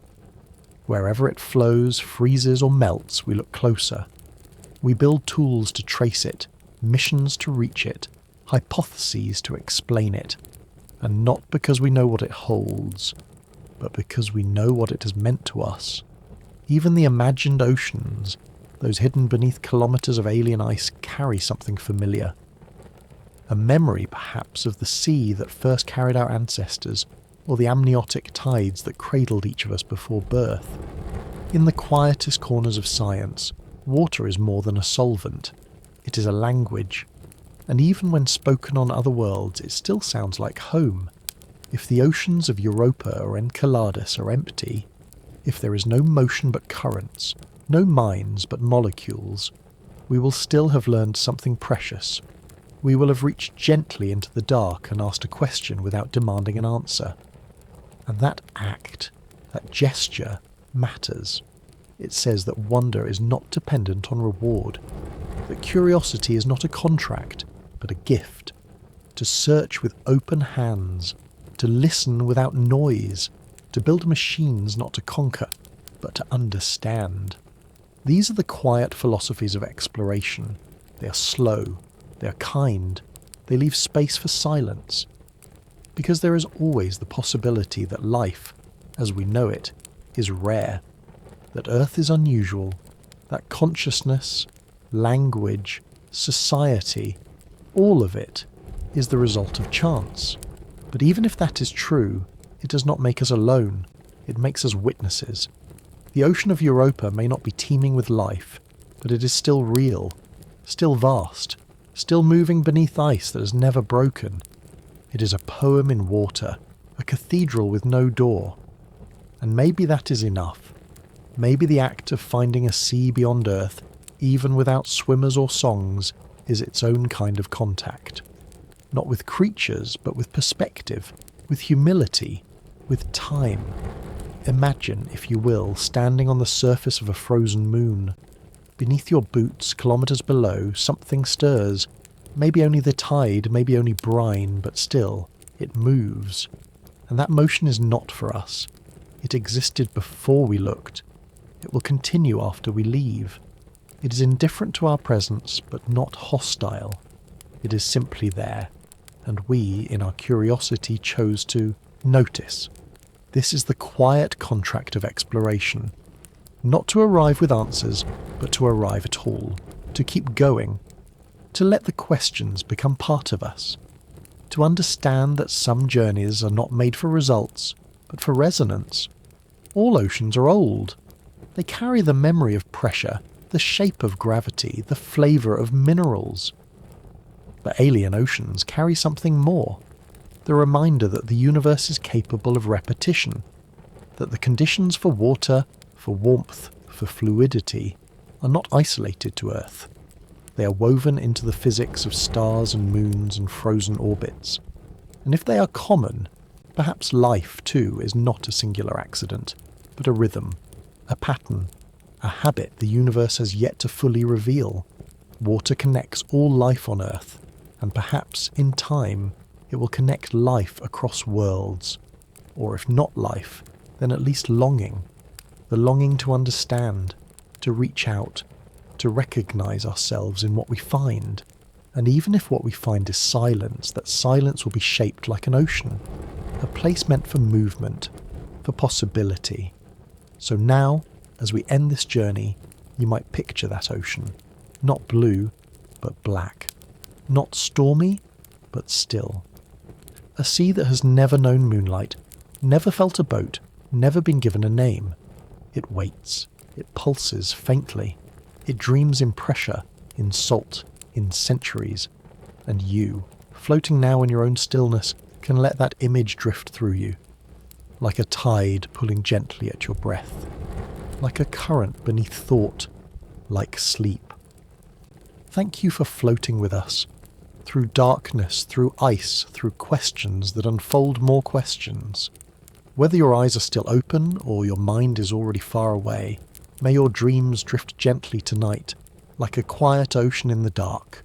Wherever it flows, freezes, or melts, we look closer. We build tools to trace it, missions to reach it, hypotheses to explain it. And not because we know what it holds, but because we know what it has meant to us. Even the imagined oceans, those hidden beneath kilometres of alien ice, carry something familiar. A memory, perhaps, of the sea that first carried our ancestors, or the amniotic tides that cradled each of us before birth. In the quietest corners of science, water is more than a solvent. It is a language. And even when spoken on other worlds, it still sounds like home. If the oceans of Europa or Enceladus are empty, if there is no motion but currents, no minds but molecules, we will still have learned something precious. We will have reached gently into the dark and asked a question without demanding an answer. And that act, that gesture, matters. It says that wonder is not dependent on reward, that curiosity is not a contract, but a gift. To search with open hands, to listen without noise, to build machines not to conquer, but to understand. These are the quiet philosophies of exploration. They are slow, they are kind, they leave space for silence. Because there is always the possibility that life, as we know it, is rare, that Earth is unusual, that consciousness, language, society, all of it is the result of chance. But even if that is true, it does not make us alone, it makes us witnesses. The ocean of Europa may not be teeming with life, but it is still real, still vast, still moving beneath ice that has never broken. It is a poem in water, a cathedral with no door. And maybe that is enough. Maybe the act of finding a sea beyond Earth, even without swimmers or songs, is its own kind of contact. Not with creatures, but with perspective, with humility, with time. Imagine, if you will, standing on the surface of a frozen moon. Beneath your boots, kilometres below, something stirs. Maybe only the tide, maybe only brine, but still, it moves. And that motion is not for us. It existed before we looked. It will continue after we leave. It is indifferent to our presence, but not hostile. It is simply there, and we, in our curiosity, chose to notice. This is the quiet contract of exploration. Not to arrive with answers, but to arrive at all. To keep going. To let the questions become part of us. To understand that some journeys are not made for results, but for resonance. All oceans are old. They carry the memory of pressure, the shape of gravity, the flavour of minerals. But alien oceans carry something more. The reminder that the universe is capable of repetition, that the conditions for water, for warmth, for fluidity, are not isolated to Earth. They are woven into the physics of stars and moons and frozen orbits. And if they are common, perhaps life, too, is not a singular accident, but a rhythm, a pattern, a habit the universe has yet to fully reveal. Water connects all life on Earth, and perhaps, in time, it will connect life across worlds. Or if not life, then at least longing. The longing to understand, to reach out, to recognise ourselves in what we find. And even if what we find is silence, that silence will be shaped like an ocean, a place meant for movement, for possibility. So now, as we end this journey, you might picture that ocean, not blue, but black, not stormy, but still. A sea that has never known moonlight, never felt a boat, never been given a name. It waits, it pulses faintly, it dreams in pressure, in salt, in centuries, and you, floating now in your own stillness, can let that image drift through you, like a tide pulling gently at your breath, like a current beneath thought, like sleep. Thank you for floating with us, through darkness, through ice, through questions that unfold more questions. Whether your eyes are still open or your mind is already far away, may your dreams drift gently tonight, like a quiet ocean in the dark,